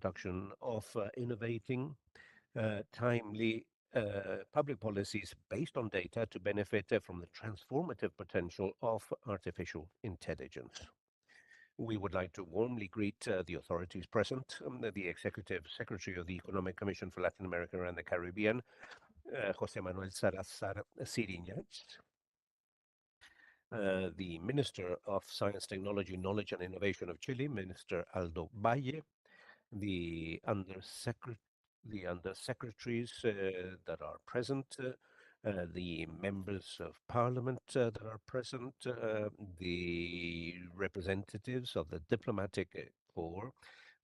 production of innovating, timely public policies based on data to benefit from the transformative potential of artificial intelligence. We would like to warmly greet the authorities present, the Executive Secretary of the Economic Commission for Latin America and the Caribbean, José Manuel Salazar Siriñas, the Minister of Science, Technology, Knowledge and Innovation of Chile, Minister Aldo Valle, the undersecretaries that are present, the members of parliament that are present, the representatives of the diplomatic corps,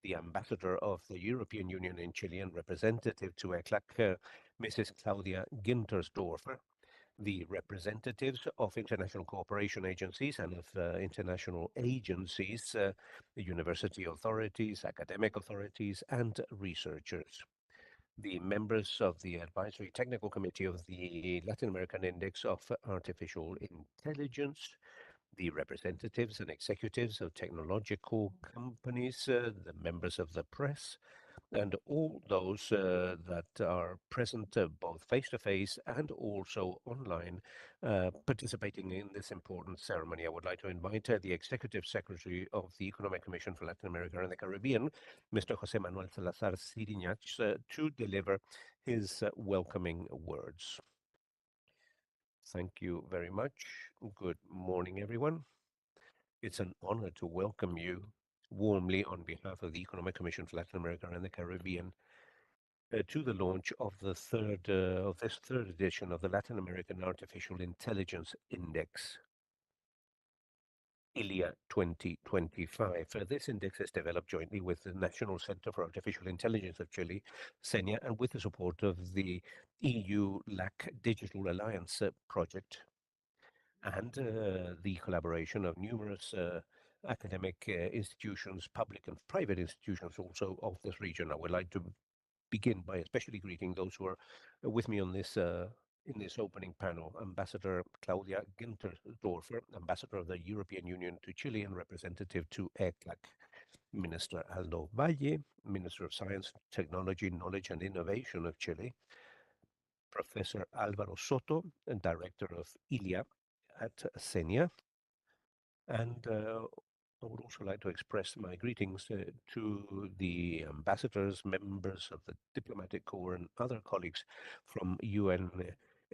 the ambassador of the European Union in Chile and representative to ECLAC, Mrs. Claudia Gintersdorfer, the representatives of international cooperation agencies and of international agencies, the university authorities, academic authorities, and researchers. The members of the Advisory Technical Committee of the Latin American Index of Artificial Intelligence, the representatives and executives of technological companies, the members of the press, and all those that are present both face-to-face and also online participating in this important ceremony. I would like to invite the Executive Secretary of the Economic Commission for Latin America and the Caribbean, Mr. José Manuel Salazar Siriñas, to deliver his welcoming words. Thank you very much. Good morning, everyone. It's an honor to welcome you warmly on behalf of the Economic Commission for Latin America and the Caribbean to the launch of this third edition of the Latin American Artificial Intelligence Index, ILIA 2025. This index is developed jointly with the National Center for Artificial Intelligence of Chile, CENIA, and with the support of the EU LAC Digital Alliance project and the collaboration of numerous academic institutions, public and private institutions also of this region. I would like to begin by especially greeting those who are with me on this in this opening panel. Ambassador Claudia Gintersdorfer, Ambassador of the European Union to Chile and representative to ECLAC. Minister Aldo Valle, Minister of Science, Technology, Knowledge and Innovation of Chile. Professor Álvaro Soto, and Director of ILIA at CENIA. And I would also like to express my greetings to the ambassadors, members of the diplomatic corps, and other colleagues from UN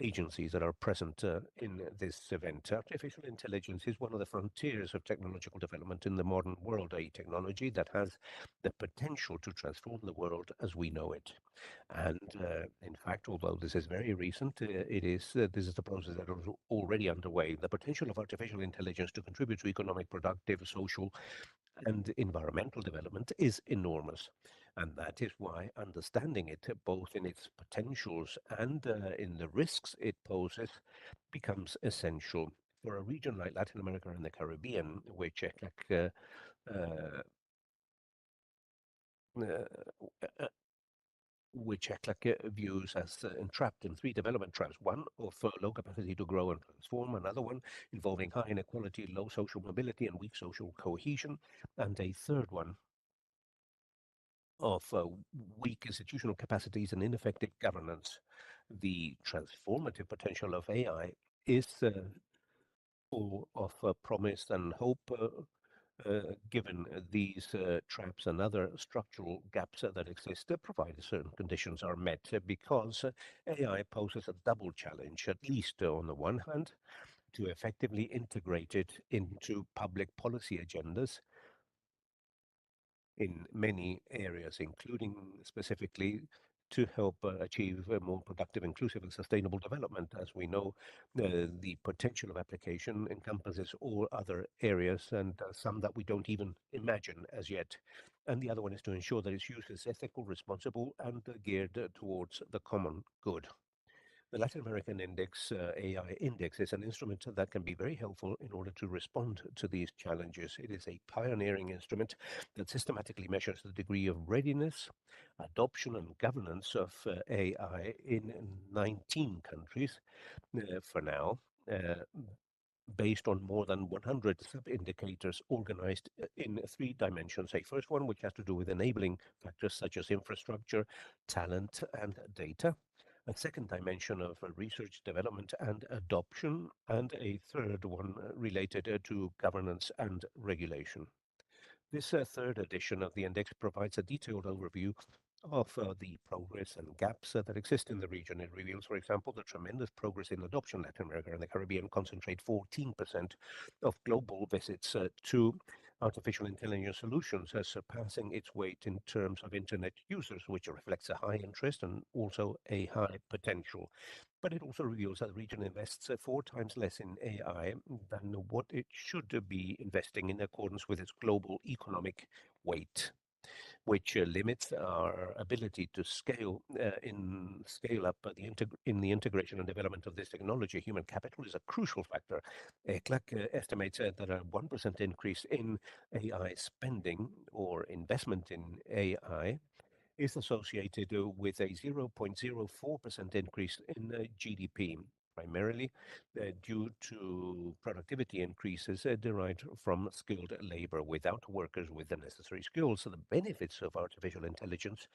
agencies that are present in this event. Artificial intelligence is one of the frontiers of technological development in the modern world, a technology that has the potential to transform the world as we know it. And in fact, although this is very recent, this is the process that is already underway. The potential of artificial intelligence to contribute to economic, productive, social, and environmental development is enormous. And that is why understanding it, both in its potentials and in the risks it poses, becomes essential. For a region like Latin America and the Caribbean, which ECLAC views as entrapped in three development traps. One of low capacity to grow and transform, another one involving high inequality, low social mobility, and weak social cohesion, and a third one of weak institutional capacities and ineffective governance. The transformative potential of AI is full of promise and hope. Given these traps and other structural gaps that exist, provided certain conditions are met, because AI poses a double challenge, at least on the one hand, to effectively integrate it into public policy agendas in many areas, including specifically to help achieve a more productive, inclusive, and sustainable development. As we know, the potential of application encompasses all other areas and some that we don't even imagine as yet. And the other one is to ensure that its use is ethical, responsible, and geared towards the common good. The Latin American AI Index, is an instrument that can be very helpful in order to respond to these challenges. It is a pioneering instrument that systematically measures the degree of readiness, adoption, and governance of AI in 19 countries for now. based on more than 100 sub-indicators organized in three dimensions. A first one, which has to do with enabling factors such as infrastructure, talent, and data. A second dimension of research, development, and adoption, and a third one related to governance and regulation. This third edition of the index provides a detailed overview of the progress and gaps that exist in the region. It reveals, for example, the tremendous progress in adoption. Latin America and the Caribbean concentrate 14% of global visits to artificial intelligence solutions, surpassing its weight in terms of internet users, which reflects a high interest and also a high potential. But it also reveals that the region invests four times less in AI than what it should be investing in accordance with its global economic weight, which limits our ability to scale up in the integration and development of this technology. Human capital is a crucial factor. ECLAC estimates that a 1% increase in AI spending or investment in AI is associated with a 0.04% increase in GDP, primarily due to productivity increases derived from skilled labor without workers with the necessary skills. So the benefits of artificial intelligence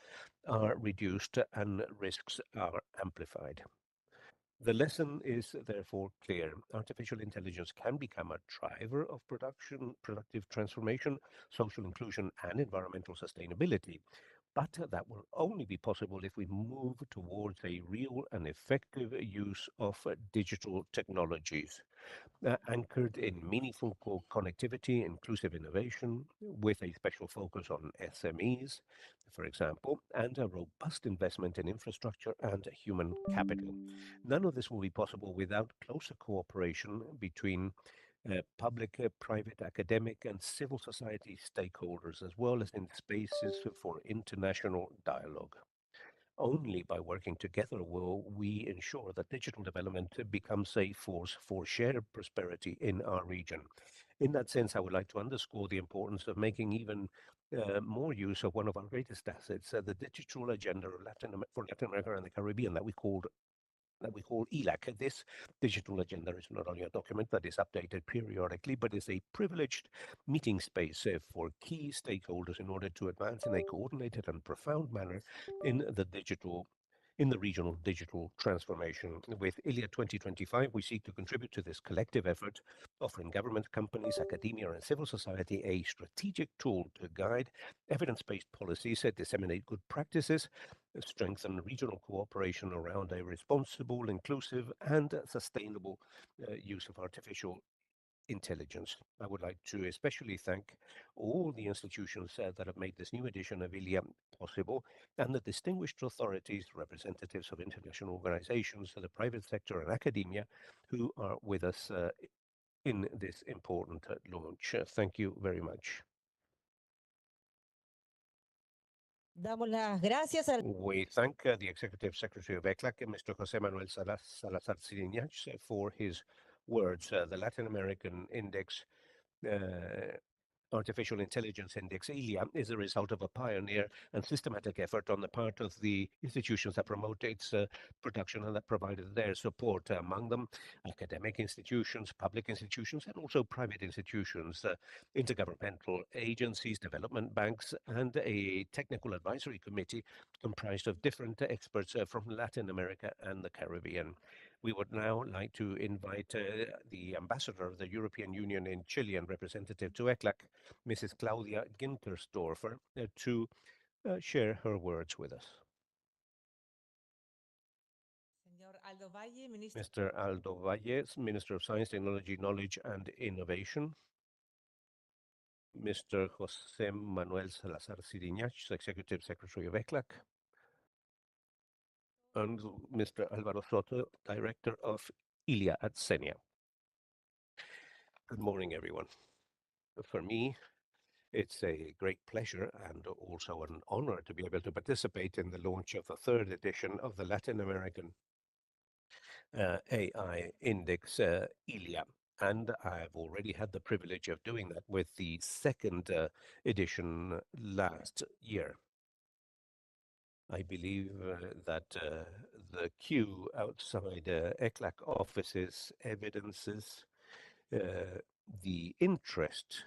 are reduced and risks are amplified. The lesson is therefore clear. Artificial intelligence can become a driver of productive transformation, social inclusion, and environmental sustainability. But that will only be possible if we move towards a real and effective use of digital technologies anchored in meaningful connectivity, inclusive innovation, with a special focus on SMEs, for example, and a robust investment in infrastructure and human capital. None of this will be possible without closer cooperation between public, private, academic, and civil society stakeholders, as well as in spaces for international dialogue. Only by working together will we ensure that digital development becomes a force for shared prosperity in our region. In that sense, I would like to underscore the importance of making even more use of one of our greatest assets, the digital agenda of for Latin America and the Caribbean that we call ILAC. This digital agenda is not only a document that is updated periodically, but is a privileged meeting space for key stakeholders in order to advance in a coordinated and profound manner in the regional digital transformation. With ILIA 2025, we seek to contribute to this collective effort, offering government, companies, academia, and civil society a strategic tool to guide evidence-based policies, disseminate good practices, strengthen regional cooperation around a responsible, inclusive, and sustainable use of artificial intelligence. I would like to especially thank all the institutions that have made this new edition of ILIA possible, and the distinguished authorities, representatives of international organizations, the private sector, and academia who are with us in this important launch. Thank you very much. Damos las gracias al We thank the Executive Secretary of ECLAC, Mr. José Manuel Salazar Siriñach, for his words. The Latin American Index Artificial Intelligence Index, ILIA, is a result of a pioneer and systematic effort on the part of the institutions that promote its production and that provided their support, among them academic institutions, public institutions, and also private institutions, intergovernmental agencies, development banks, and a technical advisory committee comprised of different experts from Latin America and the Caribbean. We would now like to invite the ambassador of the European Union in Chile and representative to ECLAC, Mrs. Claudia Gintersdorfer, to share her words with us. Mr. Aldo Valle, Minister of Science, Technology, Knowledge and Innovation. Mr. José Manuel Salazar Siriñach, Executive Secretary of ECLAC. And Mr. Álvaro Soto, Director of ILIA at CENIA. Good morning, everyone. For me, it's a great pleasure and also an honor to be able to participate in the launch of the third edition of the Latin American AI Index, ILIA. And I've already had the privilege of doing that with the second edition last year. I believe that the queue outside ECLAC offices evidences uh, the interest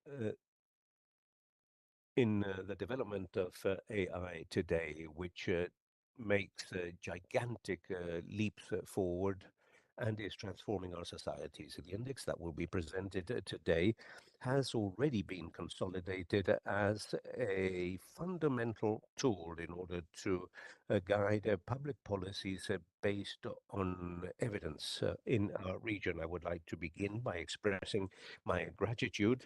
uh, in the development of AI today, which makes gigantic leaps forward and is transforming our societies. The index that will be presented today has already been consolidated as a fundamental tool in order to guide public policies based on evidence in our region. I would like to begin by expressing my gratitude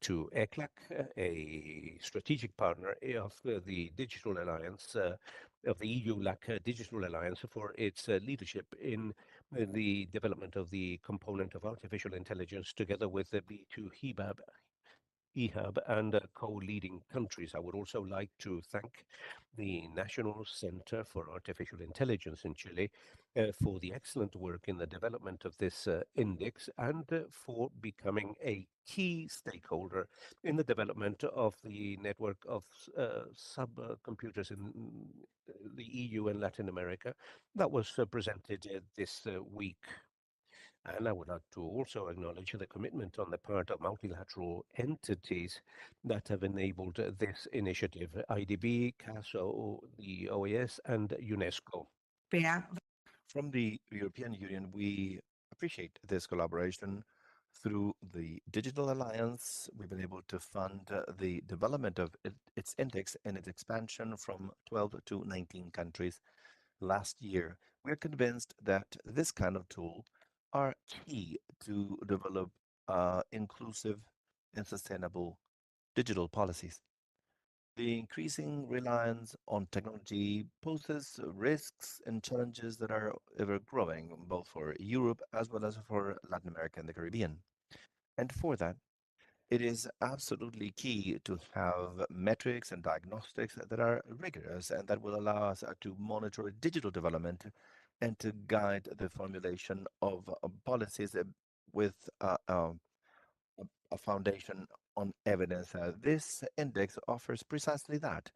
to ECLAC, a strategic partner of the Digital Alliance, of the EU-LAC Digital Alliance, for its leadership in the development of the component of artificial intelligence together with the B2 EHAB and co-leading countries. I would also like to thank the National Center for Artificial Intelligence in Chile for the excellent work in the development of this index and for becoming a key stakeholder in the development of the network of subcomputers in the EU and Latin America that was presented this week. And I would like to also acknowledge the commitment on the part of multilateral entities that have enabled this initiative: IDB, CASO, the OAS, and UNESCO. From the European Union, we appreciate this collaboration. Through the Digital Alliance, we've been able to fund the development of its index and its expansion from 12 to 19 countries last year. We're convinced that this kind of tool are key to develop inclusive and sustainable digital policies. The increasing reliance on technology poses risks and challenges that are ever growing, both for Europe as well as for Latin America and the Caribbean. And for that, it is absolutely key to have metrics and diagnostics that are rigorous and that will allow us to monitor digital development and to guide the formulation of policies with a foundation on evidence. This index offers precisely that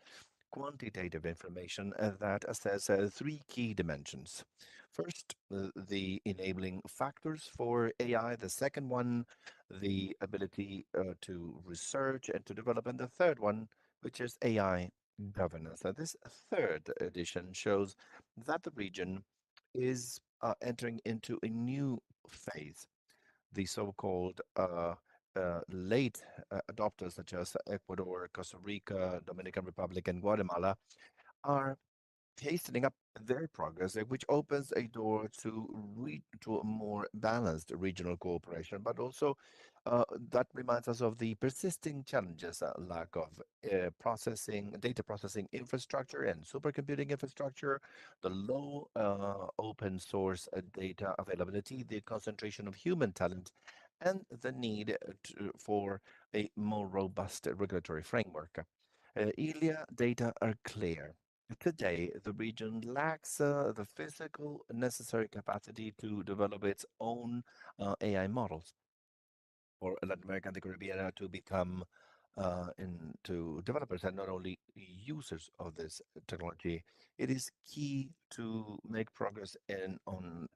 quantitative information that assess three key dimensions. First, the enabling factors for AI. The second one, the ability to research and to develop. And the third one, which is AI governance. Now, this third edition shows that the region is entering into a new phase, the so-called late adopters such as Ecuador, Costa Rica, Dominican Republic, and Guatemala are hastening up their progress, which opens a door to a more balanced regional cooperation, but also that reminds us of the persisting challenges, lack of data processing infrastructure and supercomputing infrastructure, the low open source data availability, the concentration of human talent, and the need for a more robust regulatory framework. ILIA data are clear. Today, the region lacks the physical necessary capacity to develop its own AI models for Latin America and the Caribbean to become into developers and not only users of this technology. It is key to make progress in on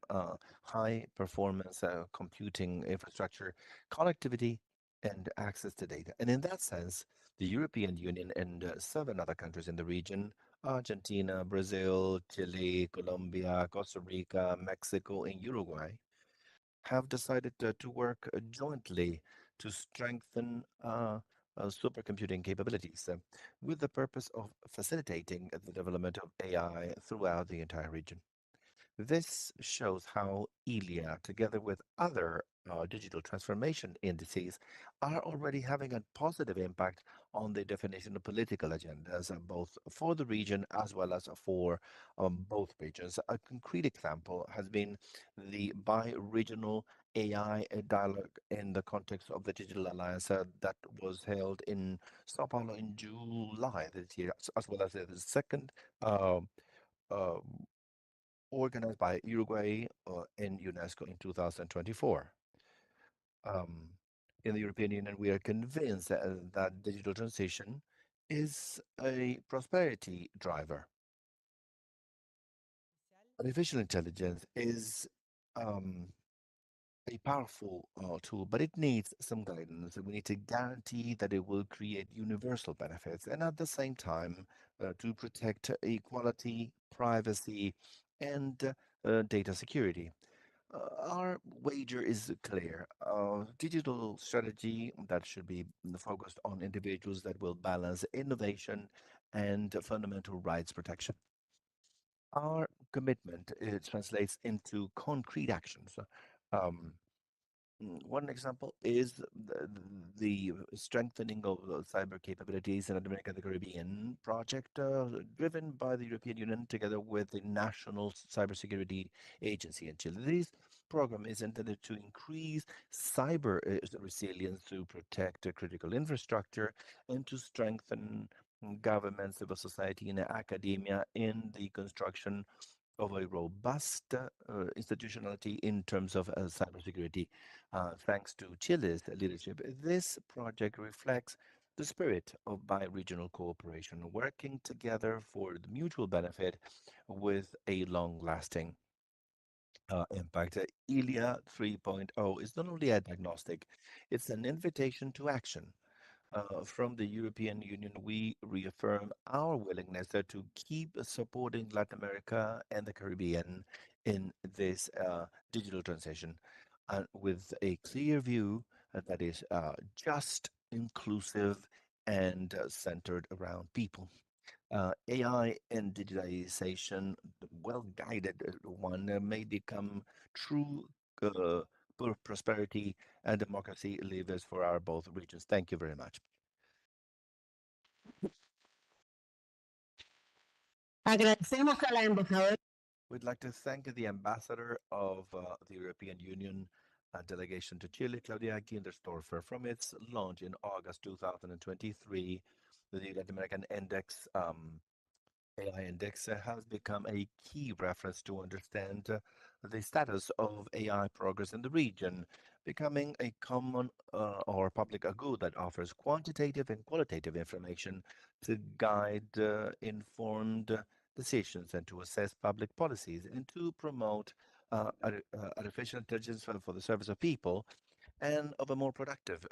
high performance computing infrastructure, connectivity, and access to data. And in that sense, the European Union and seven other countries in the region, Argentina, Brazil, Chile, Colombia, Costa Rica, Mexico, and Uruguay, have decided to work jointly to strengthen supercomputing capabilities with the purpose of facilitating the development of AI throughout the entire region. This shows how ILIA, together with other digital transformation indices, are already having a positive impact on the definition of political agendas, both for the region as well as for both regions. A concrete example has been the bi-regional AI dialogue in the context of the Digital Alliance that was held in Sao Paulo in July this year, as well as the second uh, uh, organized by Uruguay and UNESCO in 2024. Um, in the European Union, we are convinced that digital transition is a prosperity driver. Artificial intelligence is um, a powerful tool, but it needs some guidance. We need to guarantee that it will create universal benefits and at the same time to protect equality, privacy, and data security. Our wager is clear. Digital strategy that should be focused on individuals that will balance innovation and fundamental rights protection. Our commitment translates into concrete actions. Um, One example is the strengthening of the cyber capabilities in the America the Caribbean project, driven by the European Union together with the National Cybersecurity Agency in Chile. This program is intended to increase cyber resilience to protect critical infrastructure and to strengthen government, civil society, and academia in the construction of a robust institutionality in terms of cybersecurity. Thanks to Chile's leadership, this project reflects the spirit of bi-regional cooperation, working together for the mutual benefit with a long-lasting impact. ILIA 3.0 is not only a diagnostic, it's an invitation to action. From the European Union, we reaffirm our willingness to keep supporting Latin America and the Caribbean in this digital transition, with a clear view that is just, inclusive, and centered around people. AI and digitalization, the well-guided one, may become true uh, prosperity and democracy levers for our both regions. Thank you very much. Agradecemos a la embajadora. We'd like to thank the ambassador of the European Union delegation to Chile, Claudia Gindersdorfer, from its launch in August 2023. The Latin American Index AI Index has become a key reference to understand the status of AI progress in the region, becoming a common or public good that offers quantitative and qualitative information to guide informed decisions and to assess public policies and to promote artificial intelligence for the service of people and of a more productive,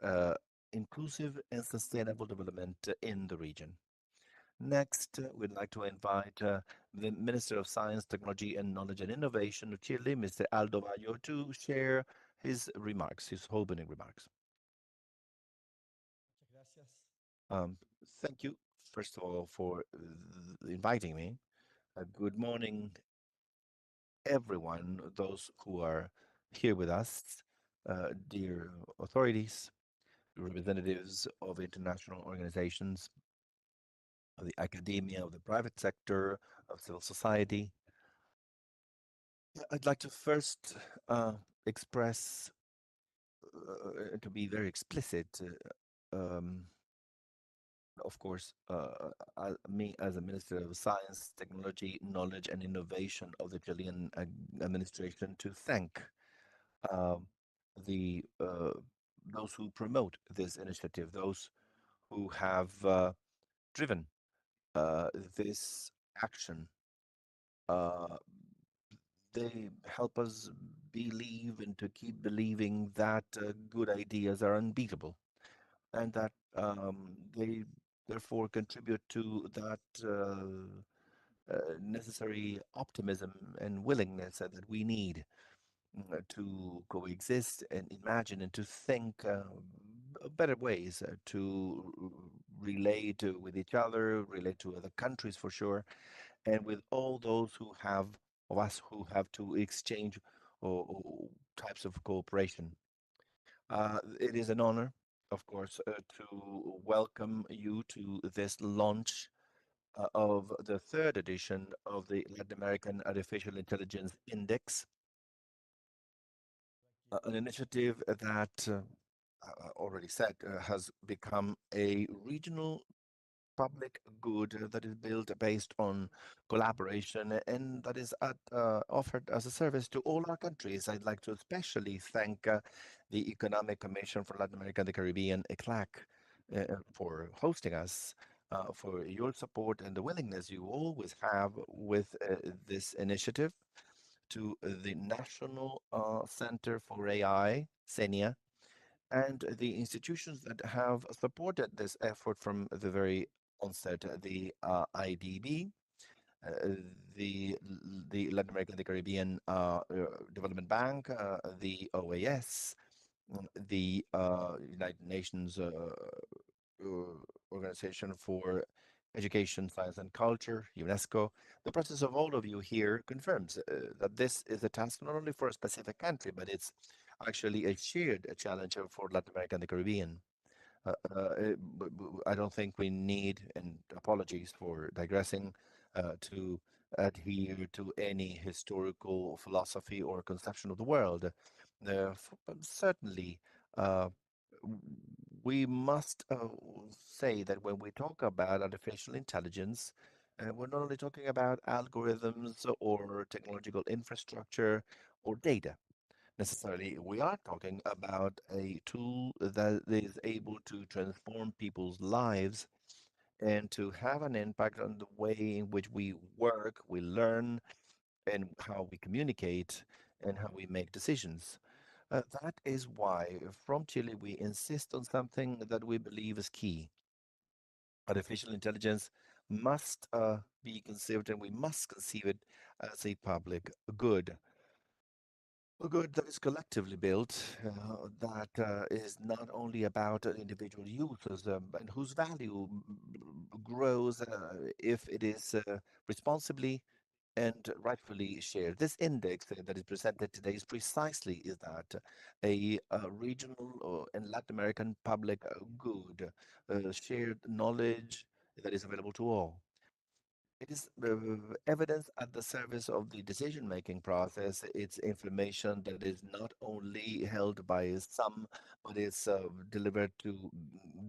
inclusive, and sustainable development in the region. Next, we'd like to invite the Minister of Science, Technology, and Knowledge and Innovation of Chile, Mr. Aldo Bayo, to share his remarks, his opening remarks. Um, Thank you, first of all, for inviting me. Good morning, everyone, those who are here with us, dear authorities, representatives of international organizations, of the academia, of the private sector, of civil society. I'd like to first express, to be very explicit, of course, me as a Minister of Science, Technology, Knowledge, and Innovation of the Chilean administration, to thank um, the those who promote this initiative, those who have driven this action. Uh, they help us believe and to keep believing that good ideas are unbeatable and that they therefore contribute to that necessary optimism and willingness that we need to coexist and imagine and to think better ways to relate with each other, relate to other countries for sure, and with all those who have of us who have to exchange or types of cooperation. It is an honor, of course, to welcome you to this launch of the third edition of the Latin American Artificial Intelligence Index, an initiative that, already said, has become a regional public good that is built based on collaboration and that is offered as a service to all our countries. I'd like to especially thank the Economic Commission for Latin America and the Caribbean, ECLAC, for hosting us, for your support and the willingness you always have with this initiative to the National Center for AI, SENIA, and the institutions that have supported this effort from the very onset, the IDB, uh, the Latin American and the Caribbean Development Bank, the OAS, the United Nations Organization for Education, Science and Culture, UNESCO. The presence of all of you here confirms that this is a task not only for a specific country, but it's actually a shared challenge for Latin America and the Caribbean. I don't think we need, and apologies for digressing, to adhere to any historical philosophy or conception of the world. But certainly, uh, we must say that when we talk about artificial intelligence, we're not only talking about algorithms or technological infrastructure or data necessarily. We are talking about a tool that is able to transform people's lives and to have an impact on the way in which we work, we learn, and how we communicate and how we make decisions. That is why from Chile we insist on something that we believe is key. Artificial intelligence must be conceived, and we must conceive it as a public good. A good that is collectively built, that is not only about individual users, and whose value grows if it is responsibly and rightfully shared. This index that is presented today is that a regional and Latin American public good, shared knowledge that is available to all. It is evidence at the service of the decision-making process. It's information that is not only held by some, but is delivered to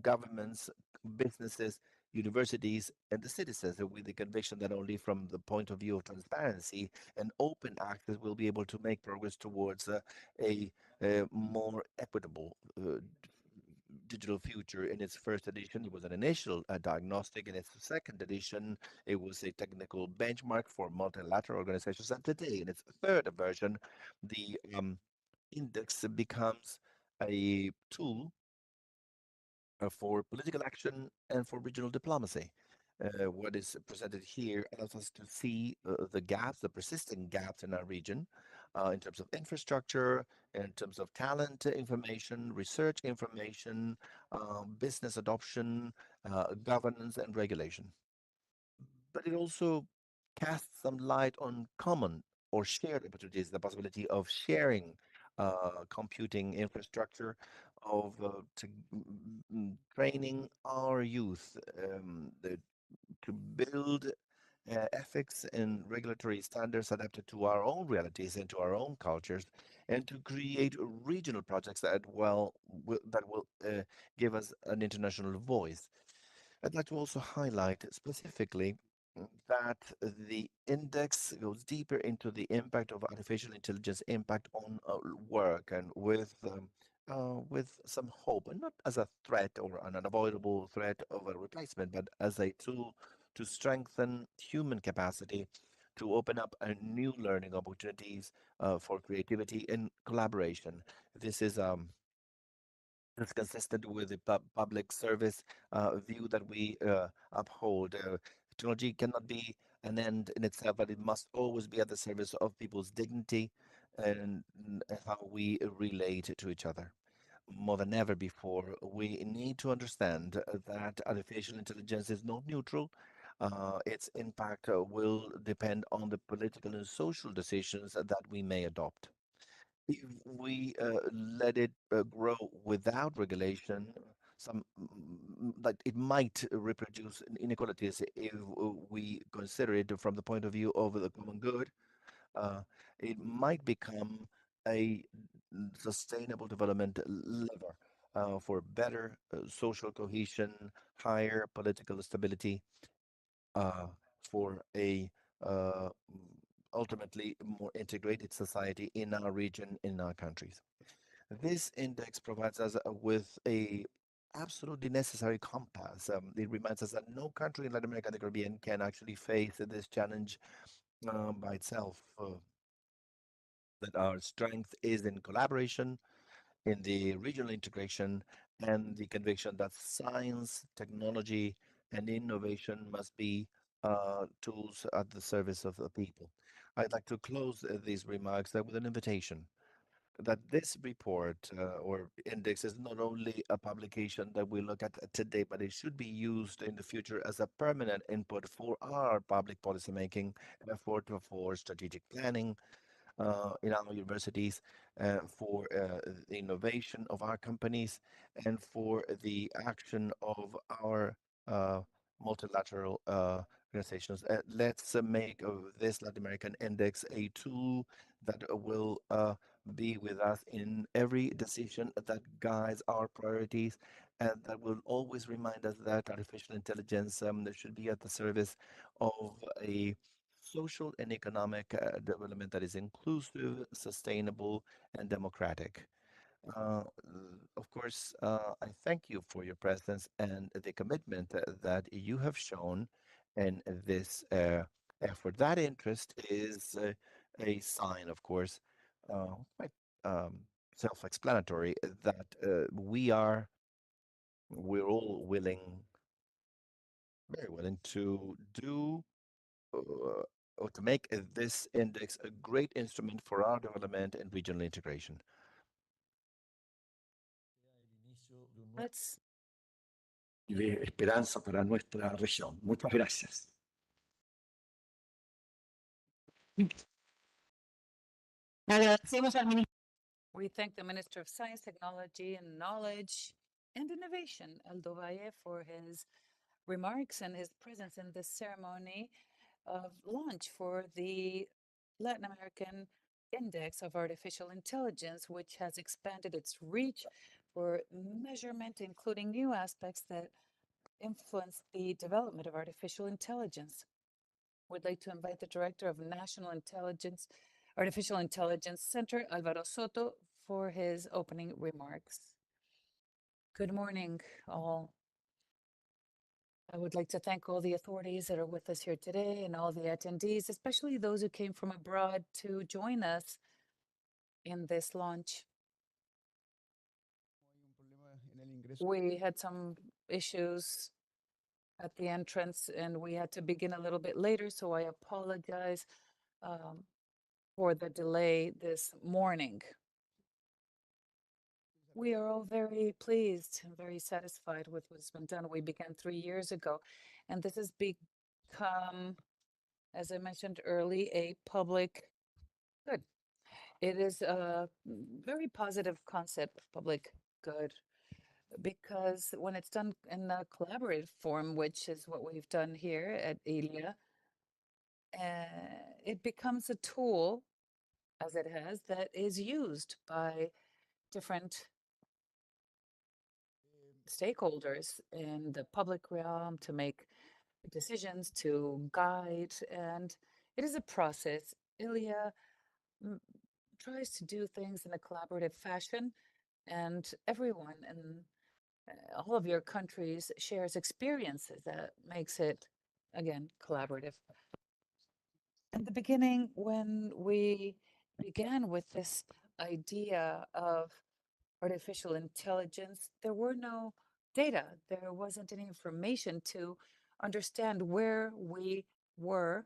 governments, businesses, universities, and the citizens with the conviction that only from the point of view of transparency and open access will be able to make progress towards a more equitable digital future. In its first edition, it was an initial diagnostic. In its second edition, it was a technical benchmark for multilateral organizations. And today, in its third version, the index becomes a tool for political action and for regional diplomacy. What is presented here allows us to see the gaps, the persisting gaps in our region, in terms of infrastructure, in terms of talent information, research information, business adoption, governance, and regulation. But it also casts some light on common or shared opportunities, the possibility of sharing computing infrastructure, of training our youth, to build ethics and regulatory standards adapted to our own realities and to our own cultures, and to create regional projects that will give us an international voice. I'd like to also highlight specifically that the index goes deeper into the impact of artificial intelligence impact on work, and with some hope, and not as a threat or an unavoidable threat of a replacement, but as a tool to strengthen human capacity, to open up new learning opportunities for creativity and collaboration. This is that's consistent with the public service view that we uphold. Technology cannot be an end in itself, but it must always be at the service of people's dignity and how we relate to each other. More than ever before, we need to understand that artificial intelligence is not neutral. Its impact will depend on the political and social decisions that we may adopt. If we let it grow without regulation, like it might reproduce inequalities if we consider it from the point of view of the common good. Uh, it might become a sustainable development lever for better social cohesion, higher political stability, uh, for a uh, ultimately more integrated society in our region, in our countries. This index provides us with a absolutely necessary compass. It reminds us that no country in Latin America and the Caribbean can actually face this challenge by itself. that our strength is in collaboration, in the regional integration, and the conviction that science, technology, and innovation must be tools at the service of the people. I'd like to close these remarks with an invitation that this report or index is not only a publication that we look at today, but it should be used in the future as a permanent input for our public policy making effort for strategic planning in our universities, for the innovation of our companies, and for the action of our uh, multilateral organizations. Let's make of this Latin American Index a tool that will be with us in every decision that guides our priorities and that will always remind us that artificial intelligence should be at the service of a social and economic development that is inclusive, sustainable, and democratic. Uh, of course, I thank you for your presence and the commitment that you have shown in this effort. That interest is a sign, of course, quite self-explanatory that we're all very willing to do or to make this index a great instrument for our development and regional integration. Let's Y de esperanza para nuestra región. Muchas gracias. Agradecemos al ministro. We thank the Minister of Science, Technology, and Knowledge and Innovation, Aldo Valle, for his remarks and his presence in this ceremony of launch for the Latin American Index of Artificial Intelligence, which has expanded its reach for measurement, including new aspects that influence the development of artificial intelligence. We'd like to invite the Director of Artificial Intelligence Center, Alvaro Soto, for his opening remarks. Good morning, all. I would like to thank all the authorities that are with us here today and all the attendees, especially those who came from abroad to join us in this launch. We had some issues at the entrance and we had to begin a little bit later, so I apologize for the delay this morning. We are all very pleased and very satisfied with what's been done. We began 3 years ago, and this has become, as I mentioned early, a public good. It is a very positive concept of public good because when it's done in a collaborative form, which is what we've done here at ILIA, it becomes a tool, as it has, that is used by different stakeholders in the public realm to make decisions, to guide, and it is a process. ILIA tries to do things in a collaborative fashion, and everyone in all of your countries shares experiences that makes it, again, collaborative. In the beginning, when we began with this idea of artificial intelligence, there were no data. There wasn't any information to understand where we were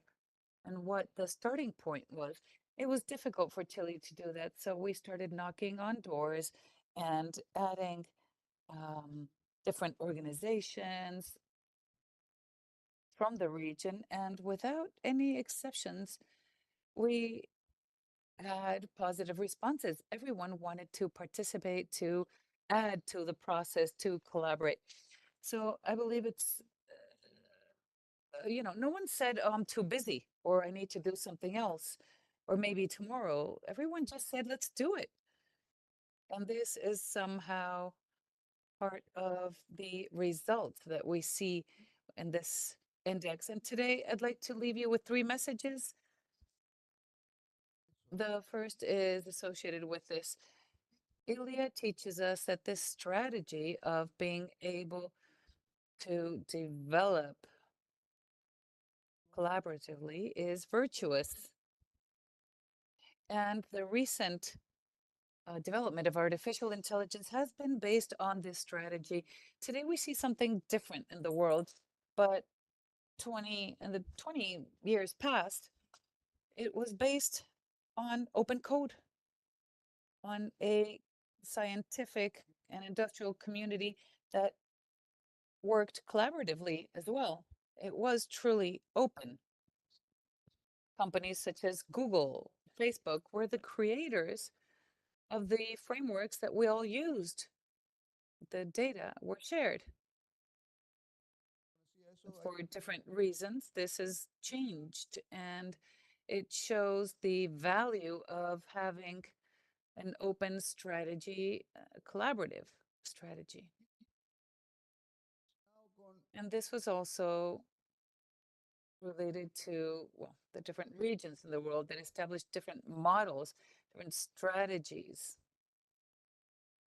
and what the starting point was. It was difficult for Chile to do that. So we started knocking on doors and adding different organizations from the region. And without any exceptions, we had positive responses. Everyone wanted to participate, to add to the process, to collaborate. So I believe it's, no one said, oh, I'm too busy or I need to do something else or maybe tomorrow. Everyone just said, let's do it. And this is somehow part of the results that we see in this index. And today I'd like to leave you with 3 messages. The first is associated with this. ILIA teaches us that this strategy of being able to develop collaboratively is virtuous. And the recent development of artificial intelligence has been based on this strategy. Today, we see something different in the world, but in the 20 years past, it was based on open code, on a scientific and industrial community that worked collaboratively as well. It was truly open. Companies such as Google, Facebook were the creators of the frameworks that we all used. The data were shared. For different reasons, this has changed, and it shows the value of having an open strategy, a collaborative strategy. And this was also related to, well, the different regions in the world that established different models, different strategies.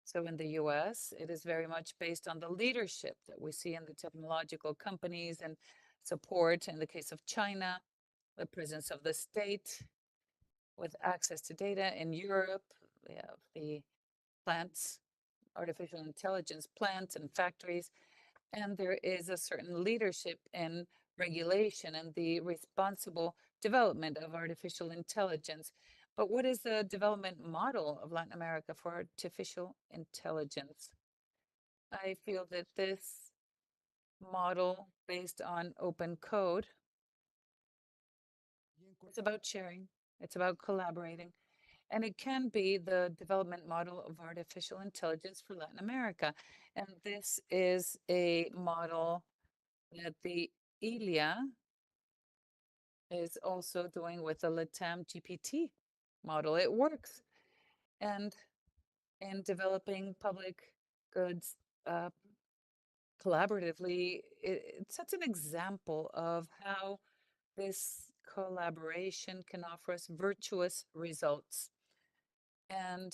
So in the US, it is very much based on the leadership that we see in the technological companies and support in the case of China, the presence of the state with access to data. In Europe, we have the plants, artificial intelligence plants and factories, and there is a certain leadership in regulation and the responsible development of artificial intelligence. But what is the development model of Latin America for artificial intelligence? I feel that this model based on open code, it's about sharing, it's about collaborating, and it can be the development model of artificial intelligence for Latin America. And this is a model that the ILIA is also doing with the LATAM GPT model. It works. And in developing public goods collaboratively, it sets an example of how this collaboration can offer us virtuous results. And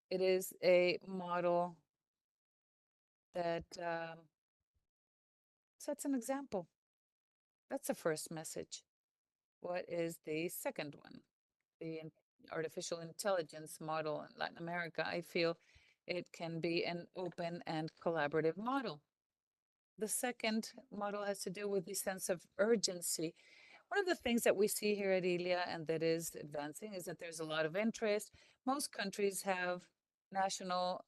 it is a model that sets an example. That's the first message. What is the second one? The artificial intelligence model in Latin America. I feel it can be an open and collaborative model. The second model has to do with the sense of urgency. One of the things that we see here at ILIA and that is advancing is that there's a lot of interest. Most countries have national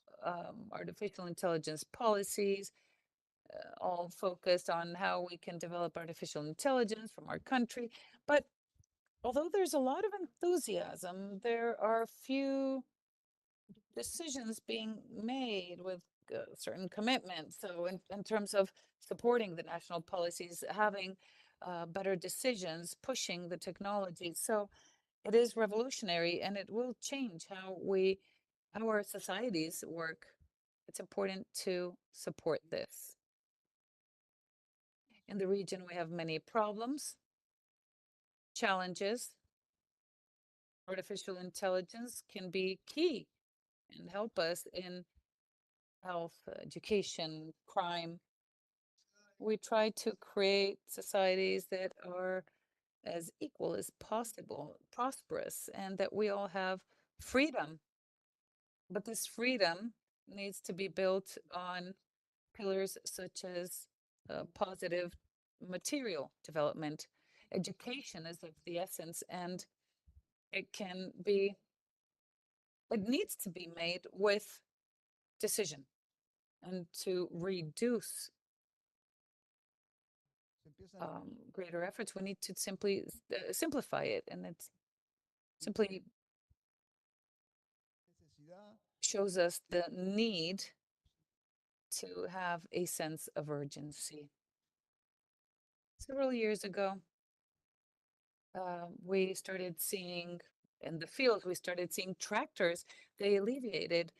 artificial intelligence policies, all focused on how we can develop artificial intelligence from our country. But although there's a lot of enthusiasm, there are few decisions being made with certain commitments. So in terms of supporting the national policies, having better decisions, pushing the technology. So it is revolutionary and it will change how our societies work. It's important to support this. In the region, we have many problems, challenges. Artificial intelligence can be key and help us in health, education, crime. We try to create societies that are as equal as possible, prosperous, and that we all have freedom. But this freedom needs to be built on pillars such as positive material development. Education is of the essence, and it needs to be made with decision and to reduce greater efforts. We need to simply simplify it, and it's simply shows us the need to have a sense of urgency. Several years ago, we started seeing in the field, we started seeing tractors. They alleviated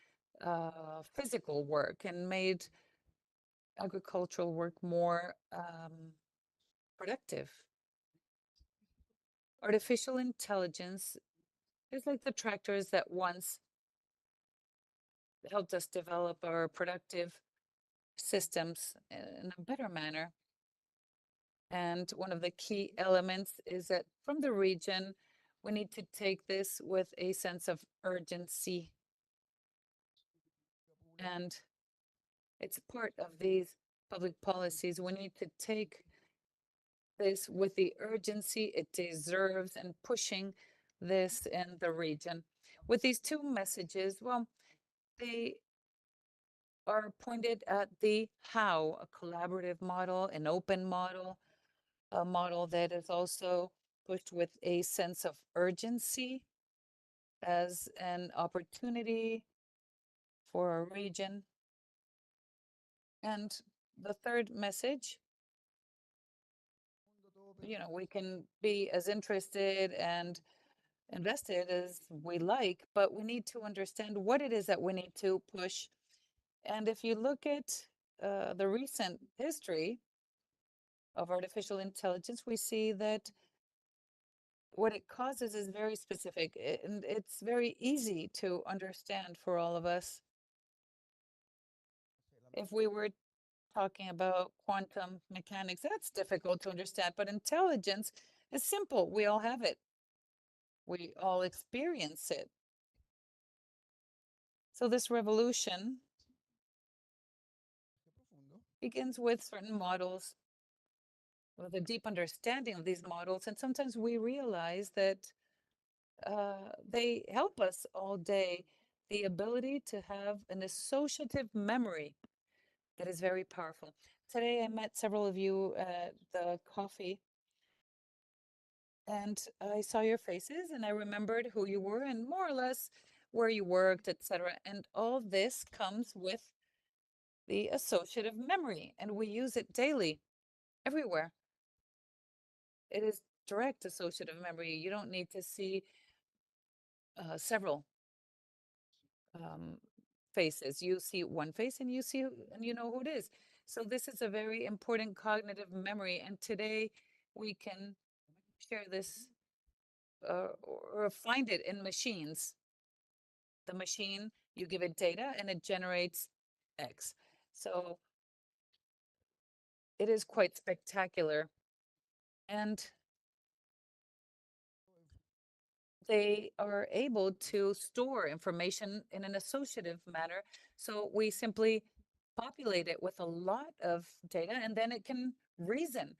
physical work and made agricultural work more productive. Artificial intelligence is like the tractors that once helped us develop our productive systems in a better manner. And one of the key elements is that from the region, we need to take this with a sense of urgency. And it's part of these public policies. We need to take this with the urgency it deserves and pushing this in the region. With these two messages, well, they are pointed at the how, a collaborative model, an open model, a model that is also pushed with a sense of urgency as an opportunity for our region. And the third message, we can be as interested and invested as we like, but we need to understand what it is that we need to push. And if you look at the recent history of artificial intelligence, we see that what it causes is very specific and it's very easy to understand for all of us. If we were talking about quantum mechanics, that's difficult to understand, but intelligence is simple. We all have it. We all experience it. So this revolution begins with certain models, with a deep understanding of these models. And sometimes we realize that they help us all day. The ability to have an associative memory that is very powerful. Today, I met several of you at the coffee, and I saw your faces, and I remembered who you were and more or less where you worked, etc. And all this comes with the associative memory, and we use it daily, everywhere. It is direct associative memory. You don't need to see several faces. You see one face and and you know who it is. So this is a very important cognitive memory. And today we can share this or find it in machines. The machine, you give it data and it generates X. So it is quite spectacular. And they are able to store information in an associative manner. So we simply populate it with a lot of data and then it can reason.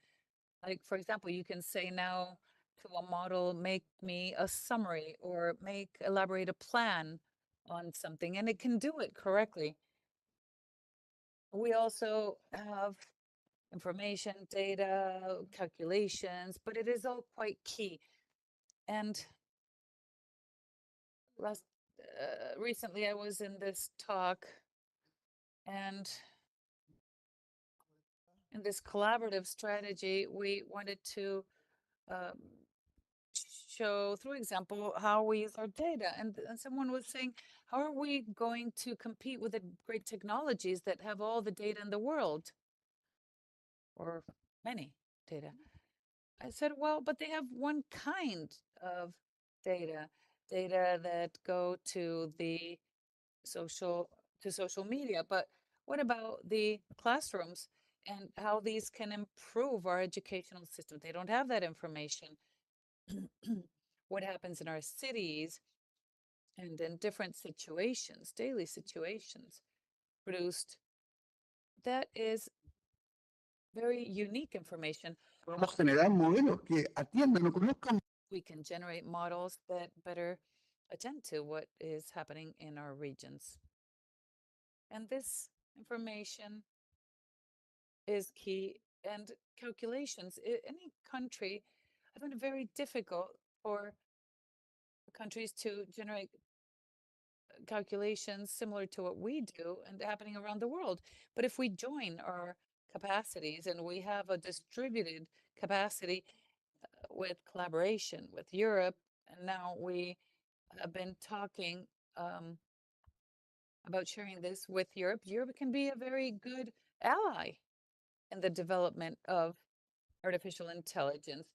Like, for example, you can say now to a model, make me a summary or elaborate a plan on something, and it can do it correctly. We also have information, data, calculations, but it is all quite key. And recently I was in this talk, and in this collaborative strategy, we wanted to show through example how we use our data. And someone was saying, how are we going to compete with the great technologies that have all the data in the world? Or many data. I said, well, but they have one kind of data that go to the social media. But what about the classrooms and how these can improve our educational system? They don't have that information. What happens in our cities and in different situations, daily situations produced, that is very unique information. Podemos generar modelos que atiendan o conozcan. We can generate models that better attend to what is happening in our regions. And this information is key. And calculations, any country, I find it very difficult for countries to generate calculations similar to what we do and happening around the world. But if we join our capacities and we have a distributed capacity with collaboration with Europe, and now we have been talking about sharing this with Europe. Europe can be a very good ally in the development of artificial intelligence.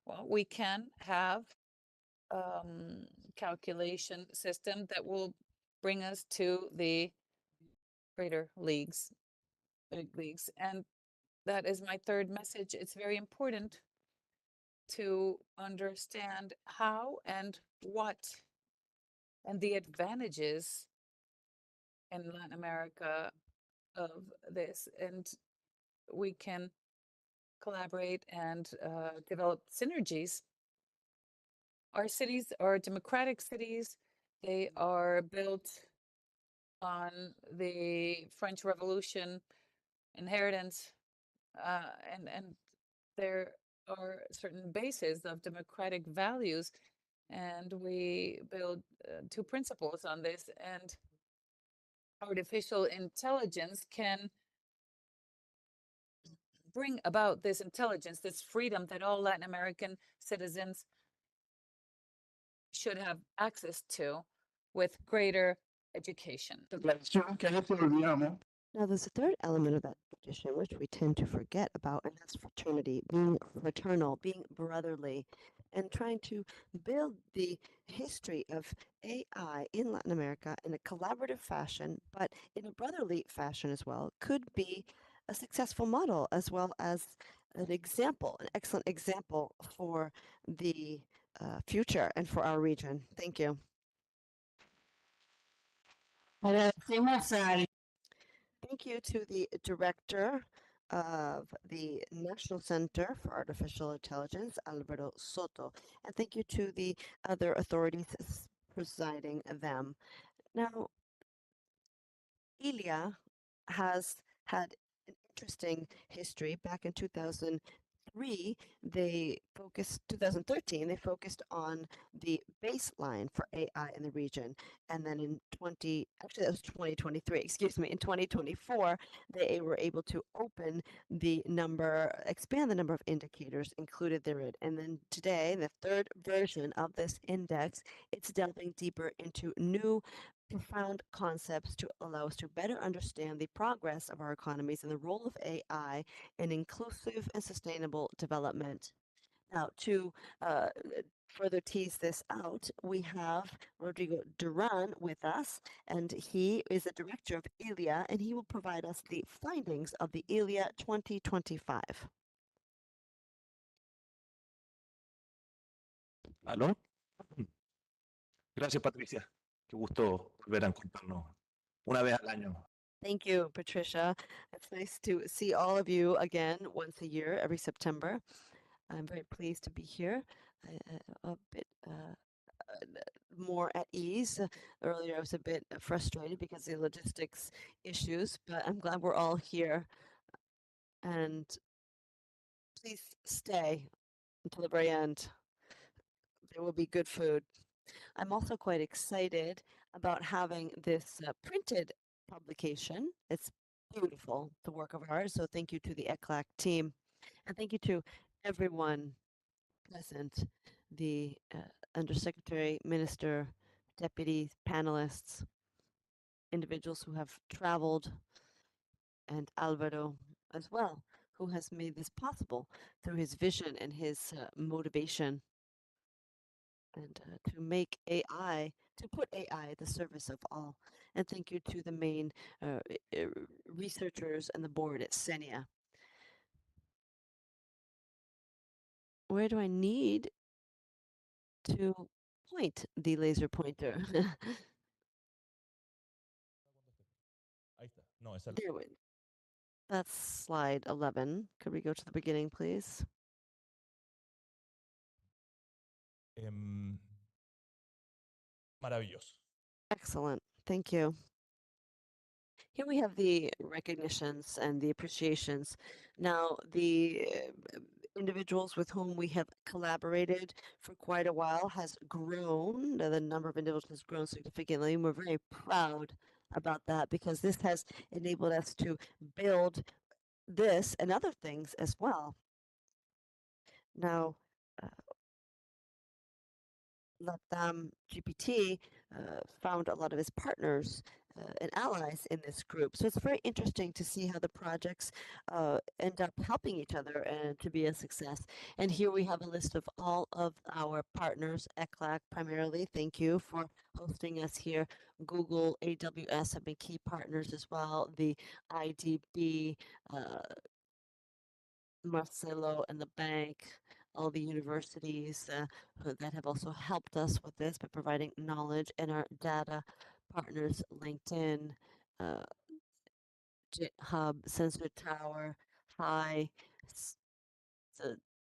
Well, we can have calculation system that will bring us to the greater leagues, big leagues. And that is my third message. It's very important to understand how and what and the advantages in Latin America of this. And we can collaborate and develop synergies. Our cities are democratic cities. They are built on the French Revolution inheritance, and there are certain bases of democratic values, and we build two principles on this. And artificial intelligence can bring about this intelligence, this freedom that all Latin American citizens should have access to with greater education. Tradición que a veces olvidamos. Now, there's a third element of that tradition which we tend to forget about, and that's fraternity, being fraternal, being brotherly, and trying to build the history of AI in Latin America in a collaborative fashion, but in a brotherly fashion as well, could be a successful model as well as an example, an excellent example for the future and for our region. Thank you. Agradecemos al Thank you to the director of the National Center for Artificial Intelligence, Alberto Soto, and thank you to the other authorities presiding them. Now, ILIA has had an interesting history. Back in 2013, they focused on the baseline for AI in the region. And then in that was 2023, excuse me, in 2024, they were able to expand the number of indicators included therein. And then today, the third version of this index, it's delving deeper into new profound concepts to allow us to better understand the progress of our economies and the role of AI in inclusive and sustainable development. Now, to further tease this out, we have Rodrigo Duran with us, and he is the director of ILIA, and he will provide us the findings of the ILIA 2025. ¿Aló? Gracias, Patricia. Qué gusto volver a encontrarnos una vez al año. Thank you, Patricia. It's nice to see all of you again once a year, every September. I'm very pleased to be here, a bit more at ease. Earlier, I was a bit frustrated because of the logistics issues, but I'm glad we're all here. And please stay until the very end. There will be good food. I'm also quite excited about having this printed publication. It's beautiful, the work of art. So thank you to the ECLAC team. And thank you to everyone present, the Undersecretary, Minister, deputies, panelists, individuals who have traveled, and Alvaro as well, who has made this possible through his vision and his motivation. And to put AI at the service of all. And thank you to the main researchers and the board at CENIA. Where do I need to point the laser pointer? There we That's slide 11. Could we go to the beginning, please? Maravilloso. Excellent. Thank you. Here we have the recognitions and the appreciations. Now, the individuals with whom we have collaborated for quite a while has grown. The number of individuals has grown significantly, and we're very proud about that because this has enabled us to build this and other things as well. Now, Latam GPT found a lot of his partners and allies in this group. So it's very interesting to see how the projects end up helping each other and to be a success. And here we have a list of all of our partners, ECLAC primarily. Thank you for hosting us here. Google, AWS have been key partners as well. The IDB, Marcelo and the bank, all the universities that have also helped us with this by providing knowledge, and our data partners, LinkedIn, uh, GitHub, Sensor Tower, Hi, S-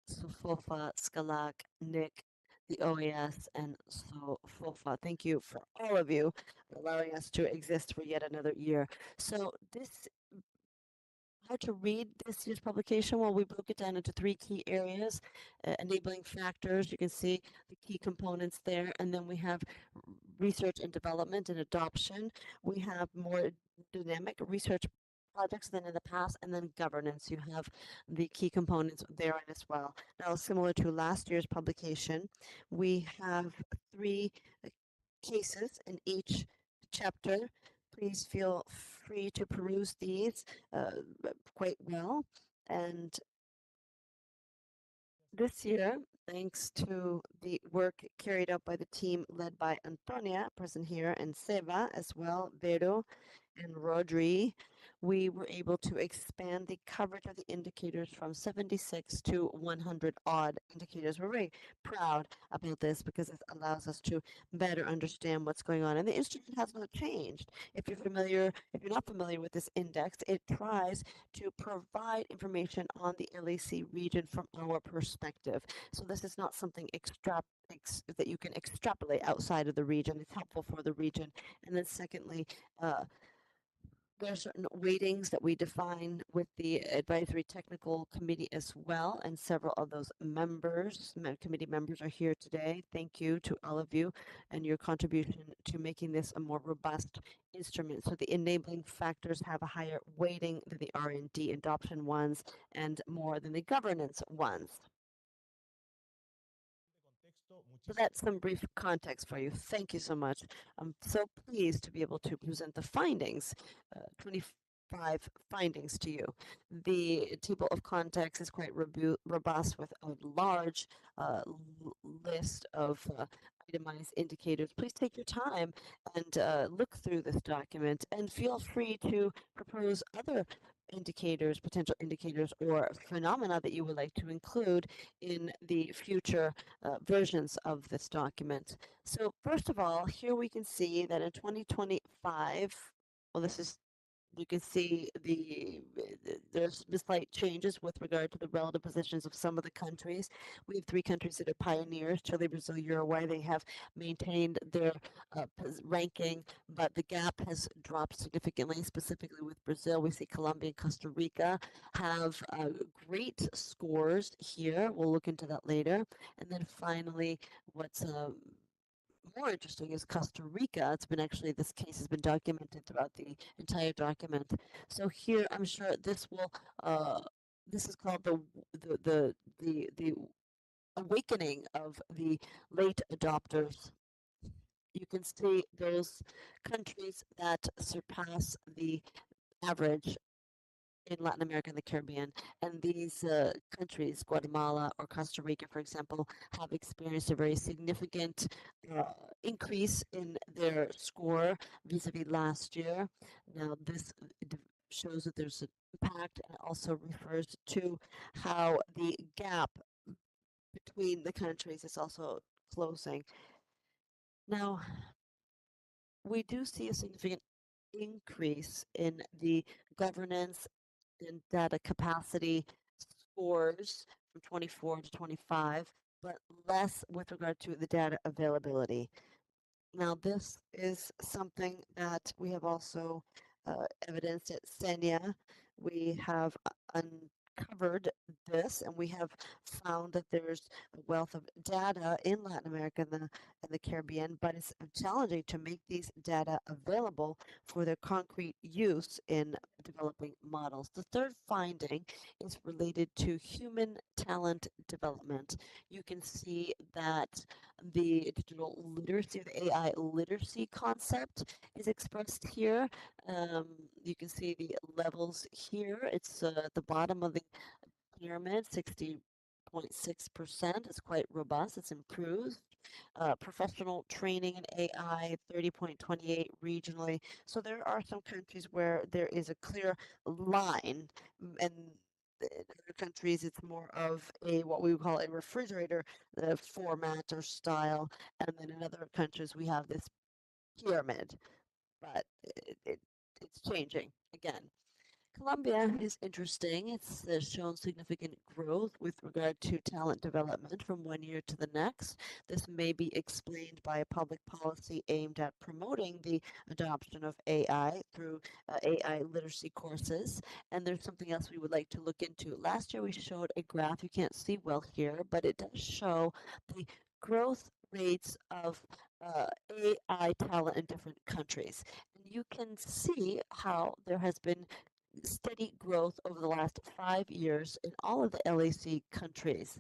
Sofofa, Scalak, Nick, the OAS, and Sofofa. Thank you for all of you allowing us to exist for yet another year. So this how to read this year's publication? Well, we broke it down into three key areas, enabling factors. You can see the key components there. And then we have research and development and adoption. We have more dynamic research projects than in the past, and then governance. You have the key components there as well. Now, similar to last year's publication, we have three cases in each chapter. Please feel free to peruse these uh, quite well. And this year, thanks to the work carried out by the team led by Antonia, present here, and Seba as well, Vero and Rodri, we were able to expand the coverage of the indicators from 76 to 100 odd indicators. We're very proud about this because it allows us to better understand what's going on. And the instrument has not changed. If you're not familiar with this index, it tries to provide information on the LAC region from our perspective. So this is not something that you can extrapolate outside of the region. It's helpful for the region. And then secondly, there are certain weightings that we define with the advisory technical committee as well, and several of those committee members are here today. Thank you to all of you and your contribution to making this a more robust instrument. So the enabling factors have a higher weighting than the R&D adoption ones and more than the governance ones. So that's some brief context for you. Thank you so much. I'm so pleased to be able to present the findings, 25 findings to you. The table of contents is quite robust with a large list of itemized indicators. Please take your time and look through this document and feel free to propose other indicators, potential indicators, or phenomena that you would like to include in the future versions of this document. So first of all, here we can see that in 2025, well, you can see there's slight changes with regard to the relative positions of some of the countries. We have three countries that are pioneers: Chile, Brazil, Uruguay. They have maintained their ranking, but the gap has dropped significantly. Specifically with Brazil, we see Colombia and Costa Rica have great scores here. We'll look into that later. And then finally, what's more interesting is Costa Rica. This case has been documented throughout the entire document. So here, I'm sure this is called the awakening of the late adopters. You can see those countries that surpass the average in Latin America and the Caribbean. And these countries, Guatemala or Costa Rica, for example, have experienced a very significant increase in their score vis-a-vis last year. Now, this shows that there's an impact, and also refers to how the gap between the countries is also closing. Now, we do see a significant increase in the governance and data capacity scores from 24 to 25, but less with regard to the data availability. Now, this is something that we have also evidenced at Senia. We have uncovered this, and we have found that there's a wealth of data in Latin America and the Caribbean, but it's challenging to make these data available for their concrete use in developing models. The third finding is related to human talent development. You can see that the digital literacy, the AI literacy concept is expressed here. You can see the levels here. It's at the bottom of the pyramid, 60.6%. It's quite robust. It's improved. Professional training in AI, 30.28 regionally. So there are some countries where there is a clear line, and in other countries, it's more of a what we would call a refrigerator format or style, and then in other countries we have this pyramid, but it's changing again. Colombia is interesting. It's shown significant growth with regard to talent development from one year to the next. This may be explained by a public policy aimed at promoting the adoption of AI through AI literacy courses. And there's something else we would like to look into. Last year we showed a graph, you can't see well here, but it does show the growth rates of AI talent in different countries. And you can see how there has been steady growth over the last 5 years in all of the LAC countries,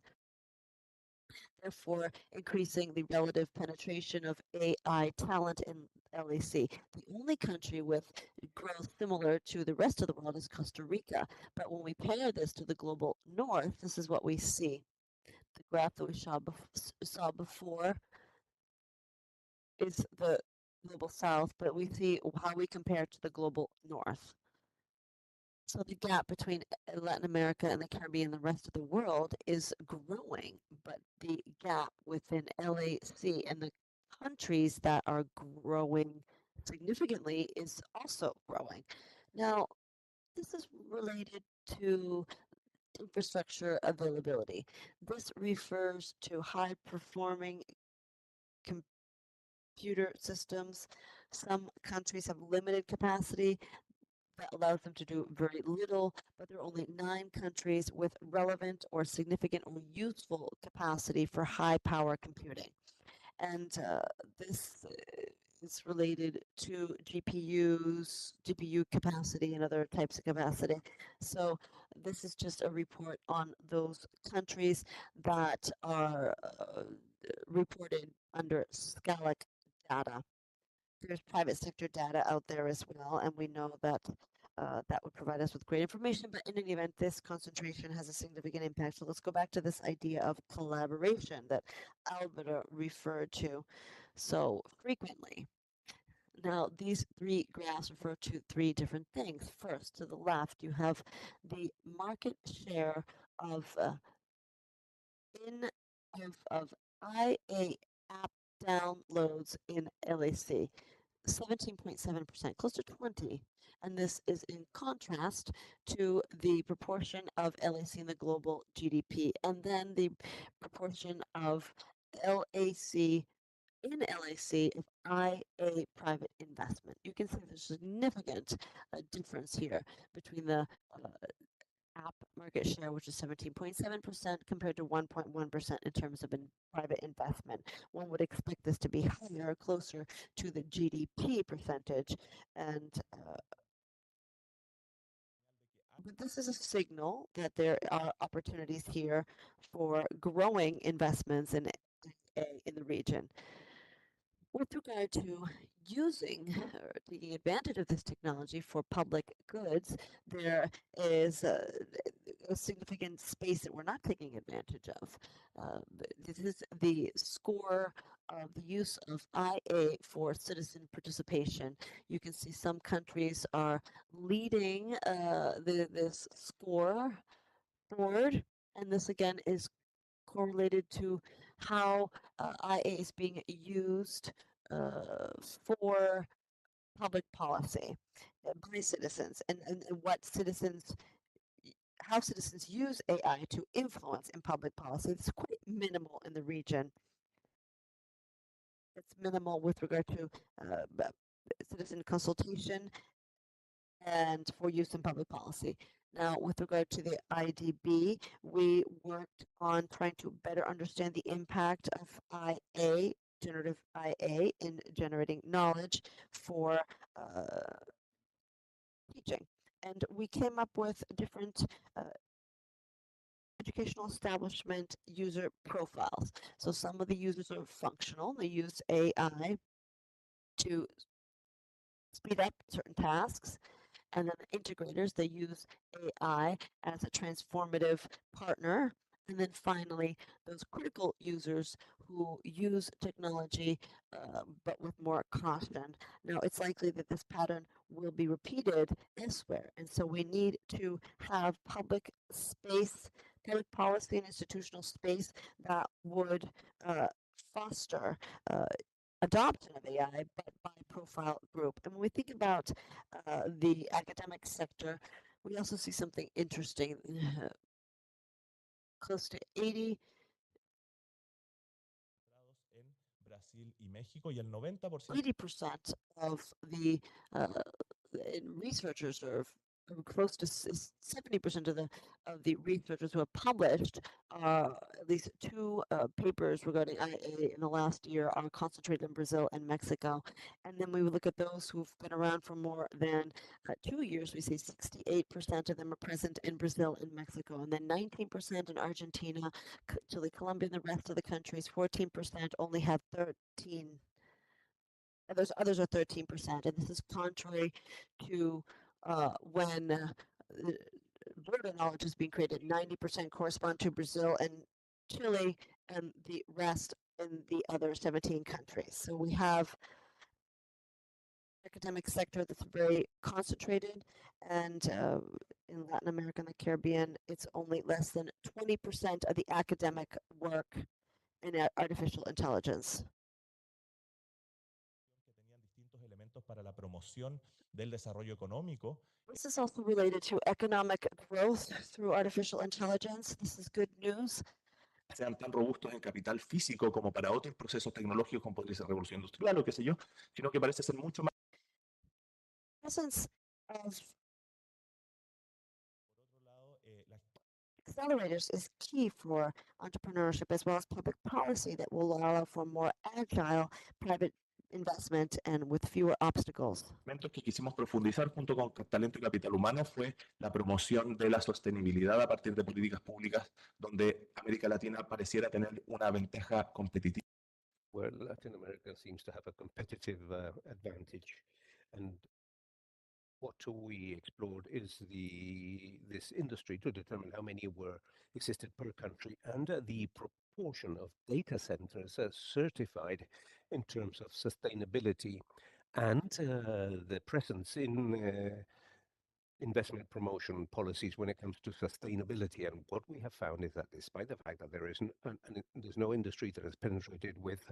therefore increasing the relative penetration of AI talent in LAC. The only country with growth similar to the rest of the world is Costa Rica. But when we pair this to the global north, this is what we see. The graph that we saw before is the global south, but we see how we compare to the global north. So the gap between Latin America and the Caribbean and the rest of the world is growing, but the gap within LAC and the countries that are growing significantly is also growing. Now, this is related to infrastructure availability. This refers to high performing computer systems. Some countries have limited capacity that allows them to do very little, but there are only 9 countries with relevant or significant or useful capacity for high power computing. And this is related to GPU capacity, and other types of capacity. So this is just a report on those countries that are reported under SCALAC data. There's private sector data out there as well, and we know that that would provide us with great information, but in any event, this concentration has a significant impact. So let's go back to this idea of collaboration that Alberta referred to so frequently. Now, these 3 graphs refer to 3 different things. First, to the left, you have the market share of IA app downloads in LAC. 17.7%, close to 20. And this is in contrast to the proportion of LAC in the global GDP, and then the proportion of LAC in LAC of IA private investment. You can see there's a significant difference here between the app market share, which is 17.7% compared to 1.1% in terms of private investment. One would expect this to be higher, closer to the GDP percentage. And but this is a signal that there are opportunities here for growing investments in the region. With regard to using or taking advantage of this technology for public goods, there is a significant space that we're not taking advantage of. This is the score of the use of IA for citizen participation. You can see some countries are leading this score board, and this again is correlated to how IA is being used for public policy by citizens, and what citizens, how citizens use AI to influence in public policy. It's quite minimal in the region. It's minimal with regard to citizen consultation and for use in public policy. Now, with regard to the IDB, we worked on trying to better understand the impact of IA, generative IA, in generating knowledge for teaching. And we came up with different educational establishment user profiles. So some of the users are functional. They use AI to speed up certain tasks. And then the integrators, they use AI as a transformative partner And then finally, those critical users who use technology but with more caution. Now, it's likely that this pattern will be repeated elsewhere. And so we need to have public space, public policy, and institutional space that would foster adoption of AI, but by profile group. And when we think about the academic sector, we also see something interesting. Close to 80 en Brasil y México y el 90% 80% of the researchers or close to 70% of the researchers who have published at least two papers regarding IA in the last year are concentrated in Brazil and Mexico. And then we would look at those who've been around for more than 2 years. We say 68% of them are present in Brazil and Mexico, and then 19% in Argentina, Chile, Colombia, and the rest of the countries. 14% only have 13. Those others are 13%, and this is contrary to when data knowledge is being created. 90% correspond to Brazil and Chile, and the rest in the other 17 countries. So we have academic sector that's very concentrated, and in Latin America and the Caribbean, it's only less than 20% of the academic work in artificial intelligence. que tenían distintos elementos para la promoción del desarrollo económico. This is also related to economic growth through artificial intelligence. This is good news. Sean tan robustos en capital físico como para otros procesos tecnológicos como podría ser revolución industrial o qué sé yo, sino que parece ser mucho más. Essence of Por otro lado, la accelerators is key for entrepreneurship as well as public policy that will allow for more agile private investment and with fewer obstacles. elementos que quisimos profundizar junto con talento y capital humano fue la promoción de la sostenibilidad a partir de políticas públicas donde América Latina pareciera tener una ventaja competitiva. Where Latin America seems to have a competitive advantage. And what we explored is this industry to determine how many were existed per country and the proportion of data centers certified in terms of sustainability and the presence in investment promotion policies when it comes to sustainability. And what we have found is that despite the fact that there's no industry that has penetrated with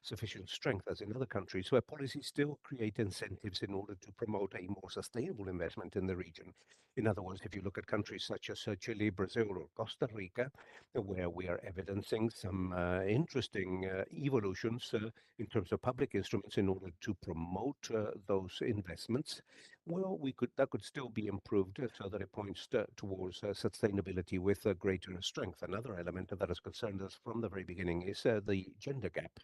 sufficient strength as in other countries, where policies still create incentives in order to promote a more sustainable investment in the region. In other words, if you look at countries such as Chile, Brazil, or Costa Rica, where we are evidencing some interesting evolutions in terms of public instruments in order to promote those investments, well, that could still be improved so that it points towards sustainability with greater strength. Another element that has concerned us from the very beginning is the gender gap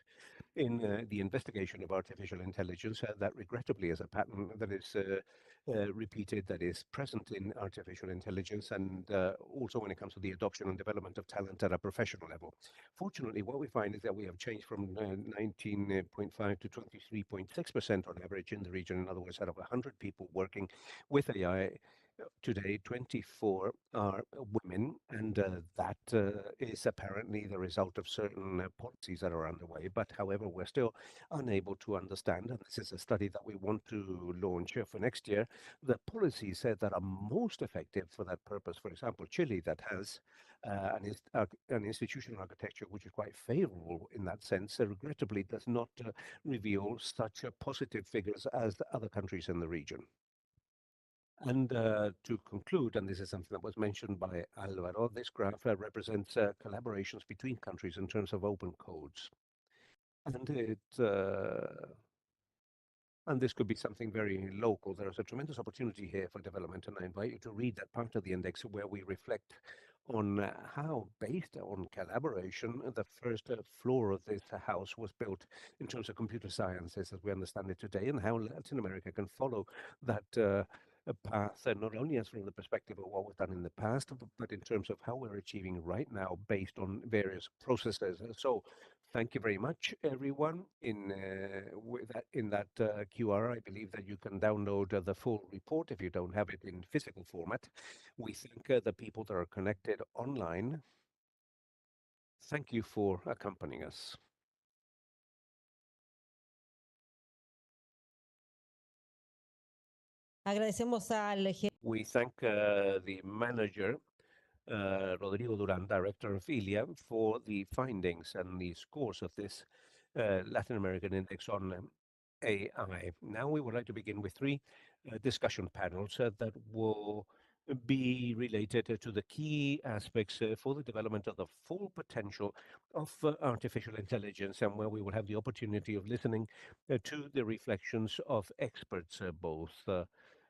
in the investigation of artificial intelligence. That regrettably is a pattern that is repeated, that is present in artificial intelligence, and also when it comes to the adoption and development of talent at a professional level. Fortunately, what we find is that we have changed from 19.5 to 23.6% on average in the region. In other words, out of 100 people working with AI, today 24 are women, and that is apparently the result of certain policies that are underway. But however, we're still unable to understand, and this is a study that we want to launch for next year, the policies that are most effective for that purpose. For example, Chile, that has an institutional architecture which is quite favorable in that sense, regrettably does not reveal such positive figures as the other countries in the region. And to conclude, and this is something that was mentioned by Alvaro, this graph represents collaborations between countries in terms of open codes. And this could be something very local. There is a tremendous opportunity here for development, and I invite you to read that part of the index where we reflect on how, based on collaboration, the first floor of this house was built in terms of computer sciences as we understand it today, and how Latin America can follow that path, and not only as from the perspective of what was done in the past, but in terms of how we're achieving right now based on various processes. So thank you very much, everyone. In that QR, I believe that you can download the full report if you don't have it in physical format. We thank the people that are connected online. Thank you for accompanying us. Agradecemos al We thank the manager, Rodrigo Duran, director of ILIA, for the findings and the scores of this Latin American Index on AI. Now we would like to begin with three discussion panels that will be related to the key aspects for the development of the full potential of artificial intelligence, and where we will have the opportunity of listening to the reflections of experts, both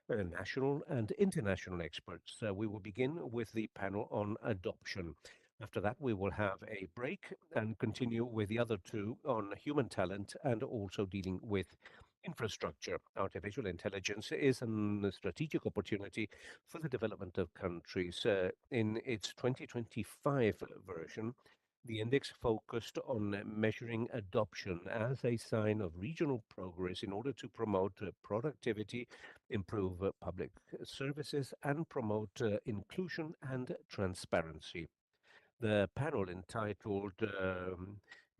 national and international experts. We will begin with the panel on adoption. After that, we will have a break and continue with the other two on human talent and also dealing with infrastructure. Artificial intelligence is a strategic opportunity for the development of countries. In its 2025 version, the index focused on measuring adoption as a sign of regional progress in order to promote productivity, improve public services, and promote inclusion and transparency. The panel entitled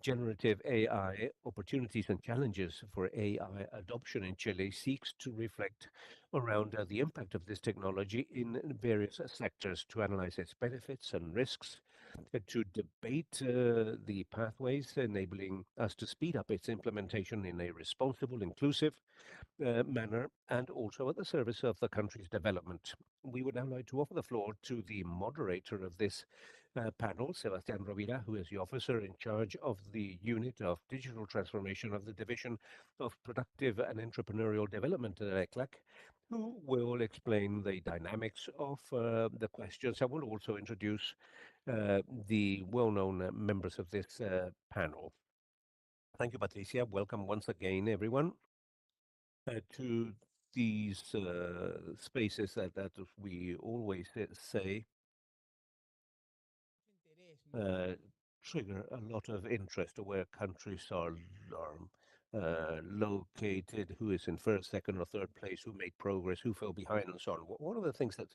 Generative AI Opportunities and Challenges for AI Adoption in Chile seeks to reflect around the impact of this technology in various sectors, to analyze its benefits and risks, to debate the pathways enabling us to speed up its implementation in a responsible, inclusive manner, and also at the service of the country's development. We would now like to offer the floor to the moderator of this panel, Sebastián Rovira, who is the officer in charge of the Unit of Digital Transformation of the Division of Productive and Entrepreneurial Development at ECLAC, who will explain the dynamics of the questions. I will also introduce the well-known members of this panel. Thank you, Patricia. Welcome once again, everyone, to these spaces that we always say trigger a lot of interest, where countries are located, who is in first, second, or third place, who made progress, who fell behind, and so on. One of the things that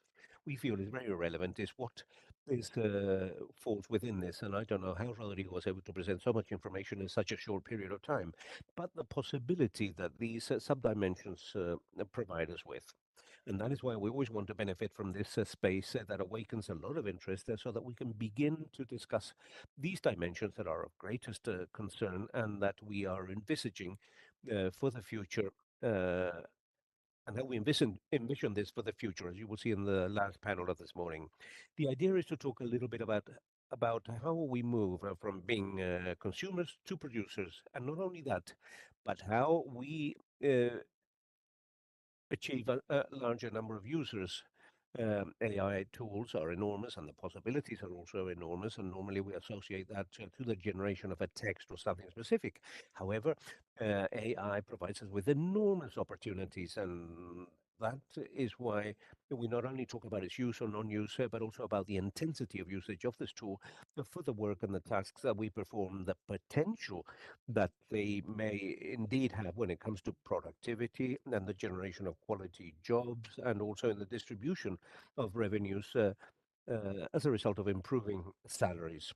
we feel is very relevant is what is falls within this. And I don't know how Rodrigo was able to present so much information in such a short period of time, but the possibility that these sub-dimensions provide us with. And that is why we always want to benefit from this space that awakens a lot of interest, so that we can begin to discuss these dimensions that are of greatest concern and that we are envisaging for the future. And how we envision this for the future, as you will see in the last panel of this morning. The idea is to talk a little bit about how we move from being consumers to producers, and not only that, but how we achieve a larger number of users. AI tools are enormous, and the possibilities are also enormous, and normally we associate that to the generation of a text or something specific. However, AI provides us with enormous opportunities, and that is why we not only talk about its use or non-use, but also about the intensity of usage of this tool for the work and the tasks that we perform, the potential that they may indeed have when it comes to productivity and the generation of quality jobs, and also in the distribution of revenues as a result of improving salaries.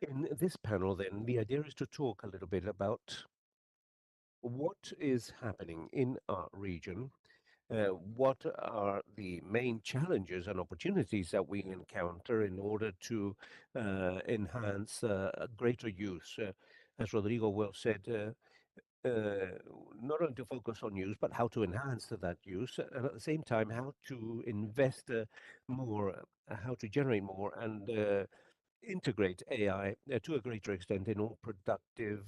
In this panel, then, the idea is to talk a little bit about what is happening in our region. What are the main challenges and opportunities that we encounter in order to enhance greater use? As Rodrigo well said, not only to focus on use, but how to enhance that use, and at the same time, how to invest more, how to generate more, and integrate AI to a greater extent in all productive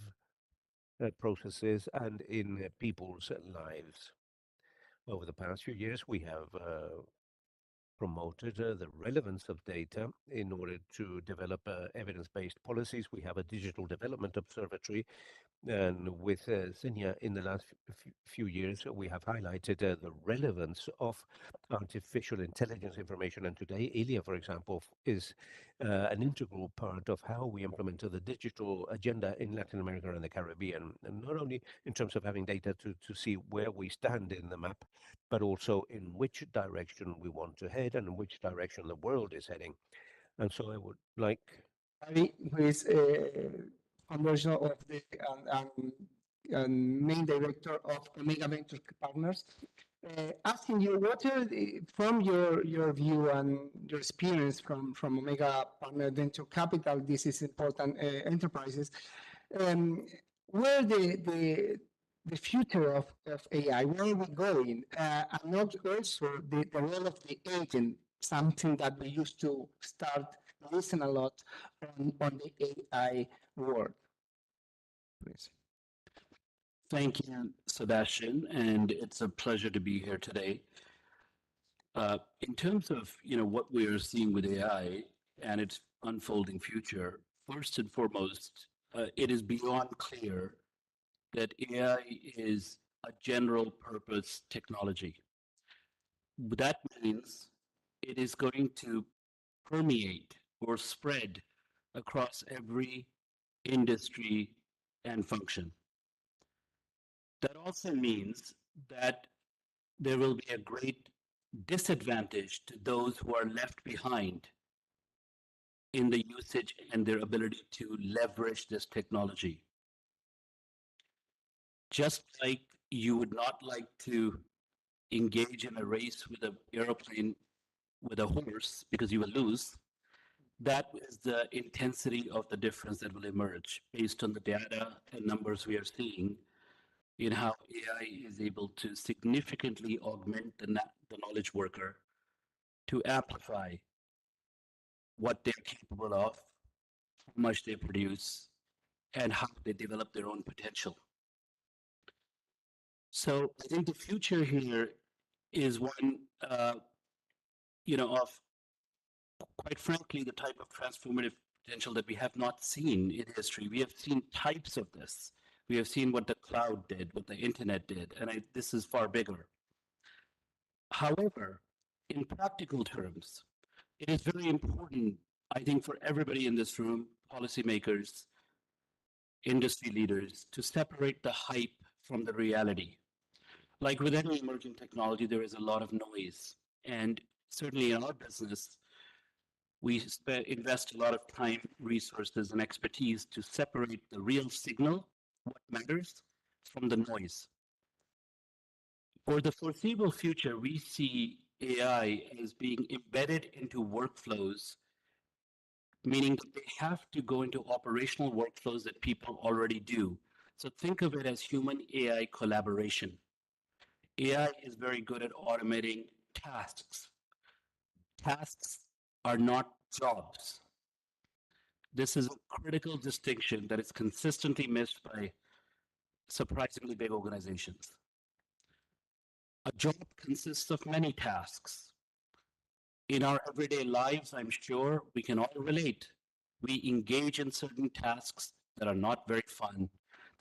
processes and in people's lives. Over the past few years, we have promoted the relevance of data in order to develop evidence-based policies. We have a digital development observatory, and with Senia in the last few years, we have highlighted the relevance of artificial intelligence information. And today, ILIA, for example, is an integral part of how we implement the digital agenda in Latin America and the Caribbean. And not only in terms of having data to see where we stand in the map, but also in which direction we want to head and in which direction the world is heading. And so I would like Ari, who is foundation of the and main director of Omega Venture Partners, asking you what are from your view and your experience from Omega Partner Venture Capital. This is important enterprises. Where the future of AI, where are we going? And not also the role of the agent, something that we used to start listen a lot on the AI world. Please. Thank you, Sebastian, and it's a pleasure to be here today. In terms of what we are seeing with AI and its unfolding future, first and foremost, it is beyond clear that AI is a general purpose technology. That means it is going to permeate or spread across every industry and function. That also means that there will be a great disadvantage to those who are left behind in the usage and their ability to leverage this technology. Just like you would not like to engage in a race with an airplane with a horse because you will lose, that is the intensity of the difference that will emerge based on the data and numbers we are seeing in how AI is able to significantly augment the knowledge worker to amplify what they're capable of, how much they produce, and how they develop their own potential. So I think the future here is one, of quite frankly, the type of transformative potential that we have not seen in history. We have seen types of this. We have seen what the cloud did, what the internet did, and this is far bigger. However, in practical terms, it is very important, I think, for everybody in this room, policymakers, industry leaders, to separate the hype from the reality. Like with any emerging technology, there is a lot of noise. And certainly in our business, we invest a lot of time, resources, and expertise to separate the real signal, what matters, from the noise. For the foreseeable future, we see AI as being embedded into workflows, meaning that they have to go into operational workflows that people already do. So think of it as human AI collaboration. AI is very good at automating tasks. Tasks are not jobs. This is a critical distinction that is consistently missed by surprisingly big organizations. A job consists of many tasks. In our everyday lives, I'm sure we can all relate. We engage in certain tasks that are not very fun,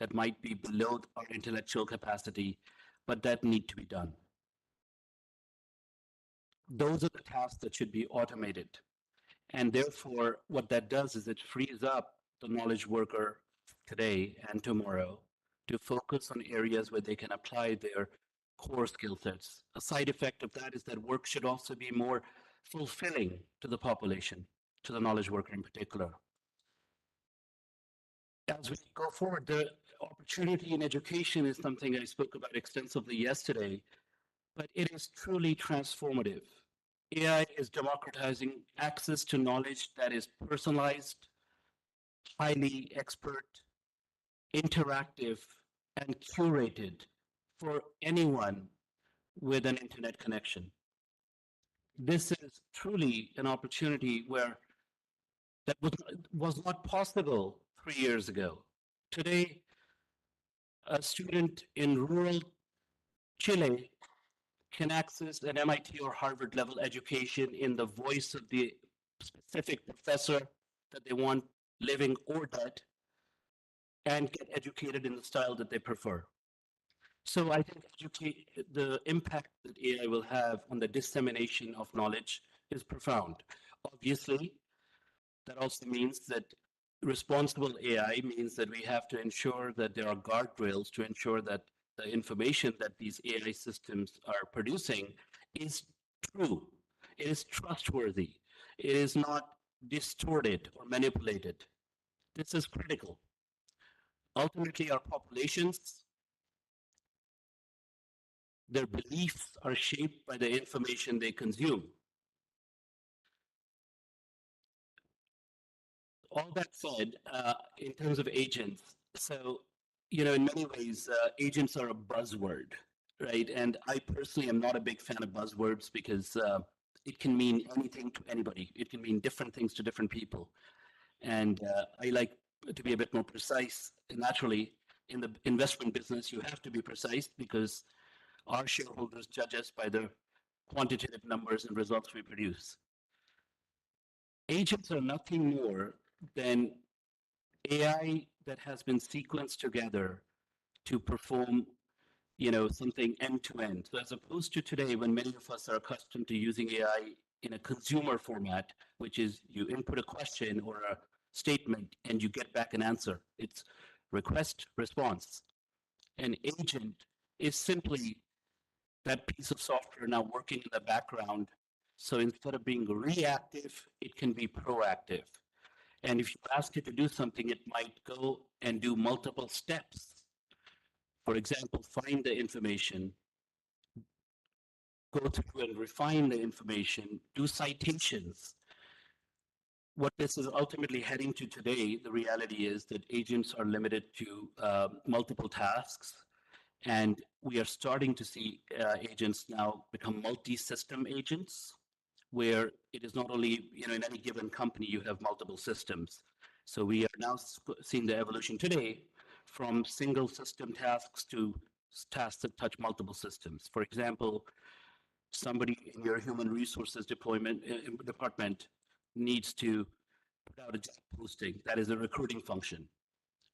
that might be below our intellectual capacity, but that need to be done. Those are the tasks that should be automated. And therefore, what that does is it frees up the knowledge worker today and tomorrow to focus on areas where they can apply their core skill sets. A side effect of that is that work should also be more fulfilling to the population, to the knowledge worker in particular. As we go forward, the opportunity in education is something I spoke about extensively yesterday, but it is truly transformative. AI is democratizing access to knowledge that is personalized, highly expert, interactive, and curated for anyone with an internet connection. This is truly an opportunity where that was not possible 3 years ago. Today, a student in rural Chile can access an MIT or Harvard level education in the voice of the specific professor that they want, living or dead, and get educated in the style that they prefer. So I think the impact that AI will have on the dissemination of knowledge is profound. Obviously, that also means that responsible AI means that we have to ensure that there are guardrails to ensure that the information that these AI systems are producing is true. It is trustworthy. It is not distorted or manipulated. This is critical. Ultimately, our populations, their beliefs are shaped by the information they consume. All that said, in terms of agents, so, in many ways, agents are a buzzword, right? And I personally am not a big fan of buzzwords because it can mean anything to anybody. It can mean different things to different people. And I like to be a bit more precise. And naturally, in the investment business, you have to be precise because our shareholders judge us by the quantitative numbers and results we produce. Agents are nothing more than AI that has been sequenced together to perform, something end to end. So as opposed to today, when many of us are accustomed to using AI in a consumer format, which is you input a question or a statement and you get back an answer. It's request response. An agent is simply that piece of software now working in the background. So instead of being reactive, it can be proactive. And if you ask it to do something, it might go and do multiple steps. For example, find the information, go through and refine the information, do citations. What this is ultimately heading to today, the reality is that agents are limited to multiple tasks. And we are starting to see agents now become multi-system agents, where it is not only, in any given company, you have multiple systems. So we are now seeing the evolution today from single system tasks to tasks that touch multiple systems. For example, somebody in your human resources department needs to put out a job posting. That is a recruiting function.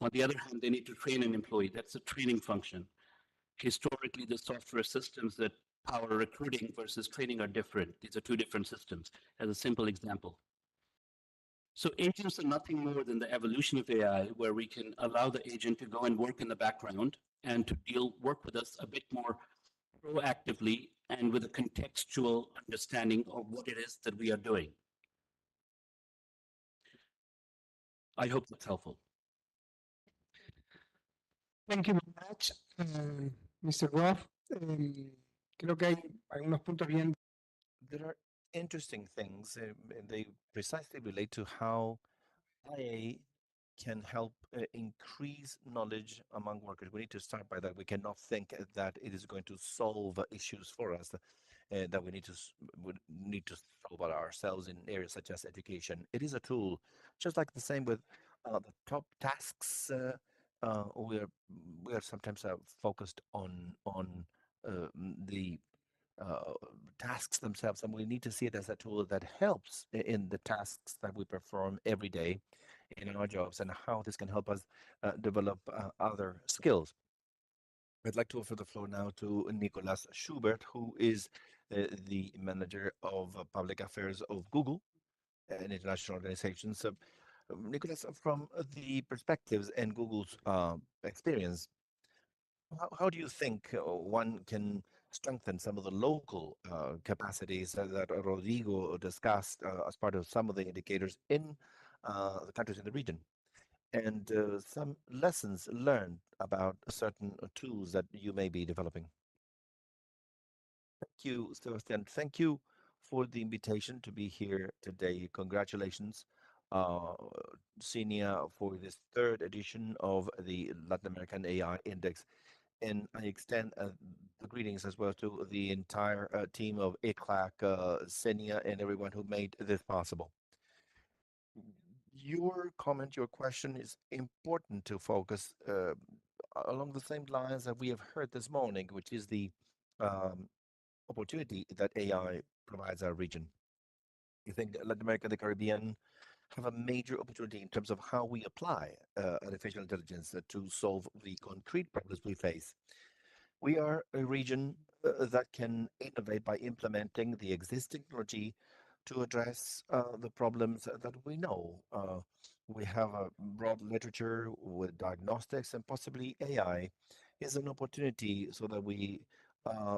On the other hand, they need to train an employee. That's a training function. Historically, the software systems that power recruiting versus training are different. These are two different systems, as a simple example. So agents are nothing more than the evolution of AI, where we can allow the agent to go and work in the background and to work with us a bit more proactively and with a contextual understanding of what it is that we are doing. I hope that's helpful. Thank you very much, Mr. Groff. Creo que hay unos puntos bien. There are interesting things, and they precisely relate to how IA can help increase knowledge among workers. We need to start by that. We cannot think that it is going to solve issues for us that we need to solve ourselves in areas such as education. It is a tool, just like the same with the top tasks. We are sometimes focused on the uh, tasks themselves, and we need to see it as a tool that helps in the tasks that we perform every day in our jobs, and how this can help us develop other skills. I'd like to offer the floor now to Nicolas Schubert, who is the manager of public affairs of Google, an international organization. So, Nicolas, from the perspectives and Google's experience, how do you think one can strengthen some of the local capacities that Rodrigo discussed as part of some of the indicators in the countries in the region? And some lessons learned about certain tools that you may be developing. Thank you, Sebastian. Thank you for the invitation to be here today. Congratulations, uh, Senia, for this third edition of the Latin American AI Index. And I extend the greetings as well to the entire team of ICLAC, Senia, and everyone who made this possible. Your comment, your question is important to focus along the same lines that we have heard this morning, which is the um, opportunity that AI provides our region. I think Latin America and the Caribbean have a major opportunity in terms of how we apply artificial intelligence to solve the concrete problems we face. We are a region that can innovate by implementing the existing technology to address the problems that we know. We have a broad literature with diagnostics, and possibly AI is an opportunity so that we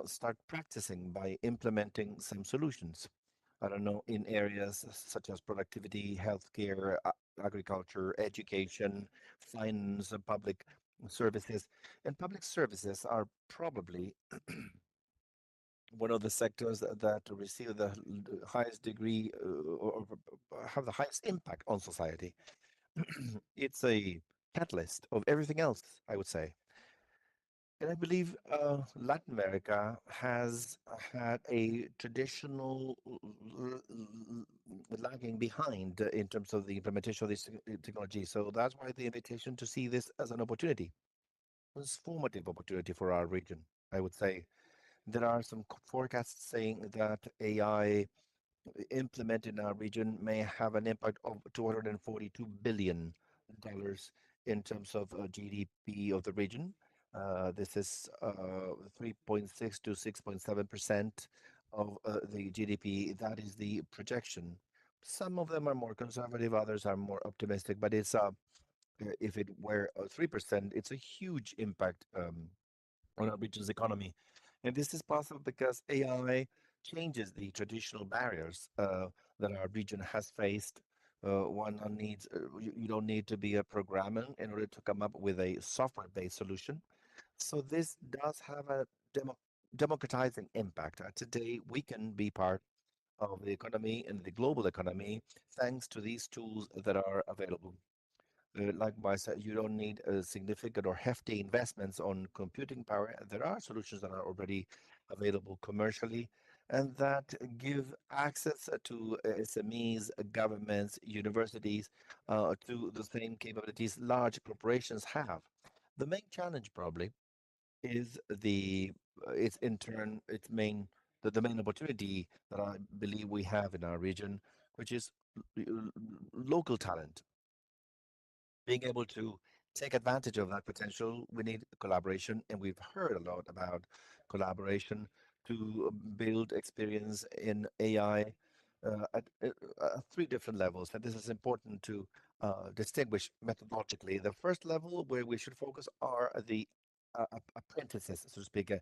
start practicing by implementing some solutions. I don't know, in areas such as productivity, healthcare, agriculture, education, finance, and public services. And public services are probably one of the sectors that receive the highest degree or have the highest impact on society. It's a catalyst of everything else, I would say. And I believe Latin America has had a traditional lagging behind in terms of the implementation of this technology. So that's why the invitation to see this as an opportunity, transformative opportunity for our region, I would say. There are some forecasts saying that AI implemented in our region may have an impact of $242 billion in terms of GDP of the region. This is 3.6 to 6.7% of the GDP. That is the projection. Some of them are more conservative, others are more optimistic, but it's if it were 3%, it's a huge impact on our region's economy. And this is possible because AI changes the traditional barriers that our region has faced. One needs, you don't need to be a programmer in order to come up with a software-based solution. So this does have a democratizing impact. Today, we can be part of the economy and the global economy thanks to these tools that are available. Likewise, you don't need significant or hefty investments on computing power. There are solutions that are already available commercially and that give access to SMEs, governments, universities to the same capabilities large corporations have. The main challenge probably is its in turn its main the main opportunity that I believe we have in our region, which is local talent. Being able to take advantage of that potential, we need collaboration, and we've heard a lot about collaboration to build experience in AI at three different levels. And this is important to distinguish methodologically. The first level where we should focus are the apprentices, so to speak,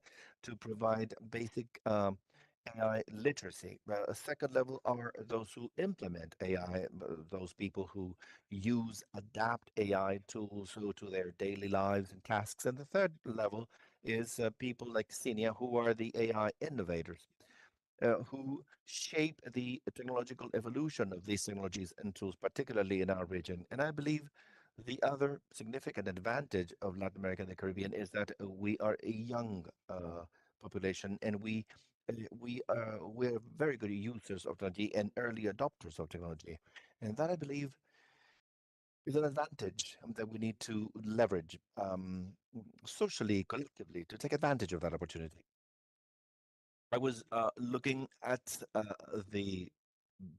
to provide basic AI literacy. A second level are those who implement AI, those people who adapt AI tools to their daily lives and tasks. And the third level is people like Senia, who are the AI innovators, who shape the technological evolution of these technologies and tools, particularly in our region. And I believe the other significant advantage of Latin America and the Caribbean is that we are a young population, and we're very good users of technology and early adopters of technology, and that I believe is an advantage that we need to leverage socially, collectively, to take advantage of that opportunity. I was looking at the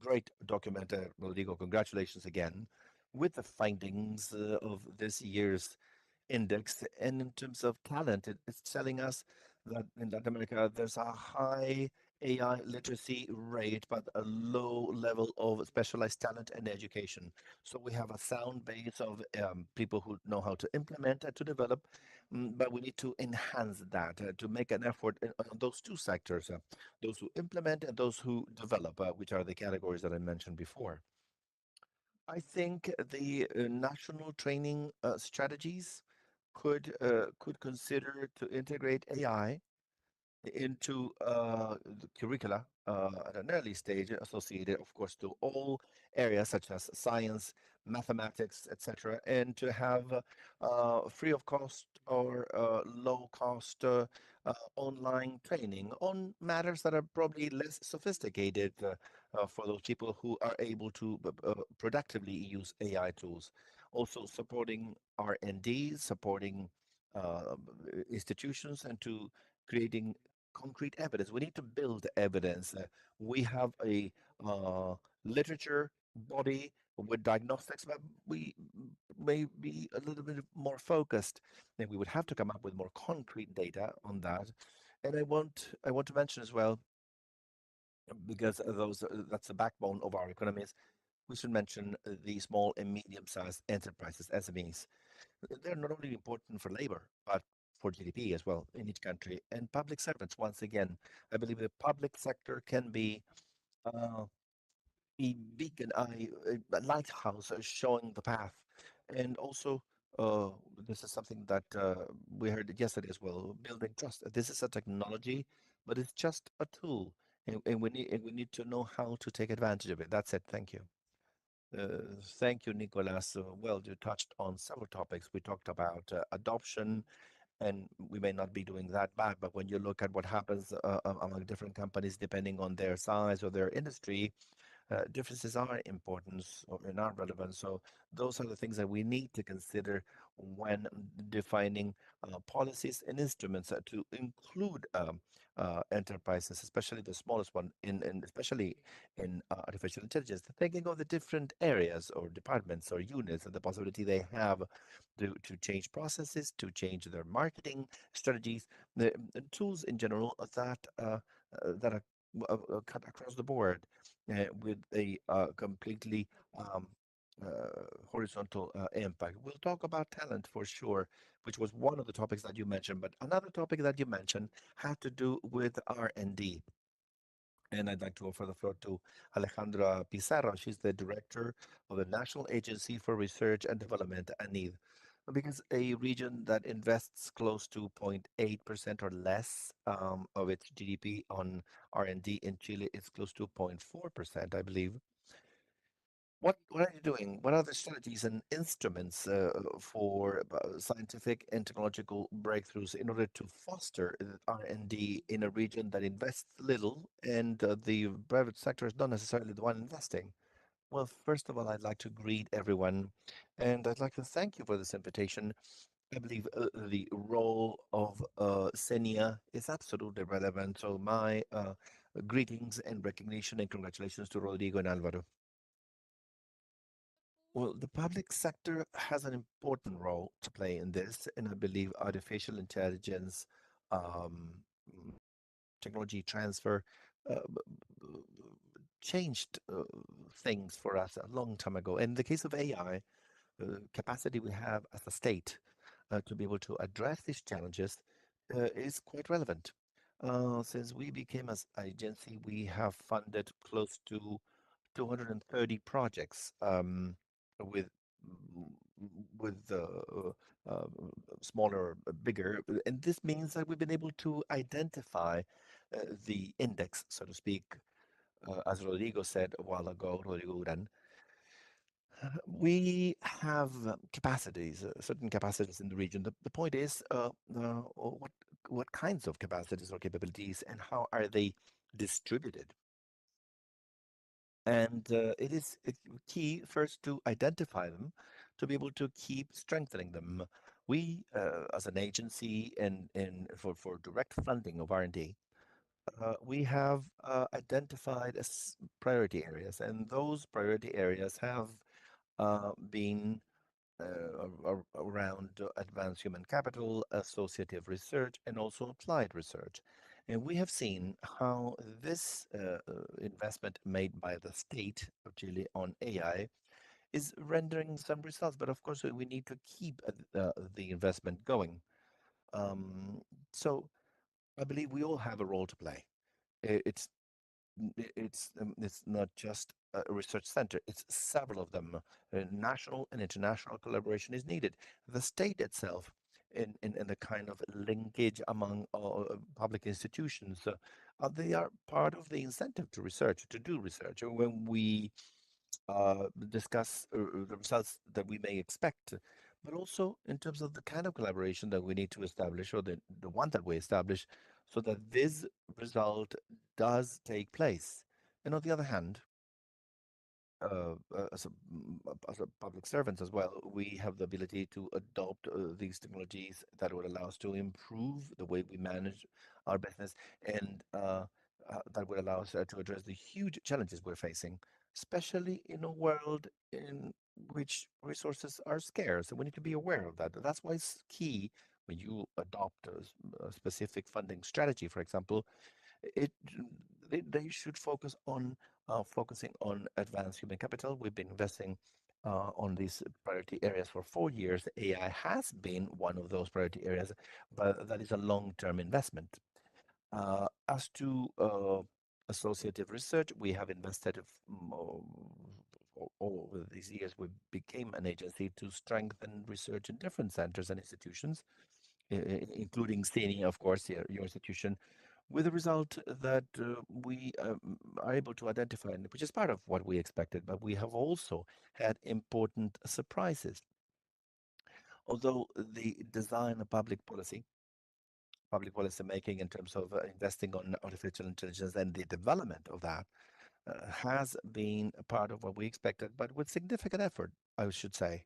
great document, Rodrigo, congratulations again, with the findings of this year's index. And in terms of talent, it's telling us that in Latin America, there's a high AI literacy rate, but a low level of specialized talent and education. So we have a sound base of people who know how to implement and to develop, but we need to enhance that to make an effort on those two sectors, those who implement and those who develop, which are the categories that I mentioned before. I think the national training strategies could consider to integrate AI into the curricula at an early stage, associated, of course, to all areas such as science, mathematics, etc., and to have free of cost or low cost online training on matters that are probably less sophisticated for those people who are able to productively use AI tools. Also supporting R&D, supporting uh, institutions, and to creating concrete evidence. We need to build evidence. We have a literature body with diagnostics, but we may be a little bit more focused. And we would have to come up with more concrete data on that. And I want to mention as well, because that's the backbone of our economies. We should mention the small and medium-sized enterprises, SMEs. They're not only important for labor, but for GDP as well in each country. And public servants, once again, I believe the public sector can be uh, a beacon, a lighthouse showing the path. And also, uh, this is something that we heard it yesterday as well, building trust. This is a technology, but it's just a tool. And we need to know how to take advantage of it. That's it. Thank you. Thank you, Nicolas. Well, you touched on several topics. We talked about adoption, and we may not be doing that bad, but when you look at what happens among different companies, depending on their size or their industry, differences are important or not relevant. So those are the things that we need to consider when defining policies and instruments to include enterprises, especially the smallest one, in especially in artificial intelligence. Thinking of the different areas or departments or units and the possibility they have to change processes, to change their marketing strategies, the tools in general that are cut across the board with a completely um, horizontal impact. We'll talk about talent for sure, which was one of the topics that you mentioned. But another topic that you mentioned had to do with R&D. And I'd like to offer the floor to Alejandra Pizarro. She's the director of the National Agency for Research and Development, ANID. Because a region that invests close to 0.8% or less of its GDP on R&D in Chile is close to 0.4%, I believe. What are you doing? What are the strategies and instruments for scientific and technological breakthroughs in order to foster R&D in a region that invests little and the private sector is not necessarily the one investing? Well, first of all, I'd like to greet everyone and I'd like to thank you for this invitation. I believe the role of Senia is absolutely relevant. So my greetings and recognition and congratulations to Rodrigo and Alvaro. Well, the public sector has an important role to play in this, and I believe artificial intelligence, um, mm, technology transfer, changed things for us a long time ago. In the case of AI, the capacity we have as a state to be able to address these challenges is quite relevant. Since we became as agency, we have funded close to 230 projects with with smaller, bigger, and this means that we've been able to identify the index, so to speak, as Rodrigo said a while ago, Rodrigo Uran. We have capacities, certain capacities in the region. The point is, what kinds of capacities or capabilities, and how are they distributed? And it is key first to identify them, to be able to keep strengthening them. We, as an agency, and for direct funding of R&D, we have identified as priority areas, and those priority areas have been around advanced human capital, associative research, and also applied research. And we have seen how this investment made by the state of Chile on AI is rendering some results. But of course, we need to keep the investment going. Um, so I believe we all have a role to play. It's it's not just a research center, it's several of them. National and international collaboration is needed. The state itself, in the kind of linkage among public institutions, they are part of the incentive to research, to do research. When we discuss the results that we may expect, but also in terms of the kind of collaboration that we need to establish, or the one that we establish, so that this result does take place. And on the other hand, as a public servants as well, we have the ability to adopt these technologies that would allow us to improve the way we manage our business, and that would allow us to address the huge challenges we're facing, especially in a world in which resources are scarce. And we need to be aware of that. That's why it's key when you adopt a specific funding strategy, for example, it they should focus on focusing on advanced human capital. We've been investing on these priority areas for 4 years. AI has been one of those priority areas, but that is a long-term investment. As to associative research. We have invested over these years. We became an agency to strengthen research in different centers and institutions, including CENI, of course, your institution, with the result that we are able to identify, which is part of what we expected, but we have also had important surprises. Although the design of public policy making in terms of investing on artificial intelligence and the development of that has been a part of what we expected, but with significant effort, I should say.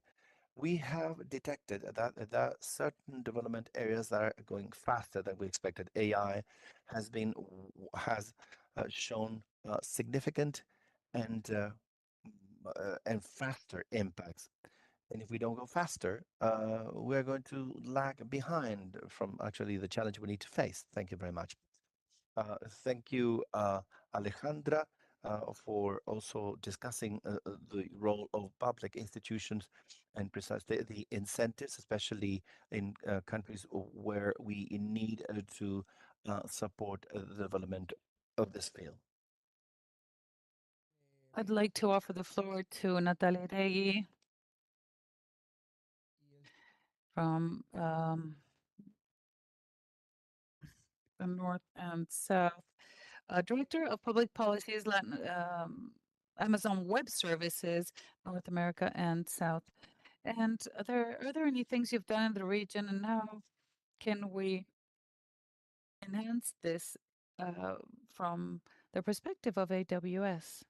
We have detected that certain development areas that are going faster than we expected. AI has shown significant and faster impacts. And if we don't go faster, we're going to lag behind from actually the challenge we need to face. Thank you very much. Thank you, Alejandra, for also discussing the role of public institutions and precisely the incentives, especially in countries where we need to support the development of this field. I'd like to offer the floor to Natalia Regui from the North and South. Director of Public Policies, Amazon Web Services, North America and South. And are there any things you've done in the region, and how can we enhance this from the perspective of AWS?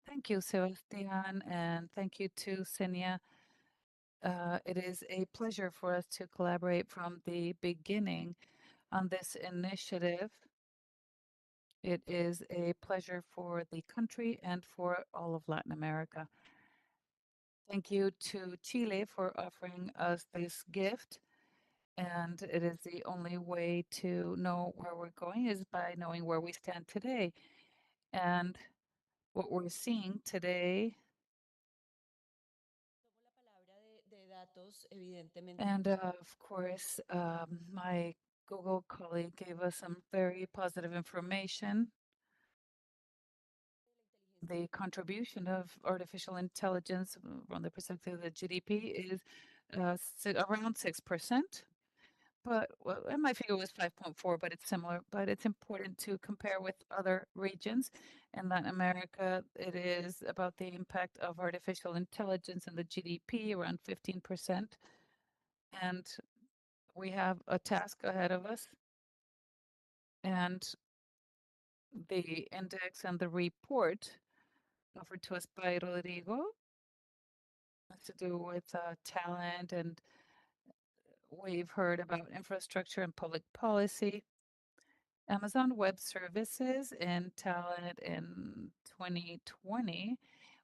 Thank you, Sebastian, and thank you to Senia. It is a pleasure for us to collaborate from the beginning on this initiative. It is a pleasure for the country and for all of Latin America. Thank you to Chile for offering us this gift. And it is the only way to know where we're going is by knowing where we stand today. And what we're seeing today. And of course, my Google colleague gave us some very positive information. The contribution of artificial intelligence from the perspective of the GDP is around 6%. But and my figure was 5.4, but it's similar. But it's important to compare with other regions. In Latin America, it is about the impact of artificial intelligence and the GDP, around 15%. And we have a task ahead of us. And the index and the report offered to us by Rodrigo has to do with talent, and we've heard about infrastructure and public policy. Amazon Web Services and talent in 2020,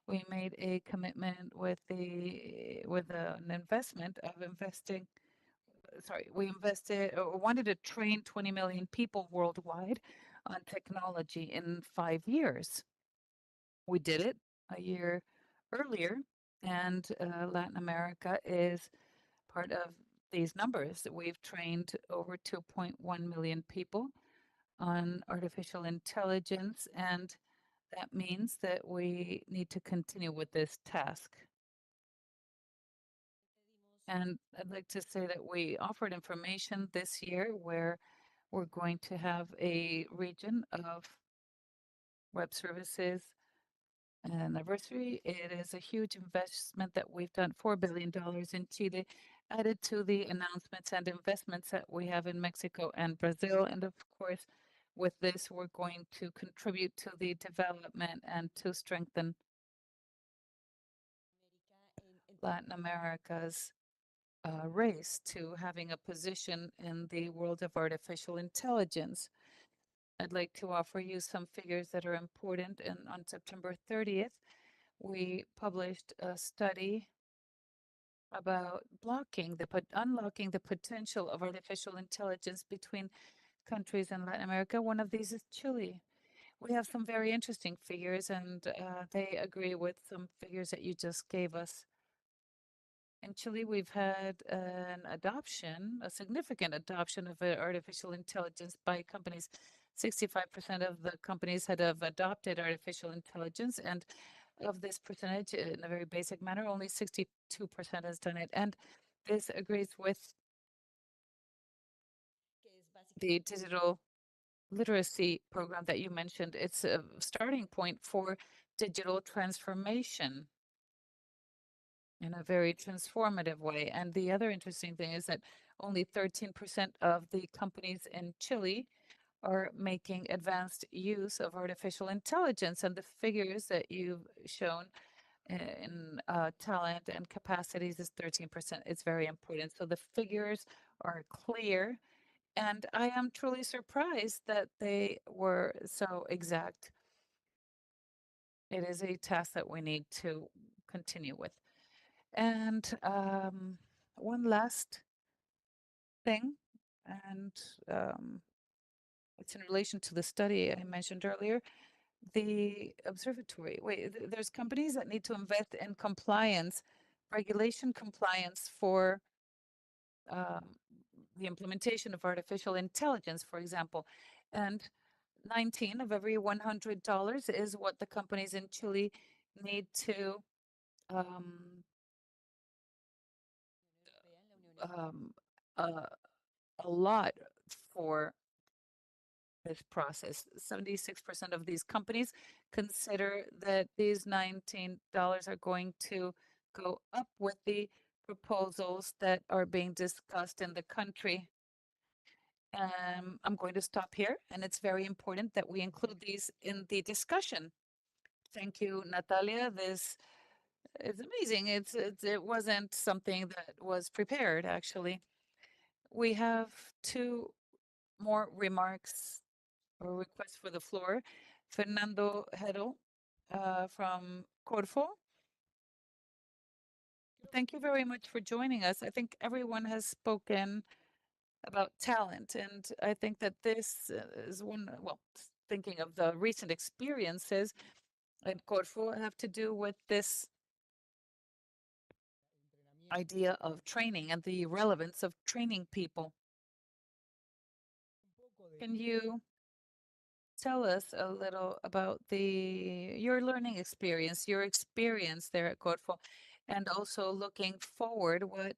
we made a commitment with an investment of investing. Sorry, we invested or wanted to train 20 million people worldwide on technology in 5 years. We did it a year earlier, and Latin America is part of these numbers. We've trained over 2.1 million people on artificial intelligence, and that means that we need to continue with this task. And I'd like to say that we offered information this year where we're going to have a region of web services anniversary. It is a huge investment that we've done, $4 billion in Chile, added to the announcements and investments that we have in Mexico and Brazil. And of course, with this, we're going to contribute to the development and to strengthen Latin America's race to having a position in the world of artificial intelligence. I'd like to offer you some figures that are important. And on September 30th, we published a study about unlocking the potential of artificial intelligence between countries in Latin America. One of these is Chile. We have some very interesting figures, and they agree with some figures that you just gave us. In Chile, we've had a significant adoption of artificial intelligence by companies. 65% of the companies had have adopted artificial intelligence, and of this percentage, in a very basic manner, only 62% has done it. And this agrees with the digital literacy program that you mentioned. It's a starting point for digital transformation in a very transformative way. And the other interesting thing is that only 13% of the companies in Chile are making advanced use of artificial intelligence. And the figures that you've shown in talent and capacities is 13%. It's very important. So the figures are clear. And I am truly surprised that they were so exact. It is a task that we need to continue with. And one last thing, and it's in relation to the study I mentioned earlier, the observatory. Wait, there's companies that need to invest in compliance, regulation compliance for the implementation of artificial intelligence, for example. And 19 of every $100 is what the companies in Chile need to a lot for this process. 76% of these companies consider that these $19 are going to go up with the proposals that are being discussed in the country. I'm going to stop here, and it's very important that we include these in the discussion. Thank you, Natalia. This is amazing. It wasn't something that was prepared, actually. We have two more remarks or requests for the floor. Fernando Hedel from Corfo. Thank you very much for joining us. I think everyone has spoken about talent, and I think that this is one, well, thinking of the recent experiences at Corfo have to do with this idea of training and the relevance of training people. Can you tell us a little about your learning experience, your experience there at Corfo, and also looking forward, what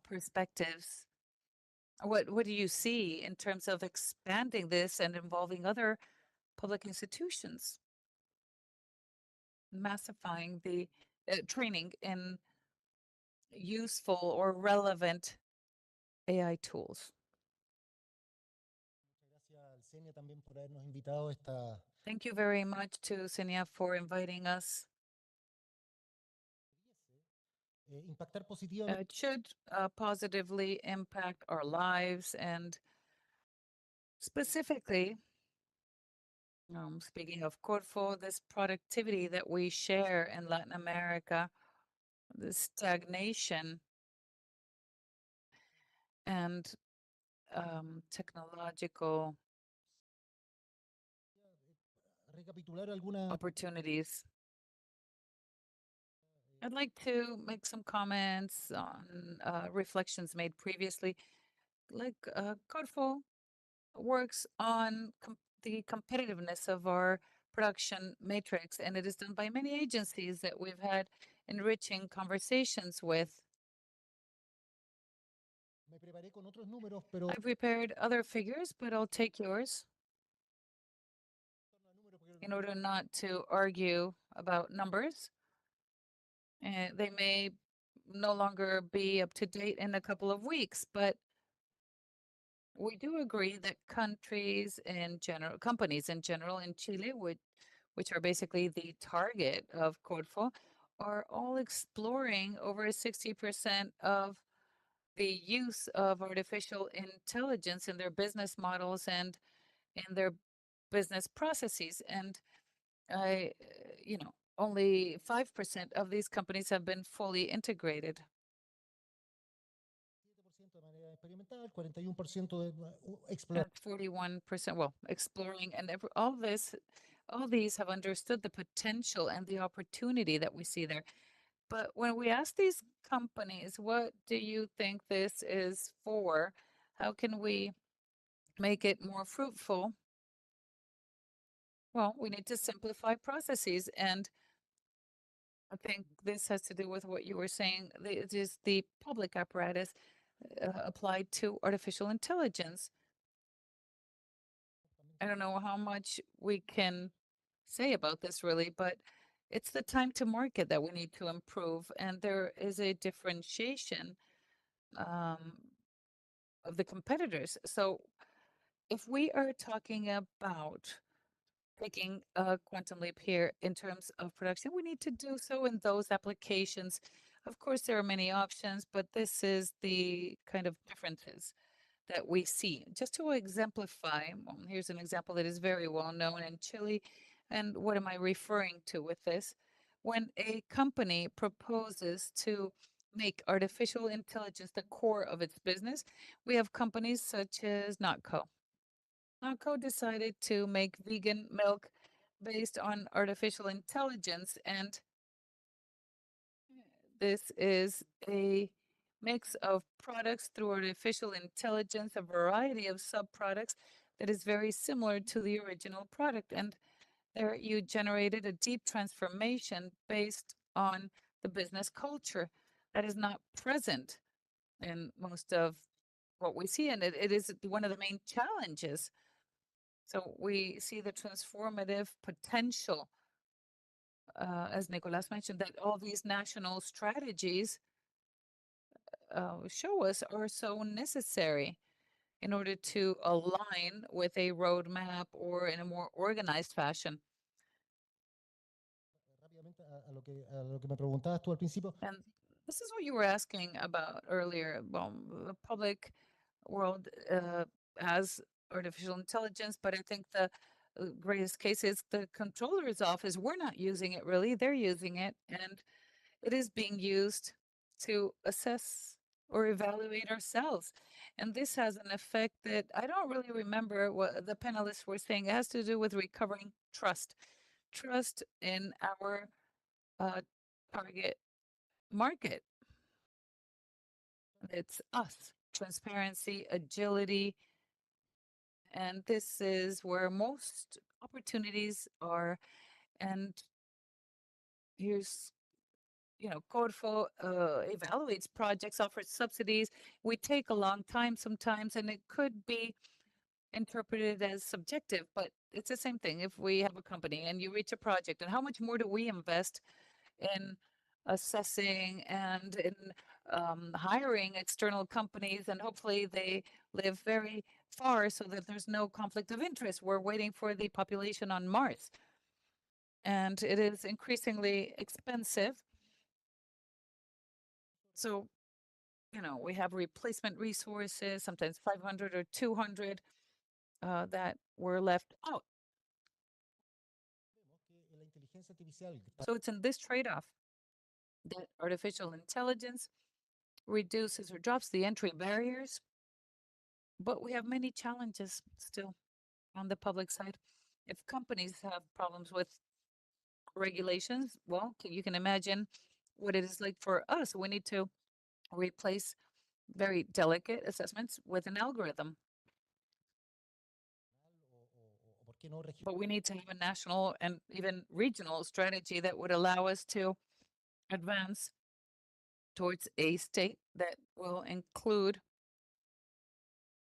perspectives, what do you see in terms of expanding this and involving other public institutions, massifying the training in useful or relevant AI tools? Thank you very much to Senia for inviting us. It should positively impact our lives, and specifically, speaking of Corfo, this productivity that we share in Latin America, the stagnation and technological opportunities. I'd like to make some comments on reflections made previously. Like Corfo works on the competitiveness of our production matrix, and it is done by many agencies that we've had enriching conversations with. I prepared other figures, but I'll take yours in order not to argue about numbers. They may no longer be up to date in a couple of weeks, but we do agree that companies in general in Chile, which are basically the target of Corfo, are all exploring over 60% of the use of artificial intelligence in their business models and in their business processes. And only 5% of these companies have been fully integrated. That's 41%, well, exploring, and all these have understood the potential and the opportunity that we see there. But when we ask these companies, what do you think this is for? How can we make it more fruitful, well, we need to simplify processes. And I think this has to do with what you were saying. It is the public apparatus applied to artificial intelligence. I don't know how much we can say about this really, but it's the time to market that we need to improve. And there is a differentiation of the competitors. So if we are talking about taking a quantum leap here in terms of production, we need to do so in those applications. Of course, there are many options, but this is the kind of differences that we see. Just to exemplify, well, here's an example that is very well known in Chile. And what am I referring to with this? When a company proposes to make artificial intelligence the core of its business, we have companies such as Notco. Notco decided to make vegan milk based on artificial intelligence, and this is a mix of products through artificial intelligence, a variety of sub-products that is very similar to the original product. And there you generated a deep transformation based on the business culture that is not present in most of what we see. And it is one of the main challenges. So we see the transformative potential, as Nicolas mentioned, that all these national strategies show us are so necessary in order to align with a roadmap or in a more organized fashion. And this is what you were asking about earlier. Well, the public world has artificial intelligence, but I think the greatest case is the controller's office. We're not using it really, they're using it, and it is being used to assess or evaluate ourselves. And this has an effect that I don't really remember what the panelists were saying. It has to do with recovering trust, trust in our target market. It's us, transparency, agility. And this is where most opportunities are. And here's, Corfo evaluates projects, offers subsidies. We take a long time sometimes, and it could be interpreted as subjective, but it's the same thing. If we have a company and you reach a project, and how much more do we invest in assessing and in hiring external companies, and hopefully they live very far so that there's no conflict of interest. We're waiting for the population on Mars, and it is increasingly expensive. So, we have replacement resources, sometimes 500 or 200 that were left out. So it's in this trade-off that artificial intelligence reduces or drops the entry barriers, but we have many challenges still on the public side. If companies have problems with regulations, well, you can imagine what it is like for us. We need to replace very delicate assessments with an algorithm. But we need to have a national and even regional strategy that would allow us to advance towards a state that will include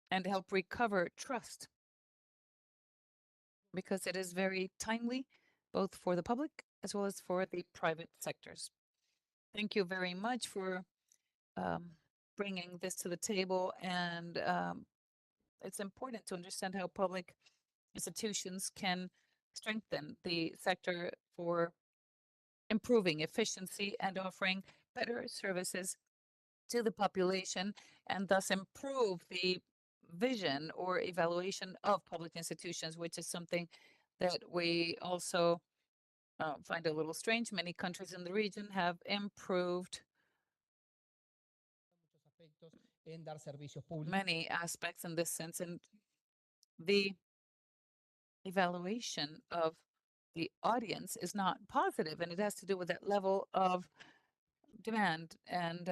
and help recover trust, because it is very timely, both for the public as well as for the private sectors. Thank you very much for bringing this to the table. And it's important to understand how public institutions can strengthen the sector for improving efficiency and offering better services to the population, and thus improve the vision or evaluation of public institutions, which is something that we also find a little strange. Many countries in the region have improved many aspects in this sense, and the evaluation of the audience is not positive, and it has to do with that level of demand. And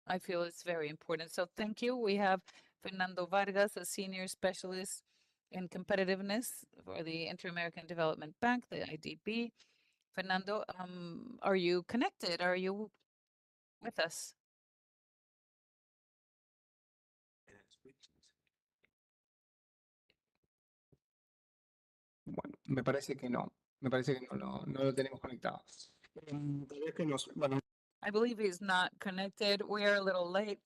I feel it's very important. So thank you. We have Fernando Vargas, a senior specialist in competitiveness for the Inter-American Development Bank, the IDB. Fernando, are you connected? Are you with us? Bueno, me parece que no. Me parece que no lo tenemos conectado. Tal vez que bueno, I believe he's not connected. We are a little late.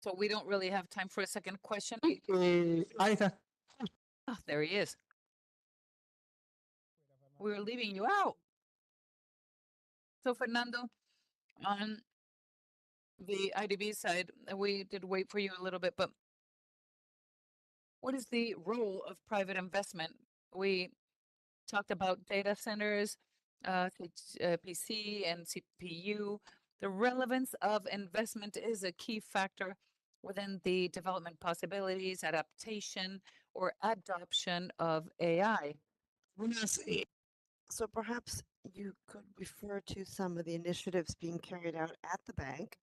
So we don't really have time for a second question. ahí está. Oh, there he is. We were leaving you out. So Fernando, on the IDB side, we did wait for you a little bit, but what is the role of private investment? We talked about data centers, PC and CPU. The relevance of investment is a key factor within the development possibilities, adaptation, or adoption of AI. So perhaps you could refer to some of the initiatives being carried out at the bank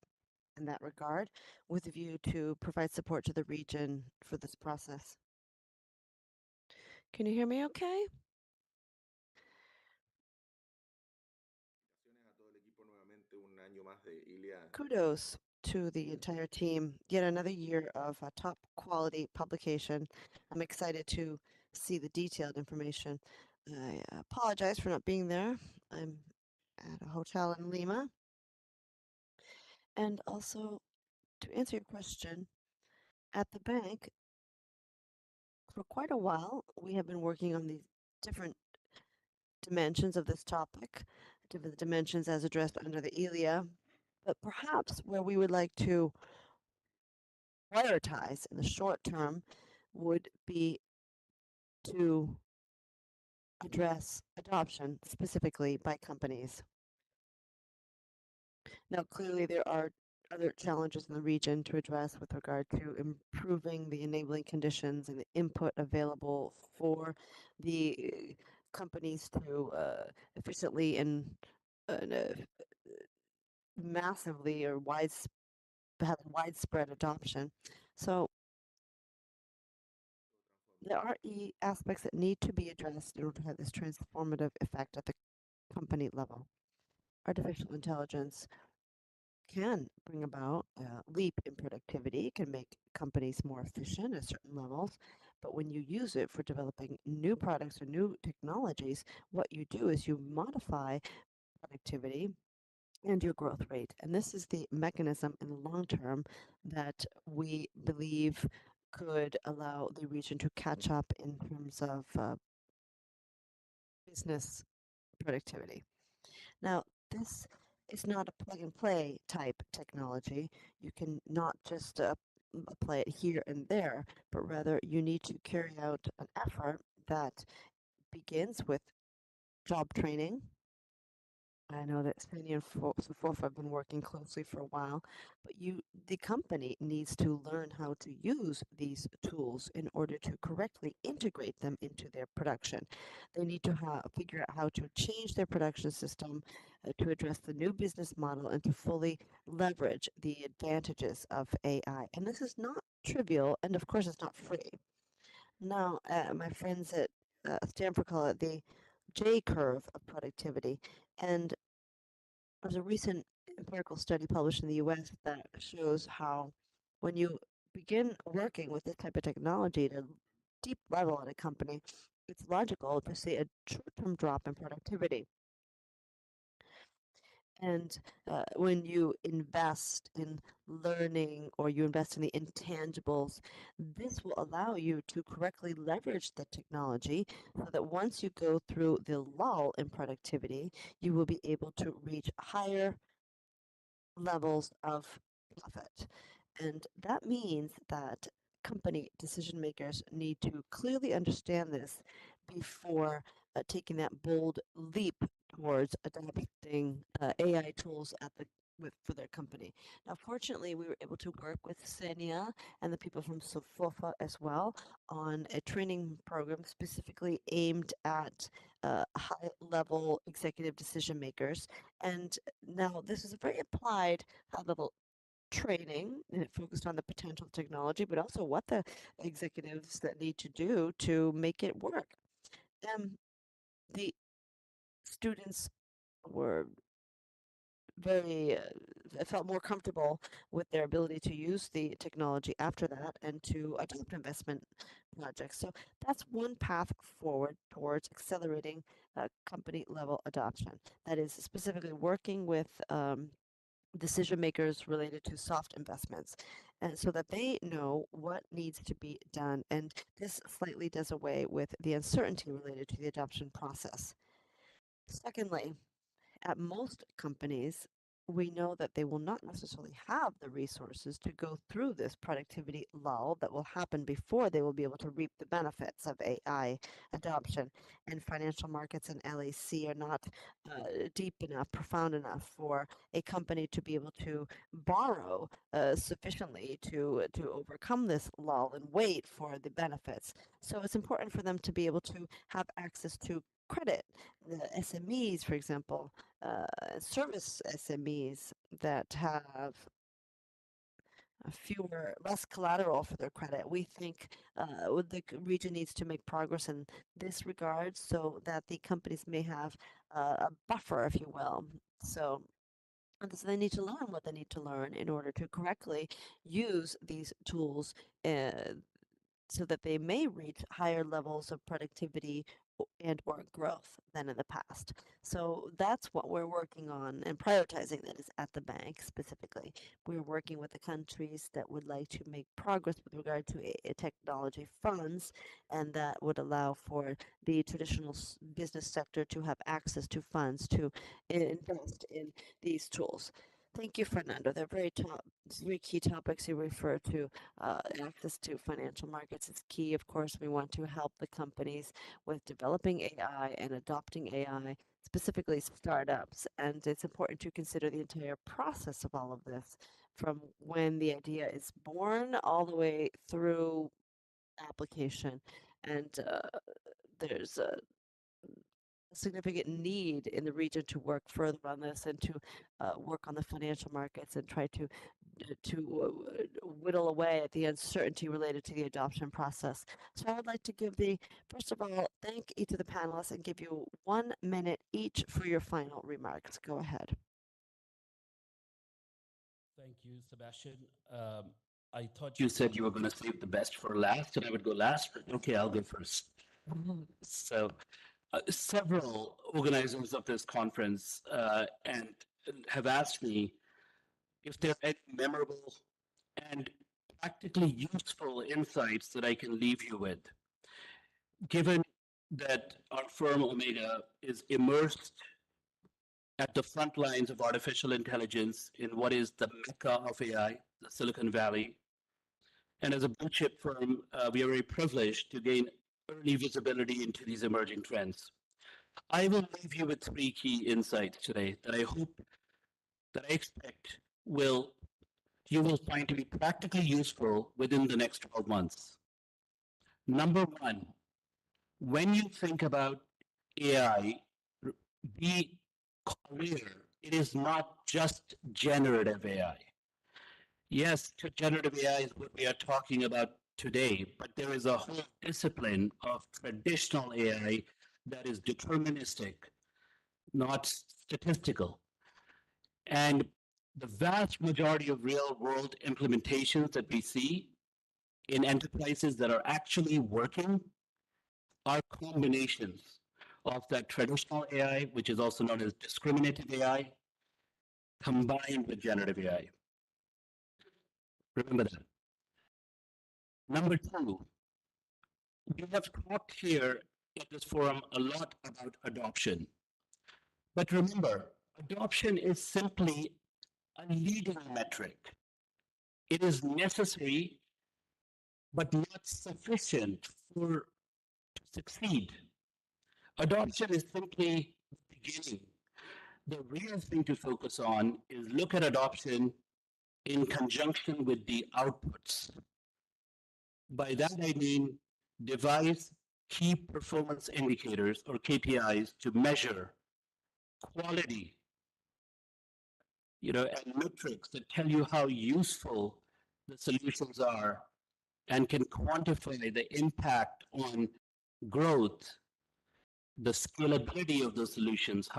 in that regard, with a view to provide support to the region for this process. Can you hear me okay? Kudos to the entire team. Yet another year of top quality publication. I'm excited to see the detailed information. I apologize for not being there. I'm at a hotel in Lima. And also, to answer your question, at the bank, for quite a while, we have been working on these different dimensions of this topic, different dimensions as addressed under the ILIA. But perhaps where we would like to prioritize in the short term would be to address adoption specifically by companies. Now, clearly, there are other challenges in the region to address with regard to improving the enabling conditions and the input available for the companies to efficiently and massively or have widespread adoption. So there are aspects that need to be addressed in order to have this transformative effect at the company level. Artificial intelligence can bring about a leap in productivity, it can make companies more efficient at certain levels, but when you use it for developing new products or new technologies, what you do is you modify productivity and your growth rate. And this is the mechanism in the long term that we believe could allow the region to catch up in terms of business productivity. Now, this is not a plug and play type technology. You can not just apply it here and there, but rather you need to carry out an effort that begins with job training. I know that Spenny and Sofofa have been working closely for a while, but the company needs to learn how to use these tools in order to correctly integrate them into their production. They need to figure out how to change their production system to address the new business model and to fully leverage the advantages of AI. And this is not trivial, and of course, it's not free. Now, my friends at Stanford call it the J curve of productivity. And there's a recent empirical study published in the US that shows how when you begin working with this type of technology at a deep level at a company, it's logical to see a short-term drop in productivity. And when you invest in learning or you invest in the intangibles, this will allow you to correctly leverage the technology so that once you go through the lull in productivity, you will be able to reach higher levels of profit. And that means that company decision makers need to clearly understand this before taking that bold leap towards adopting AI tools for their company. Now, fortunately, we were able to work with Senia and the people from Sofofa as well on a training program specifically aimed at high-level executive decision makers. And now this is a very applied high-level training, and it focused on the potential technology, but also what the executives that need to do to make it work. The students were very felt more comfortable with their ability to use the technology after that and to adopt investment projects. So that's one path forward towards accelerating company level adoption. That is specifically working with decision makers related to soft investments, and so that they know what needs to be done. And this slightly does away with the uncertainty related to the adoption process. Secondly, at most companies, we know that they will not necessarily have the resources to go through this productivity lull that will happen before they will be able to reap the benefits of AI adoption. And financial markets and LAC are not deep enough, profound enough for a company to be able to borrow sufficiently to overcome this lull and wait for the benefits. So it's important for them to be able to have access to credit. The SMEs, for example, service SMEs that have less collateral for their credit. We think the region needs to make progress in this regard so that the companies may have a buffer, if you will. So they need to learn what they need to learn in order to correctly use these tools so that they may reach higher levels of productivity and or growth than in the past. So that's what we're working on and prioritizing, that is at the bank specifically. We're working with the countries that would like to make progress with regard to technology funds, and that would allow for the traditional business sector to have access to funds to invest in these tools. Thank you, Fernando. They're very key topics you refer to. Access to financial markets is key. Of course, we want to help the companies with developing AI and adopting AI, specifically startups. And it's important to consider the entire process of all of this, from when the idea is born all the way through application. And there's a significant need in the region to work further on this and to work on the financial markets and try to whittle away at the uncertainty related to the adoption process. So I would like to first of all, thank each of the panelists and give you 1 minute each for your final remarks. Go ahead. Thank you, Sebastian. I thought you said you were going to save the best for last, and I would go last, but okay, I'll go first. So, several organizers of this conference and have asked me if there are any memorable and practically useful insights that I can leave you with. Given that our firm Omega is immersed at the front lines of artificial intelligence in what is the mecca of AI, the Silicon Valley, and as a blue chip firm, we are very privileged to gain early visibility into these emerging trends. I will leave you with 3 key insights today that I expect you will find to be practically useful within the next 12 months. Number 1, when you think about AI, be clear, it is not just generative AI. Yes, generative AI is what we are talking about today, but there is a whole discipline of traditional AI that is deterministic, not statistical. And the vast majority of real world implementations that we see in enterprises that are actually working are combinations of that traditional AI, which is also known as discriminative AI, combined with generative AI. Remember that. Number 2, we have talked here at this forum a lot about adoption. But remember, adoption is simply a leading metric. It is necessary, but not sufficient to succeed. Adoption is simply the beginning. The real thing to focus on is look at adoption in conjunction with the outputs. By that I mean devise key performance indicators or KPIs to measure quality, and metrics that tell you how useful the solutions are and can quantify the impact on growth, the scalability of the solutions,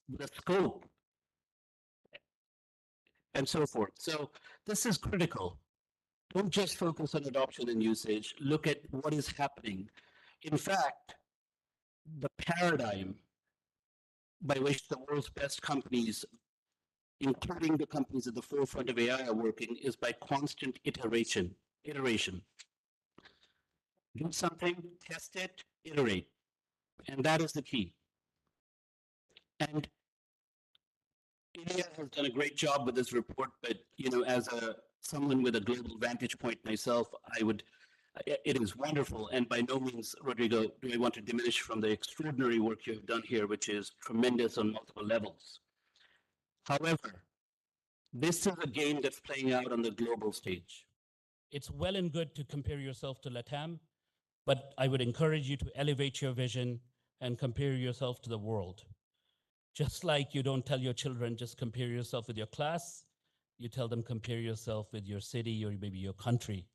the scope, and so forth. So this is critical. Don't just focus on adoption and usage. Look at what is happening. In fact, the paradigm by which the world's best companies, including the companies at the forefront of AI, are working is by constant iteration. Do something, test it, iterate. And that is the key. And ILIA has done a great job with this report, but as someone with a global vantage point myself, it is wonderful. And by no means, Rodrigo, do I want to diminish from the extraordinary work you have done here, which is tremendous on multiple levels. However, this is a game that's playing out on the global stage. It's well and good to compare yourself to LATAM, but I would encourage you to elevate your vision and compare yourself to the world. Just like you don't tell your children, just compare yourself with your class, you tell them compare yourself with your city or maybe your country,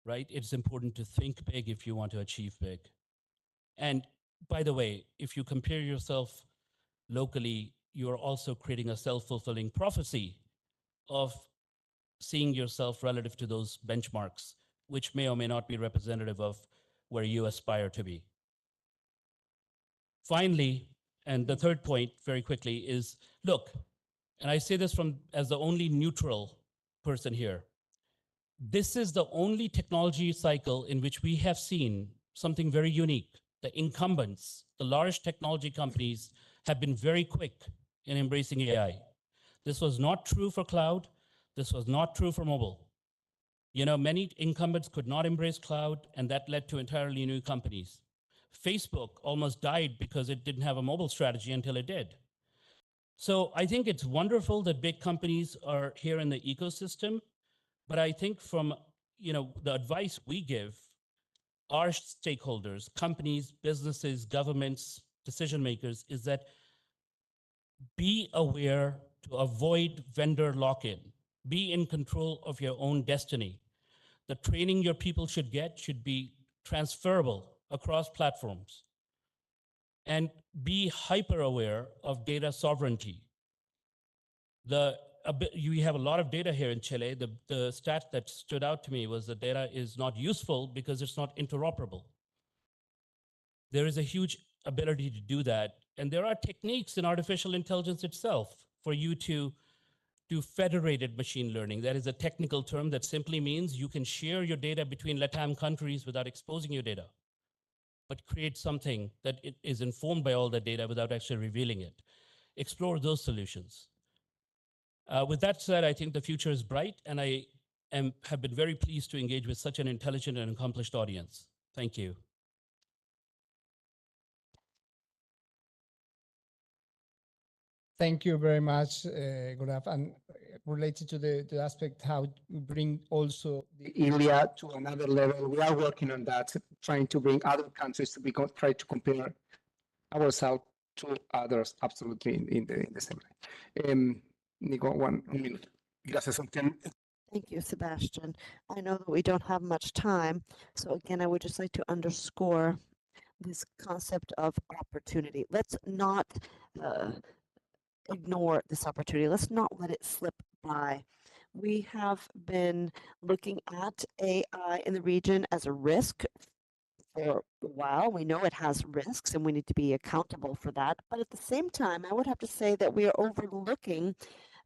right? It's important to think big if you want to achieve big. And by the way, if you compare yourself locally, you're also creating a self-fulfilling prophecy of seeing yourself relative to those benchmarks, which may or may not be representative of where you aspire to be. Finally, and the third point very quickly is, look, and I say this as the only neutral person here, this is the only technology cycle in which we have seen something very unique. The incumbents, the large technology companies, have been very quick in embracing AI. This was not true for cloud. This was not true for mobile. Many incumbents could not embrace cloud, and that led to entirely new companies. Facebook almost died because it didn't have a mobile strategy until it did. So I think it's wonderful that big companies are here in the ecosystem, but I think from the advice we give our stakeholders, companies, businesses, governments, decision makers, is that be aware to avoid vendor lock-in. Be in control of your own destiny. The training your people should get should be transferable across platforms. And be hyper aware of data sovereignty. We have a lot of data here in Chile. The stat that stood out to me was the data is not useful because it's not interoperable. There is a huge ability to do that. And there are techniques in artificial intelligence itself for you to do federated machine learning. That is a technical term that simply means you can share your data between LATAM countries without exposing your data, but create something that is informed by all the data without actually revealing it. Explore those solutions. With that said, I think the future is bright, and I have been very pleased to engage with such an intelligent and accomplished audience. Thank you. Thank you very much, Gaurav. And related to the aspect how to bring also the ILIA to another level, we are working on that, trying to bring other countries to try to compare ourselves to others, absolutely in the same way. Nico, one minute. Gracias, Sebastián. Thank you, Sebastian. I know that we don't have much time, so again, I would just like to underscore this concept of opportunity. Let's not ignore this opportunity. Let's not let it slip by. We have been looking at AI in the region as a risk for a while. We know it has risks and we need to be accountable for that. But at the same time, I would have to say that we are overlooking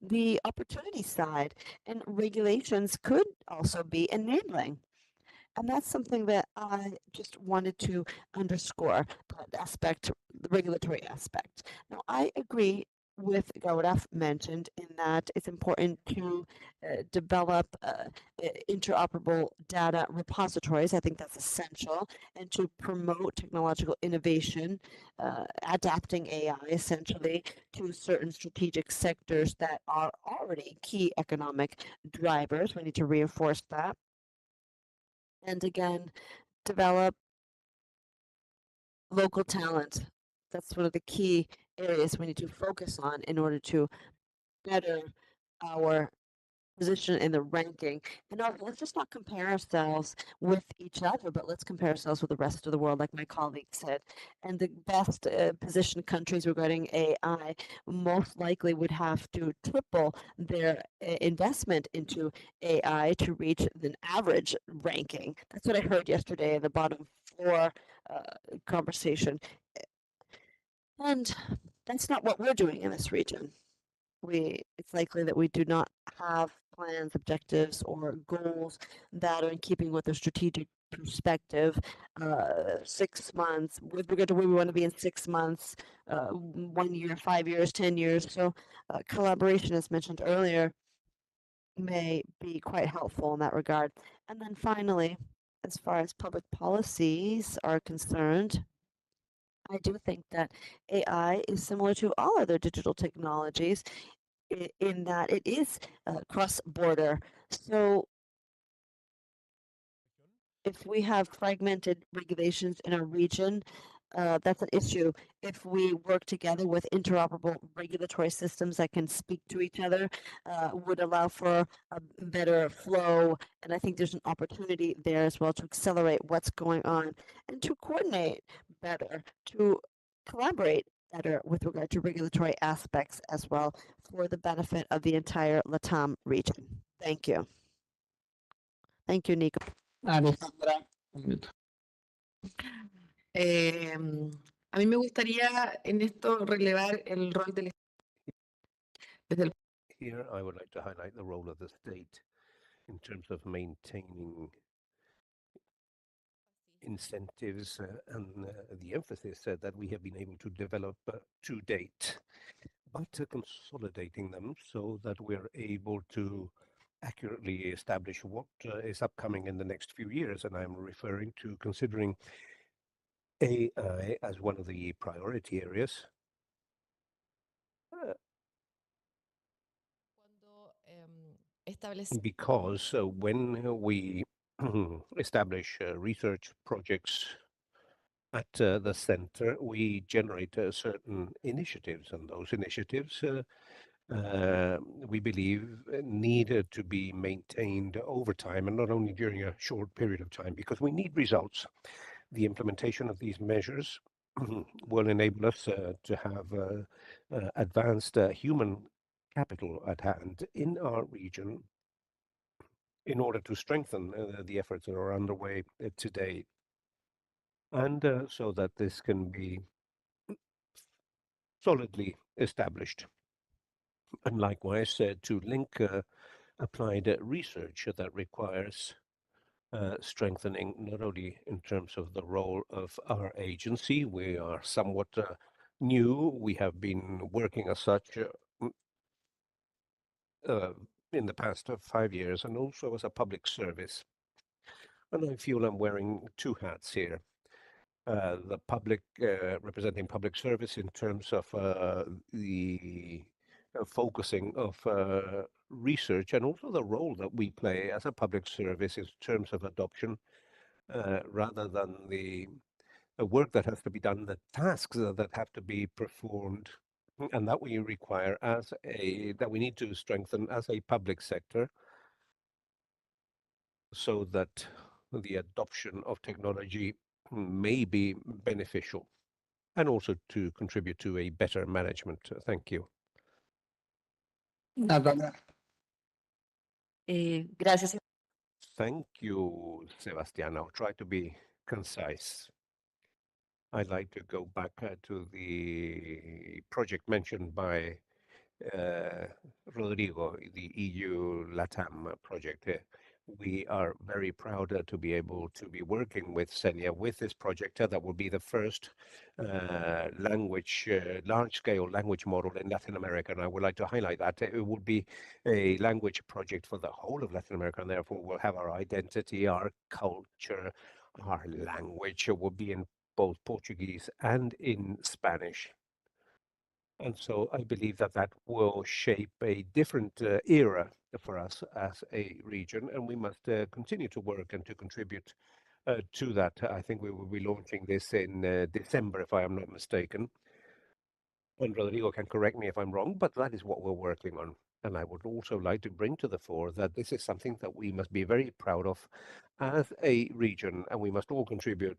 the opportunity side, and regulations could also be enabling. And that's something that I just wanted to underscore, that aspect, the regulatory aspect. Now, I agree with Gaurav mentioned in that it's important to develop interoperable data repositories. I think that's essential, and to promote technological innovation, adapting AI essentially to certain strategic sectors that are already key economic drivers. We need to reinforce that. And again, develop local talent. That's one of the key areas we need to focus on in order to better our position in the ranking. And let's just not compare ourselves with each other, but let's compare ourselves with the rest of the world, like my colleague said. And the best positioned countries regarding AI most likely would have to triple their investment into AI to reach an average ranking. That's what I heard yesterday in the bottom floor conversation. And that's not what we're doing in this region. It's likely that we do not have plans, objectives, or goals that are in keeping with the strategic perspective. 6 months, with regard to where we want to be in 6 months, 1 year, 5 years, 10 years. So collaboration, as mentioned earlier, may be quite helpful in that regard. And then finally, as far as public policies are concerned, I do think that AI is similar to all other digital technologies in that it is cross-border. So if we have fragmented regulations in our region, that's an issue. If we work together with interoperable regulatory systems that can speak to each other, would allow for a better flow. And I think there's an opportunity there as well to accelerate what's going on and to coordinate better, to collaborate better with regard to regulatory aspects as well for the benefit of the entire LATAM region. Thank you. Thank you, Nico. Alejandra, un minuto. A mí me gustaría en esto relevar el rol del desde el Here, I would like to highlight the role of the state in terms of maintaining incentives and the emphasis that we have been able to develop to date, but consolidating them so that we're able to accurately establish what is upcoming in the next few years. And I'm referring to considering AI as one of the priority areas. Because when we establish research projects at the center, we generate certain initiatives, and those initiatives we believe need to be maintained over time and not only during a short period of time, because we need results. The implementation of these measures will enable us to have advanced human capital at hand in our region in order to strengthen the efforts that are underway today, and so that this can be solidly established. And likewise, to link applied research that requires strengthening not only in terms of the role of our agency. We are somewhat new. We have been working as such in the past 5 years, and also as a public service. And I feel I'm wearing two hats here. The public, representing public service in terms of the focusing of research, and also the role that we play as a public service in terms of adoption, rather than the work that has to be done, the tasks that have to be performed, and that we require that we need to strengthen as a public sector, so that the adoption of technology may be beneficial and also to contribute to a better management. Thank you. Natalia. Gracias. Thank you, Sebastián. I'll try to be concise. I'd like to go back to the project mentioned by Rodrigo, the EU LATAM project. We are very proud to be able to be working with Senia with this project that will be the first large-scale language model in Latin America. And I would like to highlight that it will be a language project for the whole of Latin America, and therefore we'll have our identity, our culture, our language will be in both Portuguese and in Spanish. And so I believe that that will shape a different era for us as a region, and we must continue to work and to contribute to that. I think we will be launching this in December, if I am not mistaken. And Rodrigo can correct me if I'm wrong, but that is what we're working on. And I would also like to bring to the fore that this is something that we must be very proud of as a region, and we must all contribute.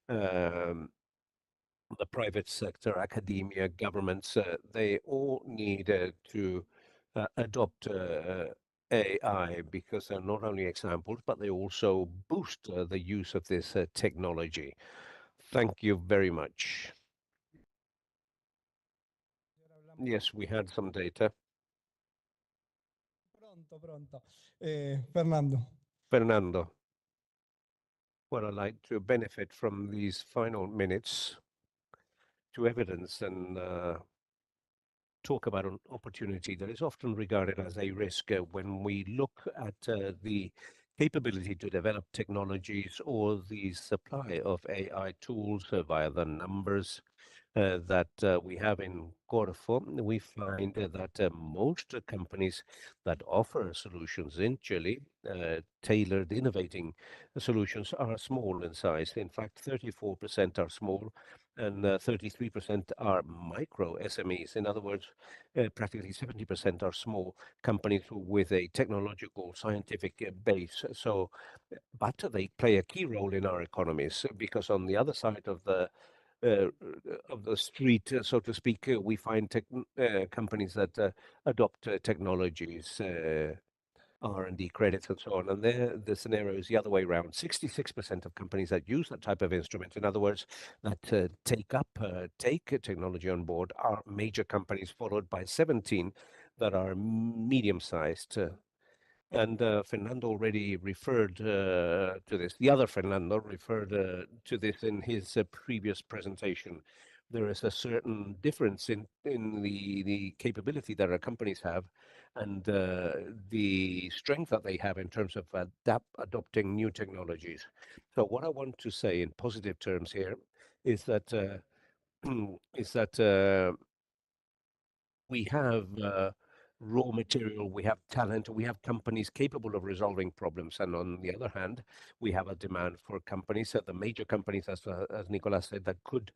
Um, the private sector, academia, governments, they all need to adopt AI because they're not only examples, but they also boost the use of this technology. Thank you very much. Yes, we had some data. Pronto. Fernando. Fernando. Well, I'd like to benefit from these final minutes to evidence and talk about an opportunity that is often regarded as a risk when we look at the capability to develop technologies or the supply of AI tools via the numbers that we have in Corfo. We find that most companies that offer solutions in Chile, tailored, innovating solutions, are small in size. In fact, 34% are small and 33% are micro SMEs. In other words, practically 70% are small companies with a technological, scientific base. So, but they play a key role in our economies because on the other side uh, of the street, so to speak, we find companies that adopt technologies. R&D credits and so on. And there, the scenario is the other way around. 66% of companies that use that type of instrument, in other words, that take technology on board, are major companies, followed by 17 that are medium-sized. And Fernando already referred to this. The other Fernando referred to this in his previous presentation. There is a certain difference in the capability that our companies have and the strength that they have in terms of adopting new technologies. So what I want to say in positive terms here is that is that we have raw material, we have talent, we have companies capable of resolving problems. And on the other hand, we have a demand for companies, the major companies, as Nicolas said, that could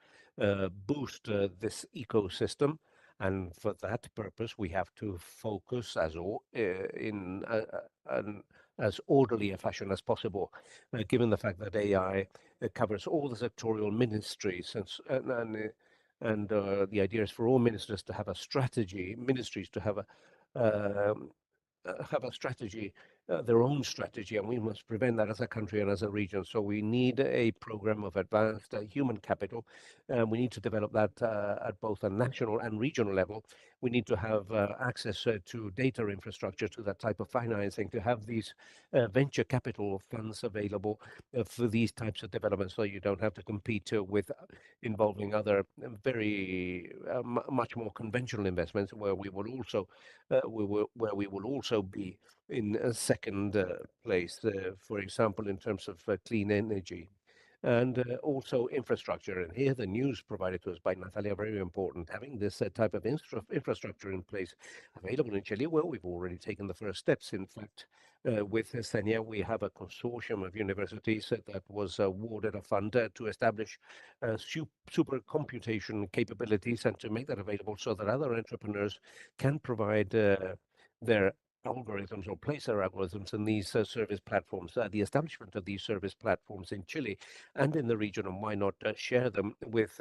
boost this ecosystem. And for that purpose, we have to focus in an as orderly a fashion as possible, given the fact that AI covers all the sectorial ministries and the idea is for all ministers to have a strategy, ministries to have a strategy, their own strategy, and we must prevent that as a country and as a region. So we need a program of advanced human capital. We need to develop that at both a national and regional level. We need to have access to data infrastructure, to that type of financing, to have these venture capital funds available for these types of developments, so you don't have to compete with involving other very much more conventional investments, where we will also where we will also be in a second place, for example, in terms of clean energy and also infrastructure. And here the news provided to us by Natalia, very important, having this type of infrastructure in place available in Chile. Well, we've already taken the first steps. In fact, with Senia, we have a consortium of universities that was awarded a fund to establish supercomputation capabilities and to make that available so that other entrepreneurs can provide their algorithms or place their algorithms in these service platforms. The establishment of these service platforms in Chile and in the region, and why not share them with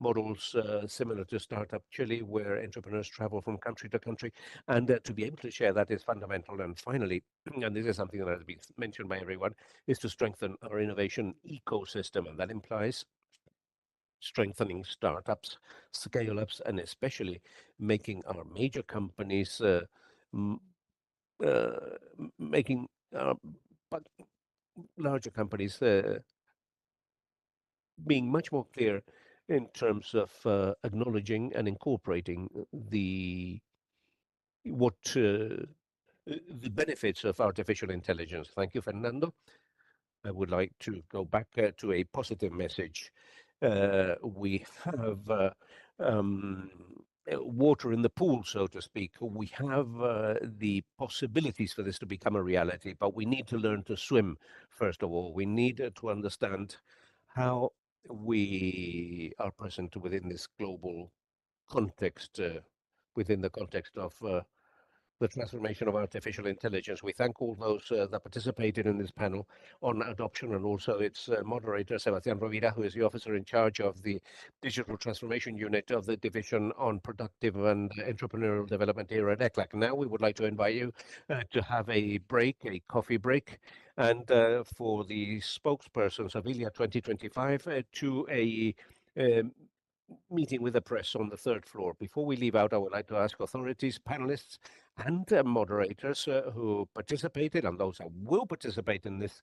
models similar to Startup Chile, where entrepreneurs travel from country to country, and to be able to share that is fundamental. And finally, and this is something that has been mentioned by everyone, is to strengthen our innovation ecosystem, and that implies strengthening startups, scale-ups, and especially making our major companies making but larger companies being much more clear in terms of acknowledging and incorporating what the benefits of artificial intelligence. Thank you, Fernando. I would like to go back to a positive message. We have water in the pool, so to speak. We have the possibilities for this to become a reality, but we need to learn to swim, first of all. We need to understand how we are present within this global context, within the context of the transformation of artificial intelligence. We thank all those that participated in this panel on adoption, and also its moderator, Sebastián Rovira, who is the officer in charge of the Digital Transformation Unit of the Division on Productive and Entrepreneurial Development here at ECLAC. Now we would like to invite you to have a break, a coffee break, and for the spokespersons of ILIA 2025 to a meeting with the press on the third floor. Before we leave out, I would like to ask authorities, panelists, and moderators who participated and those that will participate in this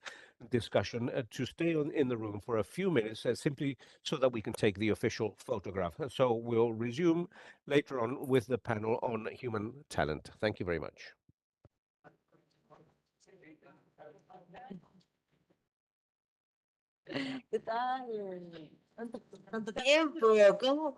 discussion to stay in the room for a few minutes, simply so that we can take the official photograph. So we'll resume later on with the panel on human talent. Thank you very much. ¿Qué tal? ¿Cuánto tiempo? ¿Cómo?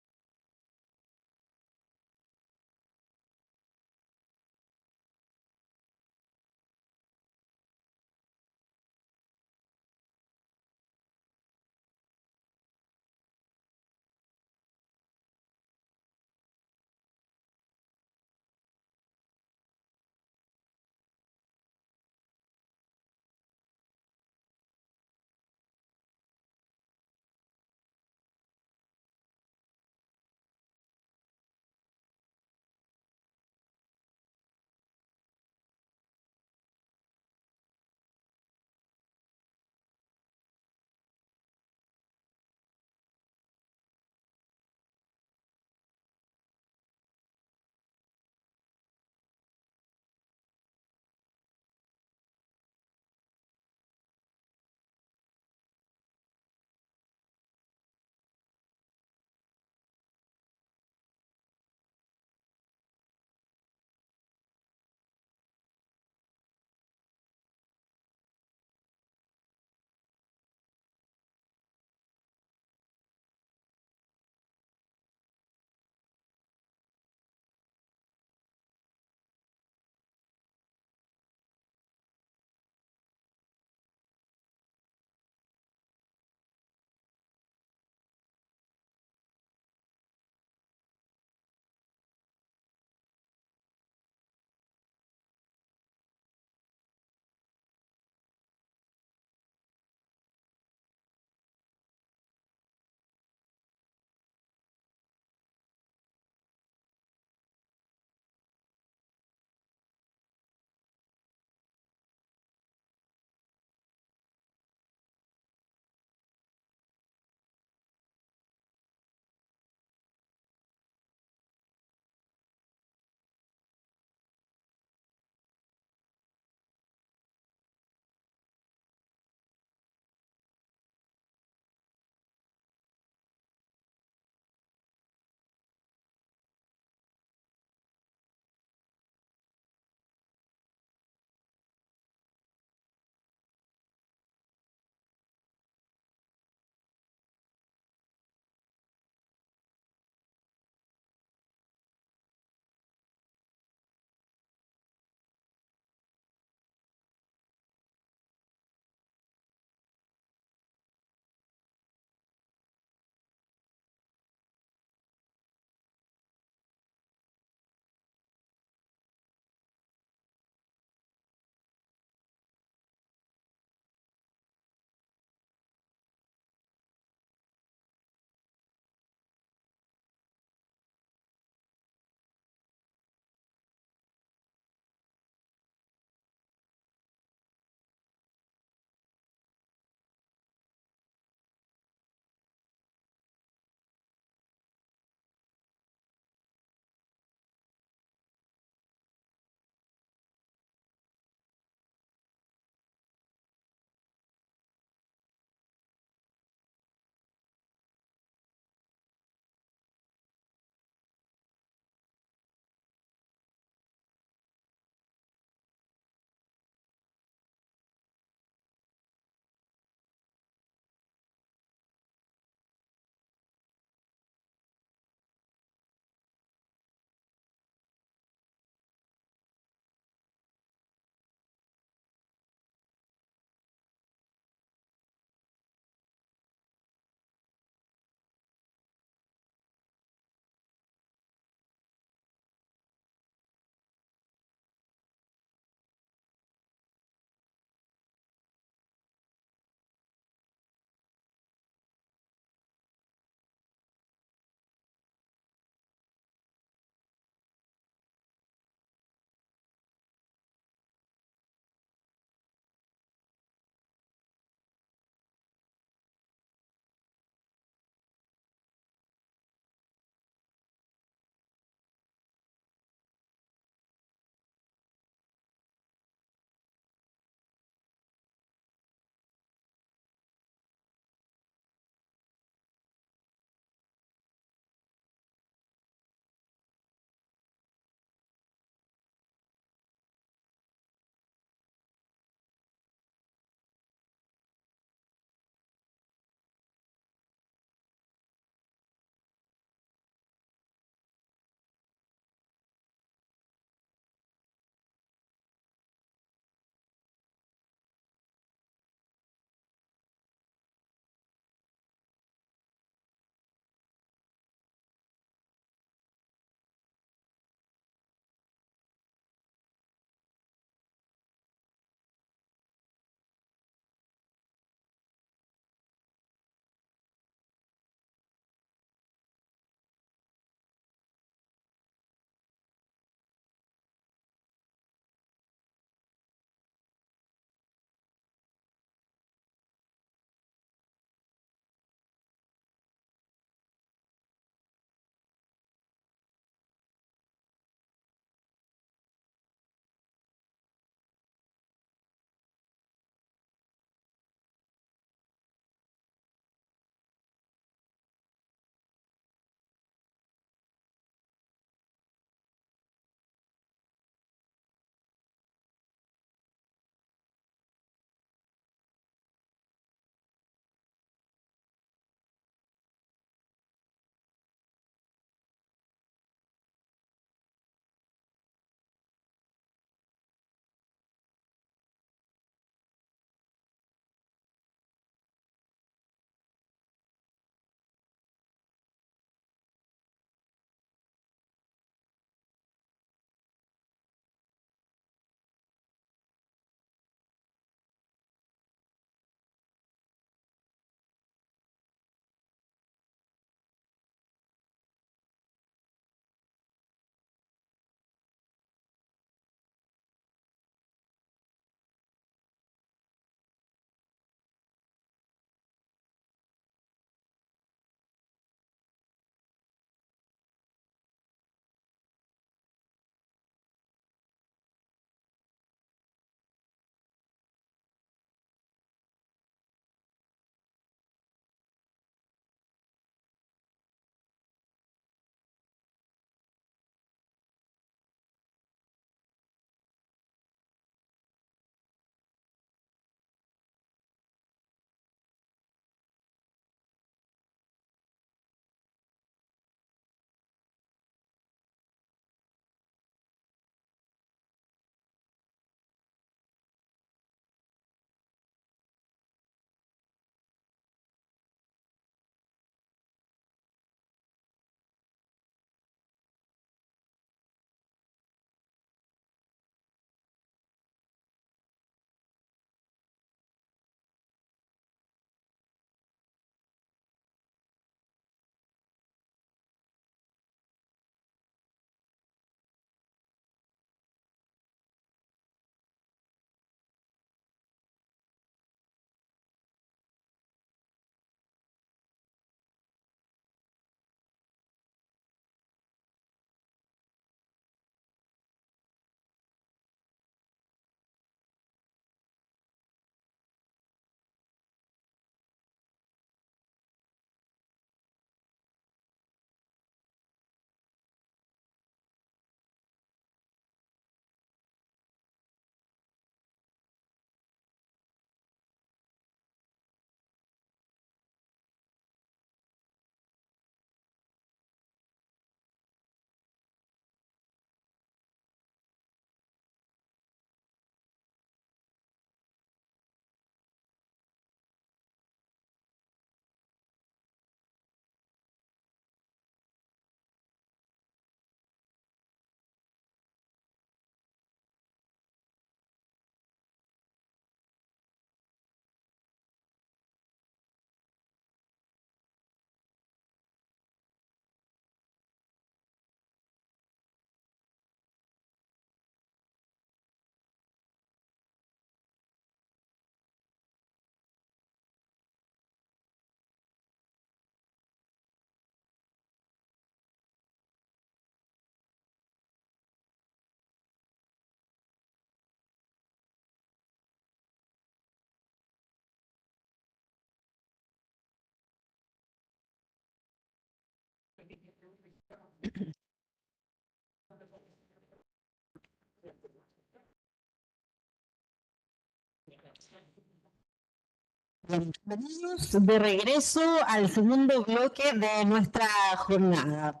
Bienvenidos de regreso al segundo bloque de nuestra jornada.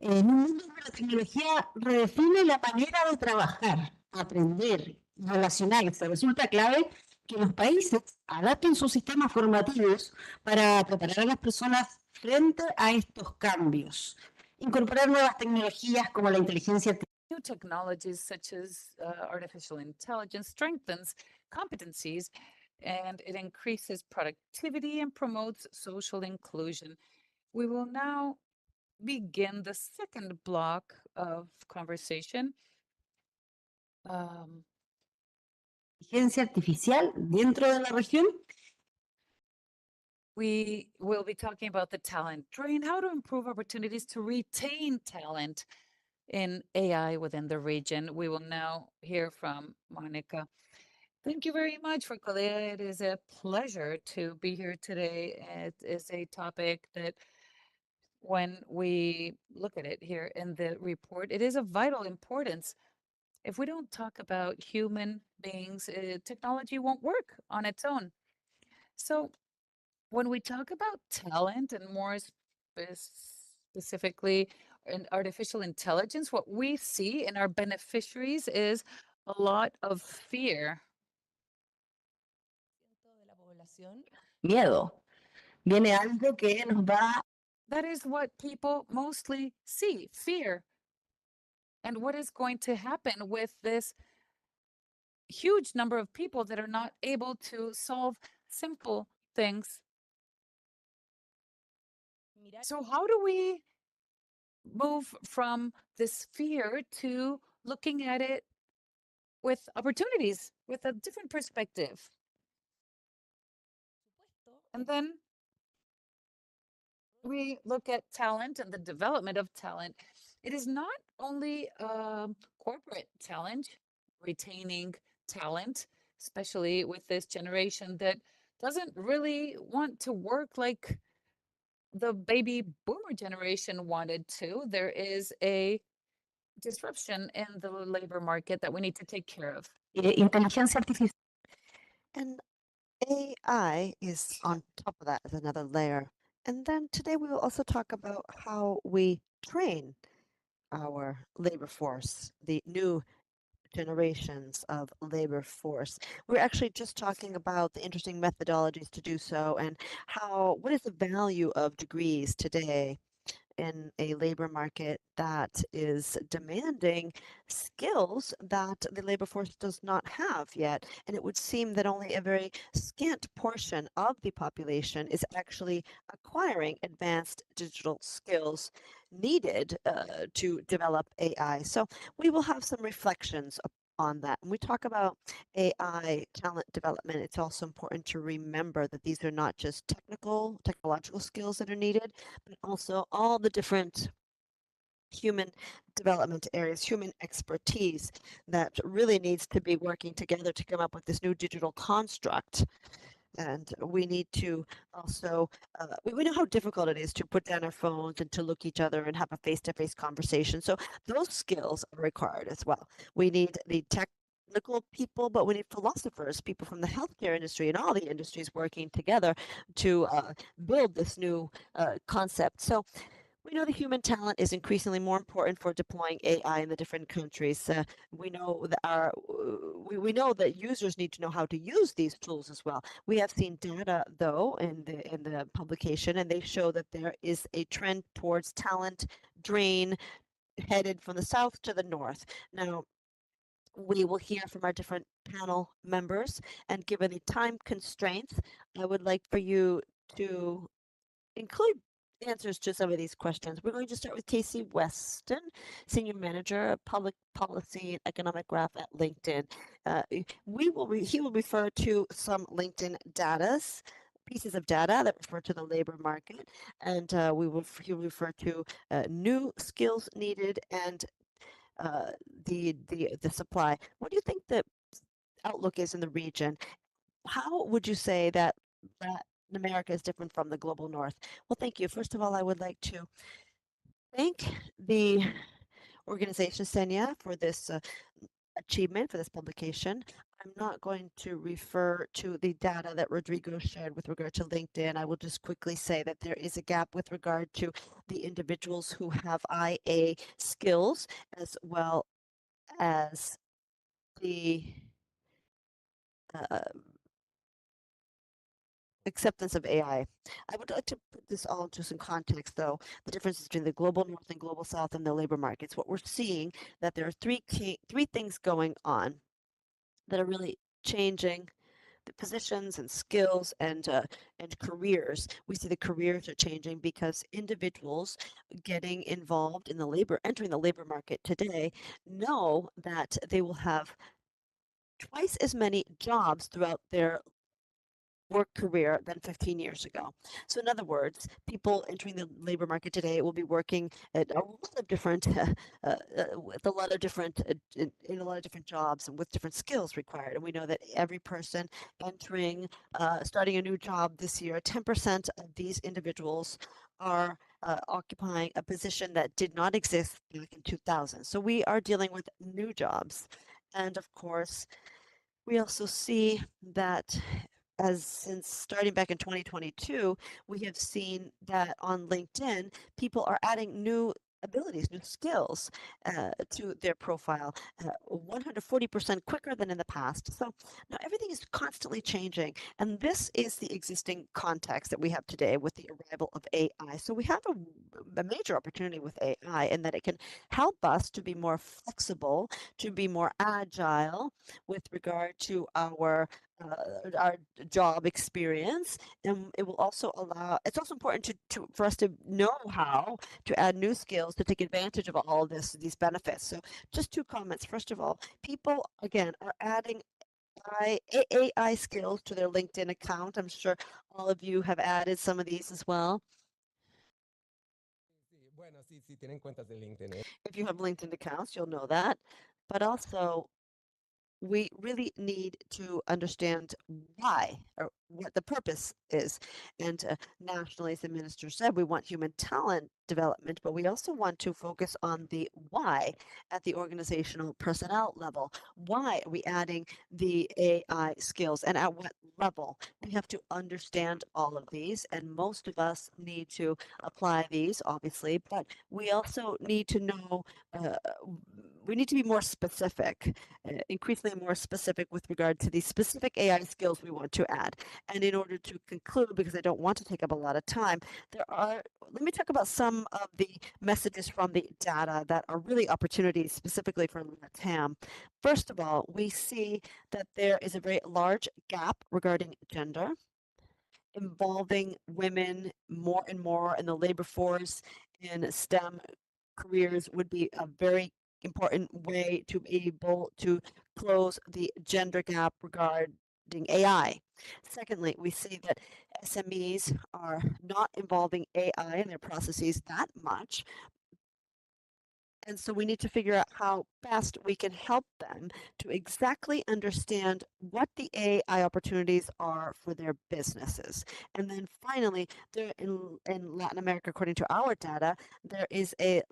En un mundo donde la tecnología redefine la manera de trabajar, aprender, relacionarse, resulta clave que los países adapten sus sistemas formativos para preparar a las personas frente a estos cambios. Incorporar nuevas tecnologías como la inteligencia artificial. New technologies such as artificial intelligence strengthens competencies and it increases productivity and promotes social inclusion. We will now begin the second block of conversation. Inteligencia artificial dentro de la región. We will be talking about the talent drain, how to improve opportunities to retain talent in AI within the region. We will now hear from Monica. Thank you very much for Kalia. It is a pleasure to be here today. It is a topic that when we look at it here in the report, it is of vital importance. If we don't talk about human beings, technology won't work on its own. So when we talk about talent and more specifically in artificial intelligence, what we see in our beneficiaries is a lot of fear. Miedo. Viene algo que nos va. That is what people mostly see, fear. And what is going to happen with this huge number of people that are not able to solve simple things? So how do we move from this fear to looking at it with opportunities, with a different perspective? And then we look at talent and the development of talent. It is not only a corporate challenge, retaining talent, especially with this generation that doesn't really want to work like the baby boomer generation wanted to. There is a disruption in the labor market that we need to take care of. Inteligencia artificial. And AI is on top of that as another layer. And then today we will also talk about how we train our labor force, the new generations of labor force. We're actually just talking about the interesting methodologies to do so and what is the value of degrees today in a labor market that is demanding skills that the labor force does not have yet. And it would seem that only a very scant portion of the population is actually acquiring advanced digital skills needed to develop AI. So we will have some reflections on that. When we talk about AI talent development, it's also important to remember that these are not just technological skills that are needed, but also all the different human development areas, human expertise that really needs to be working together to come up with this new digital construct. And we need to also, we know how difficult it is to put down our phones and to look each other and have a face-to-face conversation. So those skills are required as well. We need the technical people, but we need philosophers, people from the healthcare industry and all the industries working together to build this new concept. So we know the human talent is increasingly more important for deploying AI in the different countries. We know that we know that users need to know how to use these tools as well. We have seen data though in the publication, and they show that there is a trend towards talent drain headed from the south to the north. Now, we will hear from our different panel members, and given the time constraints, I would like for you to include answers to some of these questions. We're going to start with Casey Weston, Senior Manager of Public Policy and Economic Graph at LinkedIn. He will refer to some LinkedIn pieces of data that refer to the labor market, and he'll refer to new skills needed and the supply. What do you think the outlook is in the region? How would you say that America is different from the global north? Well, thank you. First of all, I would like to thank the organization Senya for this achievement, for this publication. I'm not going to refer to the data that Rodrigo shared with regard to LinkedIn. I will just quickly say that there is a gap with regard to the individuals who have IA skills, as well as the acceptance of AI. I would like to put this all into some context, though, the differences between the global north and global south and the labor markets. What we're seeing that there are three things going on that are really changing the positions and skills and careers. We see the careers are changing because individuals getting involved in entering the labor market today know that they will have twice as many jobs throughout their work career than 15 years ago. So in other words, people entering the labor market today will be working at a lot of different, with a lot of different, in a lot of different jobs and with different skills required. And we know that every person entering, starting a new job this year, 10% of these individuals are occupying a position that did not exist back in 2000. So we are dealing with new jobs. And of course, we also see that since starting back in 2022, we have seen that on LinkedIn, people are adding new abilities, new skills to their profile, 140% quicker than in the past. So now everything is constantly changing. And this is the existing context that we have today with the arrival of AI. So we have a major opportunity with AI in that it can help us to be more flexible, to be more agile with regard to our job experience, and it will also allow. It's also important for us to know how to add new skills to take advantage of all of these benefits. So, just two comments. First of all, people again are adding AI skills to their LinkedIn account. I'm sure all of you have added some of these as well. If you have LinkedIn accounts, you'll know that. But also, we really need to understand why or what the purpose is. And nationally, as the minister said, we want human talent development, but we also want to focus on the why at the organizational personnel level. Why are we adding the AI skills and at what level? We have to understand all of these, and most of us need to apply these, obviously, but we also need to know, we need to be more specific, increasingly more specific with regard to the specific AI skills we want to add. And in order to conclude, because I don't want to take up a lot of time, let me talk about some of the messages from the data that are really opportunities specifically for LATAM. First of all, we see that there is a very large gap regarding gender, involving women more and more in the labor force in STEM careers would be a very important way to be able to close the gender gap regarding AI. Secondly, we see that SMEs are not involving AI in their processes that much. And so we need to figure out how best we can help them to exactly understand what the AI opportunities are for their businesses. And then finally, there in Latin America, according to our data, there is there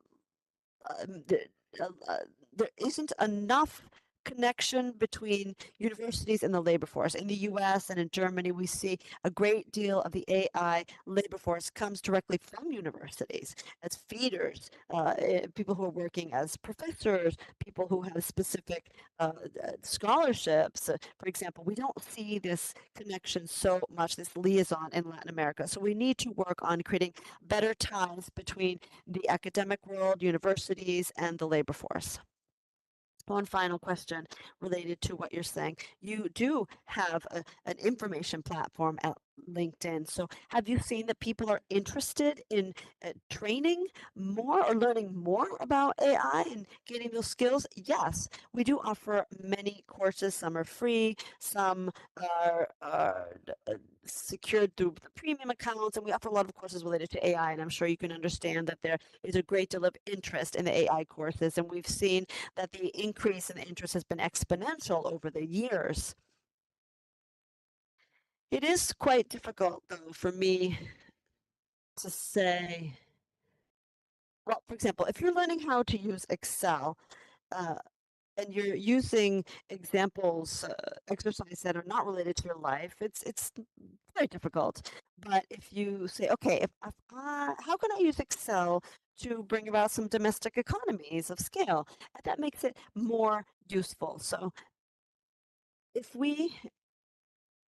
isn't enough connection between universities and the labor force. In the US and in Germany, we see a great deal of the AI labor force comes directly from universities as feeders, people who are working as professors, people who have specific scholarships. For example, we don't see this connection so much, this liaison in Latin America. So we need to work on creating better ties between the academic world, universities, and the labor force. One final question related to what you're saying. You do have an information platform at LinkedIn. So have you seen that people are interested in training more or learning more about AI and getting those skills? Yes, we do offer many courses. Some are free, some are secured through the premium accounts, and we offer a lot of courses related to AI, and I'm sure you can understand that there is a great deal of interest in the AI courses, and we've seen that the increase in the interest has been exponential over the years. It is quite difficult, though, for me to say Well, for example, if you're learning how to use Excel, and you're using examples, exercise that are not related to your life, it's very difficult. But if you say, okay, how can I use Excel to bring about some domestic economies of scale? And that makes it more useful. So if we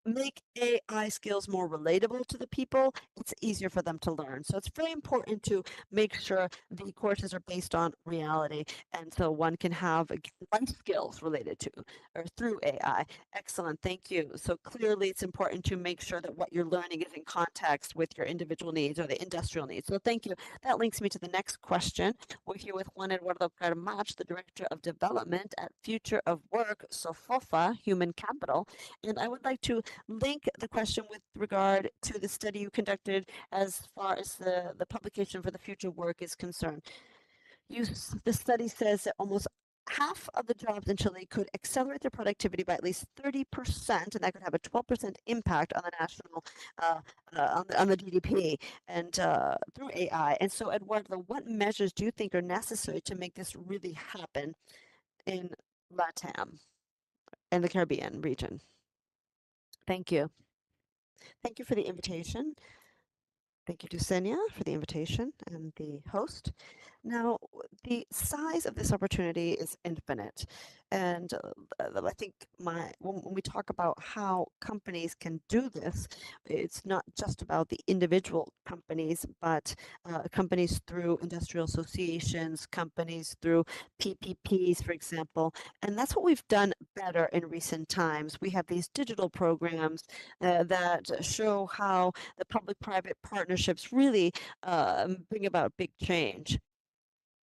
make AI skills more relatable to the people, it's easier for them to learn. So it's very important to make sure the courses are based on reality, and so one can have life skills related to or through AI. Excellent, thank you. So clearly it's important to make sure that what you're learning is in context with your individual needs or the industrial needs. So thank you. That links me to the next question. We're here with Juan Eduardo Carmach, the Director of Development at Future of Work, SOFOFA, Human Capital. And I would like to link the question with regard to the study you conducted as far as the publication for the future work is concerned. The study says that almost half of the jobs in Chile could accelerate their productivity by at least 30%, and that could have a 12% impact on the national, on the GDP and through AI. And so, Eduardo, what measures do you think are necessary to make this really happen in LATAM and the Caribbean region? Thank you. Thank you for the invitation. Thank you to Senya for the invitation and the host. Now, the size of this opportunity is infinite. And I think when we talk about how companies can do this, it's not just about the individual companies, but companies through industrial associations, companies through PPPs, for example. And that's what we've done better in recent times. We have these digital programs that show how the public-private partnerships really bring about big change.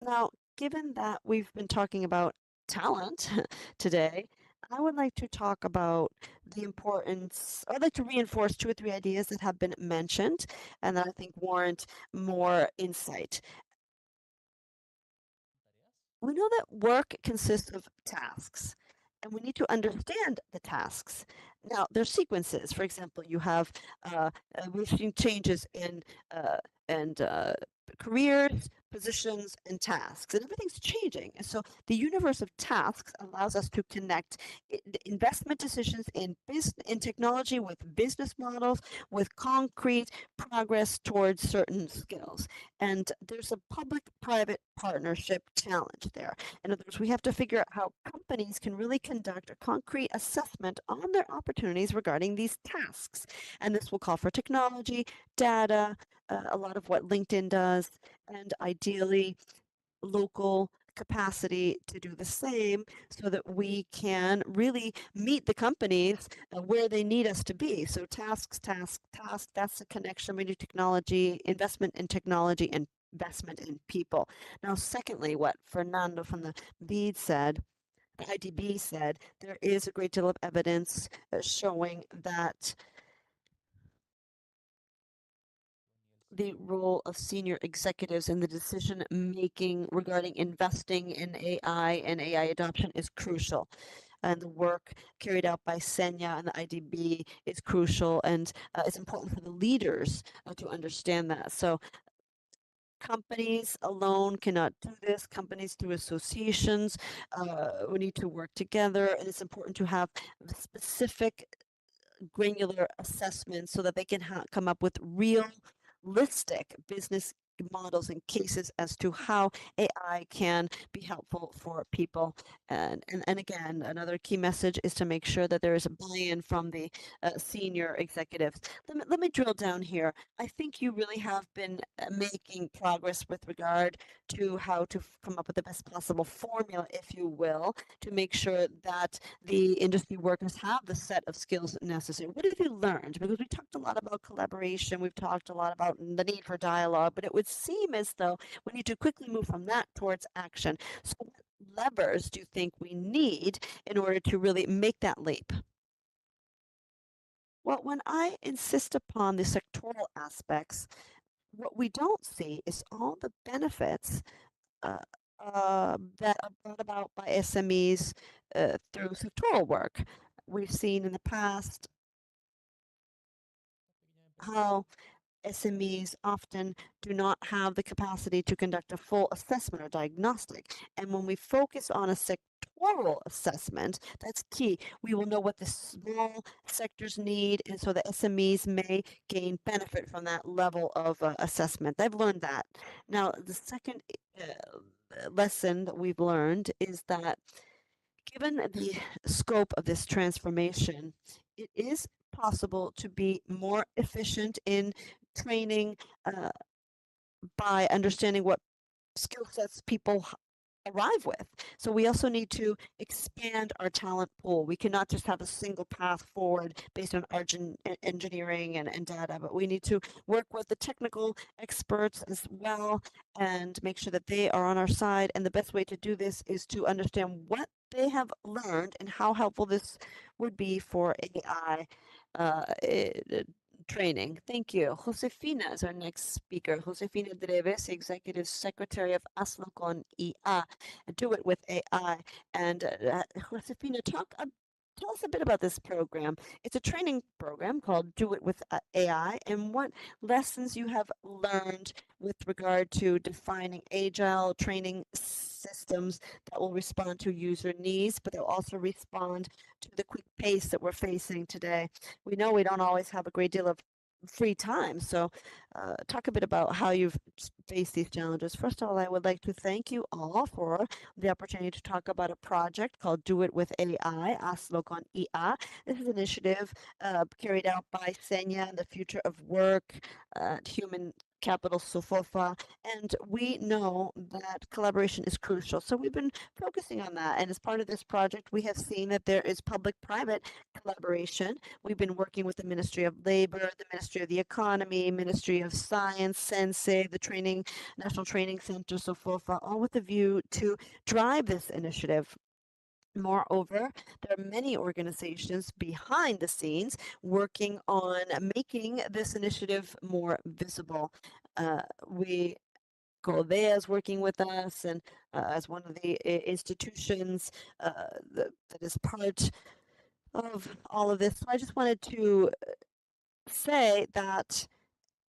Now, given that we've been talking about talent today, I would like to talk about the importance, I'd like to reinforce 2 or 3 ideas that have been mentioned and that I think warrant more insight. We know that work consists of tasks, and we need to understand the tasks. Now, there's sequences. For example, you have we've seen changes in careers, positions, and tasks, and everything's changing. And so the universe of tasks allows us to connect investment decisions in technology with business models, with concrete progress towards certain skills. And there's a public-private partnership challenge there. In other words, we have to figure out how companies can really conduct a concrete assessment on their opportunities regarding these tasks. And this will call for technology, data, a lot of what LinkedIn does, and ideally local capacity to do the same so that we can really meet the companies where they need us to be. So tasks, that's the connection. We do technology, investment in technology, and investment in people. Now, secondly, what Fernando from the BEAD said, the IDB said, there is a great deal of evidence showing that the role of senior executives in the decision making regarding investing in AI and AI adoption is crucial. And the work carried out by Senya and the IDB is crucial, and it's important for the leaders to understand that. So companies alone cannot do this. Companies through associations, we need to work together, and it's important to have specific granular assessments so that they can come up with realistic business models and cases as to how AI can be helpful for people. And again, another key message is to make sure that there is a buy-in from the senior executives. Let me drill down here. I think you really have been making progress with regard to how to come up with the best possible formula, if you will, to make sure that the industry workers have the set of skills necessary. What have you learned? Because we talked a lot about collaboration, we've talked a lot about the need for dialogue, but it would seem as though we need to quickly move from that towards action. So what levers do you think we need in order to really make that leap? Well, when I insist upon the sectoral aspects, what we don't see is all the benefits that are brought about by SMEs through sectoral work. We've seen in the past how SMEs often do not have the capacity to conduct a full assessment or diagnostic. And when we focus on a sectoral assessment, that's key. We will know what the small sectors need, and so the SMEs may gain benefit from that level of assessment. I've learned that. Now, the second lesson that we've learned is that given the scope of this transformation, it is possible to be more efficient in training by understanding what skill sets people arrive with. So we also need to expand our talent pool. We cannot just have a single path forward based on engineering and data, but we need to work with the technical experts as well and make sure that they are on our side. And the best way to do this is to understand what they have learned and how helpful this would be for AI training. Thank you. Josefina is our next speaker. Josefina Dreves, Executive Secretary of ASLO con IA, Do It with AI. And Josefina, tell us a bit about this program. It's a training program called Do It with AI, and what lessons you have learned with regard to defining agile training systems that will respond to user needs, but they'll also respond to the quick pace that we're facing today. We know we don't always have a great deal of free time. So talk a bit about how you've faced these challenges. First of all, I would like to thank you all for the opportunity to talk about a project called Do It with AI, ASLO con IA. This is an initiative carried out by Senya and the Future of Work, Human Capital SOFOFA, and we know that collaboration is crucial. So we've been focusing on that. And as part of this project, we have seen that there is public-private collaboration. We've been working with the Ministry of Labor, the Ministry of the Economy, Ministry of Science, Sensei, the National Training Center, SOFOFA, all with a view to drive this initiative. Moreover, there are many organizations behind the scenes working on making this initiative more visible. Codea is working with us and as one of the institutions that is part of all of this. So I just wanted to say that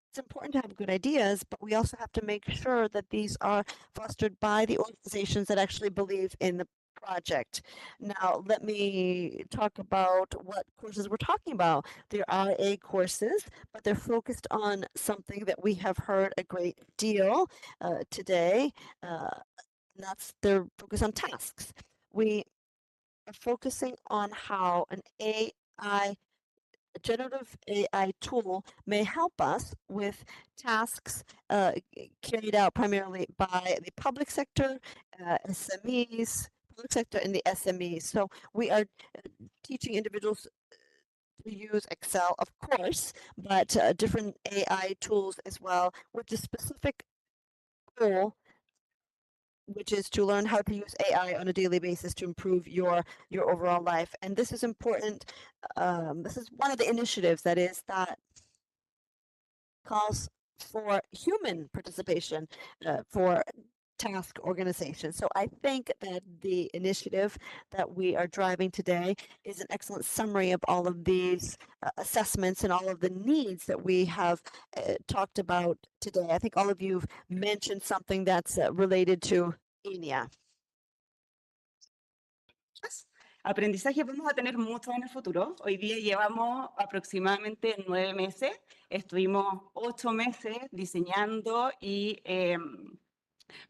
it's important to have good ideas, but we also have to make sure that these are fostered by the organizations that actually believe in the project. Now, let me talk about what courses we're talking about. There are RA courses, but they're focused on something that we have heard a great deal today, and that's their focus on tasks. We are focusing on how an generative AI tool may help us with tasks carried out primarily by the public sector, SMEs, public sector and the SMEs. So we are teaching individuals to use Excel, of course, but different AI tools as well with the specific goal, which is to learn how to use AI on a daily basis to improve your overall life. And this is important. This is one of the initiatives that calls for human participation for task organization. So I think that the initiative that we are driving today is an excellent summary of all of these assessments and all of the needs that we have talked about today. I think all of you have mentioned something that's related to ILIA. Aprendizaje vamos a tener mucho en el futuro. Hoy día llevamos aproximadamente 9 meses. Estuvimos 8 meses diseñando y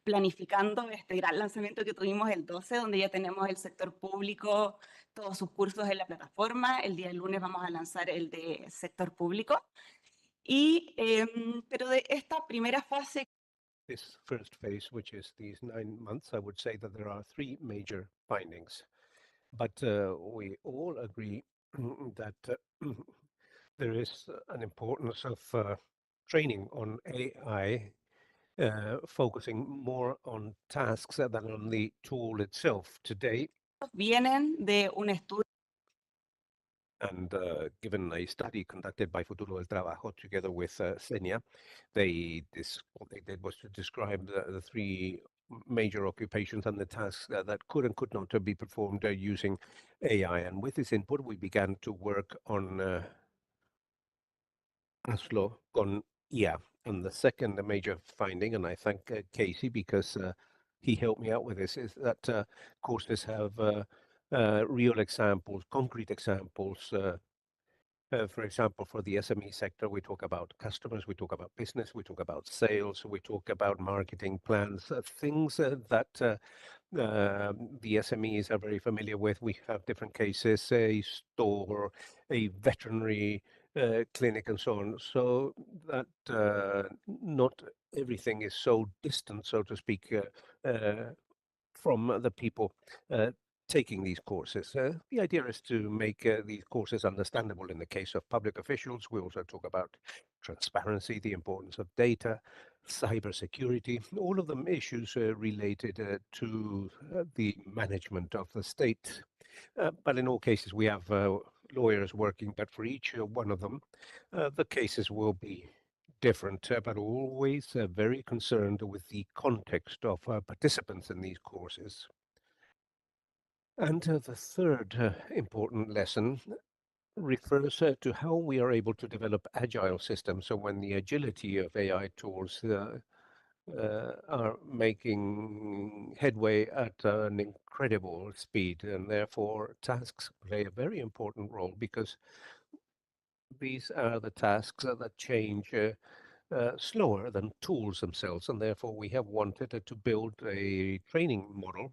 planificando este gran lanzamiento que tuvimos el 12, donde ya tenemos el sector público, todos sus cursos en la plataforma. El día lunes vamos a lanzar el de sector público. Pero de esta primera fase, This first phase, which is these 9 months, I would say that there are 3 major findings. But we all agree that there is an importance of training on AI, focusing more on tasks than on the tool itself. Today, vienen de un estudio and given a study conducted by Futuro del Trabajo together with Senya, what they did was to describe the 3 major occupations and the tasks that could and could not be performed using AI. And with this input, we began to work on ASLO con Yeah, and the second major finding, and I thank Casey because he helped me out with this, is that courses have real examples, concrete examples. For example, for the SME sector, we talk about customers, we talk about business, we talk about sales, we talk about marketing plans, things that the SMEs are very familiar with. We have different cases, a store, a veterinary clinic, and so on. So that not everything is so distant, so to speak, from the people taking these courses. The idea is to make these courses understandable. In the case of public officials, we also talk about transparency, the importance of data, cybersecurity, all of them issues related to the management of the state. But in all cases, we have lawyers working, but for each one of them, the cases will be different, but always very concerned with the context of participants in these courses. And the third important lesson refers to how we are able to develop agile systems. So when the agility of AI tools are making headway at an incredible speed, and therefore tasks play a very important role because these are the tasks that change slower than tools themselves, and therefore we have wanted to build a training model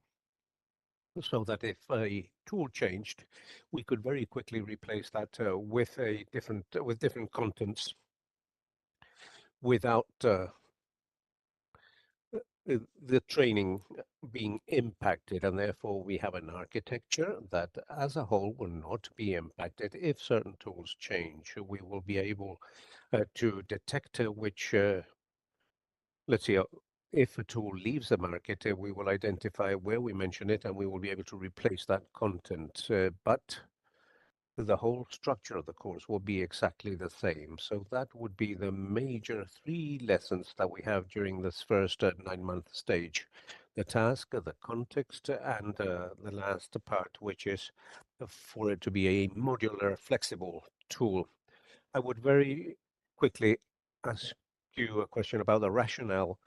so that if a tool changed, we could very quickly replace that with different contents without the training being impacted, and therefore we have an architecture that as a whole will not be impacted if certain tools change. We will be able to detect which, let's see, if a tool leaves the market, we will identify where we mention it and we will be able to replace that content. But the whole structure of the course will be exactly the same. So that would be the major three lessons that we have during this first 9-month stage. The task, the context, and the last part, which is for it to be a modular, flexible tool. I would very quickly ask you a question about the rationale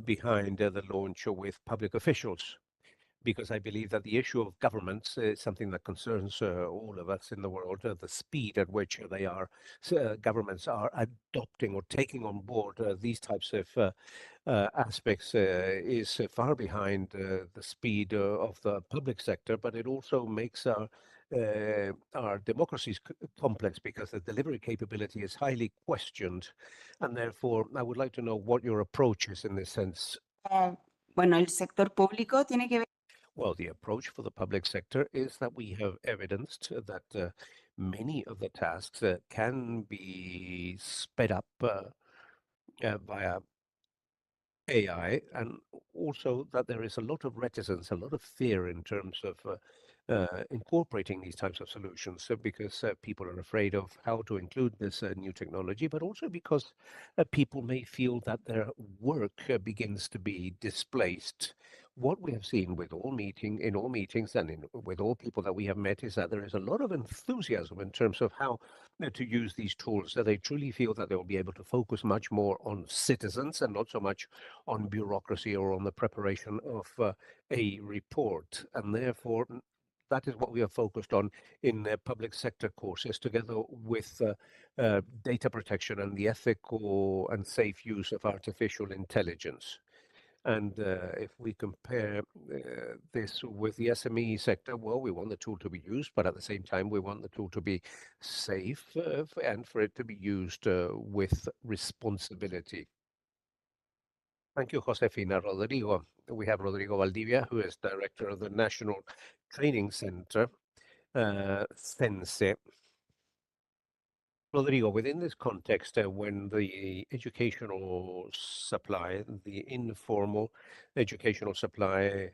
behind the launch with public officials, because I believe that the issue of governments is something that concerns all of us in the world. The speed at which governments are adopting or taking on board these types of aspects is far behind the speed of the public sector, but it also makes our democracies complex because the delivery capability is highly questioned. And therefore, I would like to know what your approach is in this sense. Bueno, el sector público tiene que ver. Well, the approach for the public sector is that we have evidenced that many of the tasks can be sped up via AI, and also that there is a lot of reticence, a lot of fear in terms of incorporating these types of solutions, because people are afraid of how to include this new technology, but also because people may feel that their work begins to be displaced. What we have seen with in all meetings and with all people that we have met is that there is a lot of enthusiasm in terms of how to use these tools. So they truly feel that they will be able to focus much more on citizens and not so much on bureaucracy or on the preparation of a report. And therefore, that is what we are focused on in public sector courses, together with data protection and the ethical and safe use of artificial intelligence. And if we compare this with the SME sector, well, we want the tool to be used, but at the same time, we want the tool to be safe and for it to be used with responsibility. Thank you, Josefina. Rodrigo. We have Rodrigo Valdivia, who is director of the National Training Center, CENSE. Rodrigo, within this context, when the educational supply, the informal educational supply,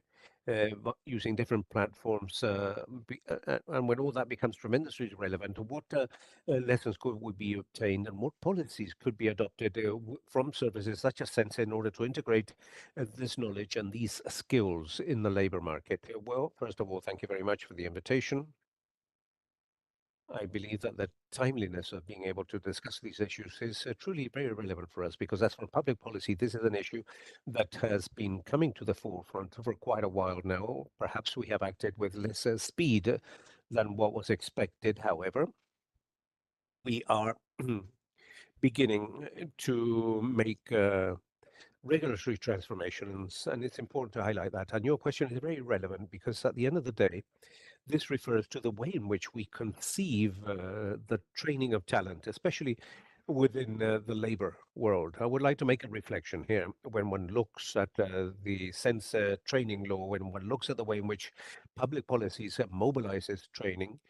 using different platforms, and when all that becomes tremendously relevant, what lessons would be obtained and what policies could be adopted from services such as Sense in order to integrate this knowledge and these skills in the labor market? Well, first of all, thank you very much for the invitation. I believe that the timeliness of being able to discuss these issues is truly very relevant for us, because as for public policy, this is an issue that has been coming to the forefront for quite a while now. Perhaps we have acted with less speed than what was expected. However, we are beginning to make regulatory transformations, and it's important to highlight that. And your question is very relevant, because at the end of the day, this refers to the way in which we conceive the training of talent, especially within the labor world. I would like to make a reflection here. When one looks at the sense training law, when one looks at the way in which public policies mobilizes training,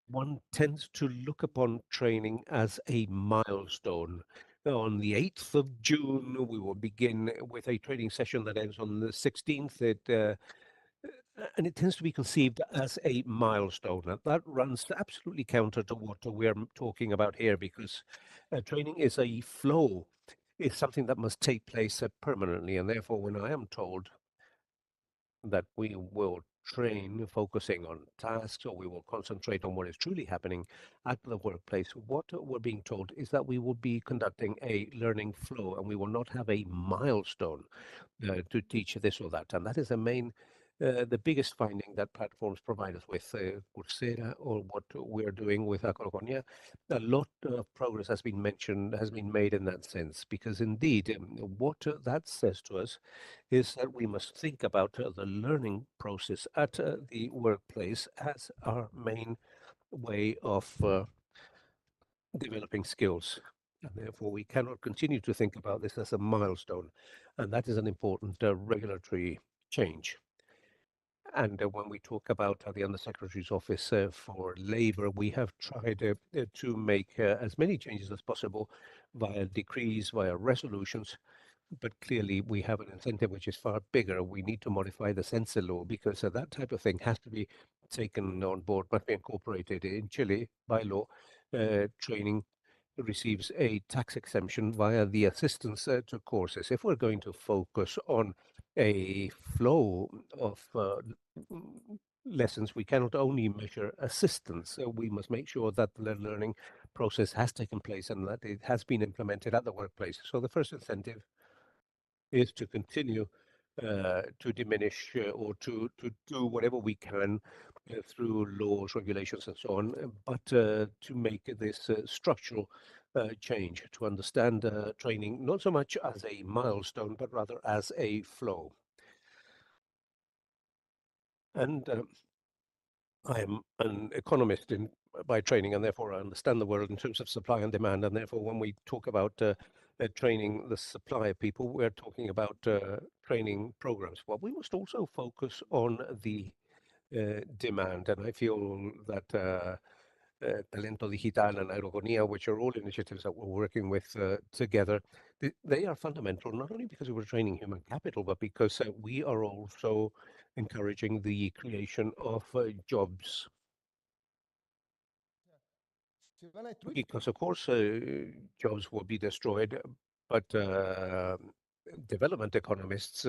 one tends to look upon training as a milestone. On the 8th of June, we will begin with a training session that ends on the 16th. And it tends to be conceived as a milestone. And that runs absolutely counter to what we're talking about here, because training is a flow. It's something that must take place permanently. And therefore, when I am told that we will train focusing on tasks, or we will concentrate on what is truly happening at the workplace, what we're being told is that we will be conducting a learning flow, and we will not have a milestone to teach this or that. And that is the biggest finding that platforms provide us with, Coursera, or what we're doing with Acroconia. A lot of progress has been made in that sense, because indeed, what that says to us is that we must think about the learning process at the workplace as our main way of developing skills. And therefore, we cannot continue to think about this as a milestone. And that is an important regulatory change. And when we talk about the Undersecretary's Office for Labor, we have tried to make as many changes as possible via decrees, via resolutions. But clearly, we have an incentive which is far bigger. We need to modify the censor law, because that type of thing has to be taken on board, must be incorporated in Chile by law. Training receives a tax exemption via the assistance to courses. If we're going to focus on a flow of lessons, we cannot only measure assistance. We must make sure that the learning process has taken place and that it has been implemented at the workplace. So the first incentive is to continue to diminish or to do whatever we can through laws, regulations, and so on, but to make this structural change, to understand training not so much as a milestone, but rather as a flow. And I am an economist by training, and therefore I understand the world in terms of supply and demand. And therefore, when we talk about training the supply of people, we're talking about training programs. But we must also focus on the demand. And I feel that Talento Digital and Aerogonía, which are all initiatives that we're working with together, they are fundamental, not only because we're training human capital, but because we are also encouraging the creation of jobs. Because, of course, jobs will be destroyed, but development economists,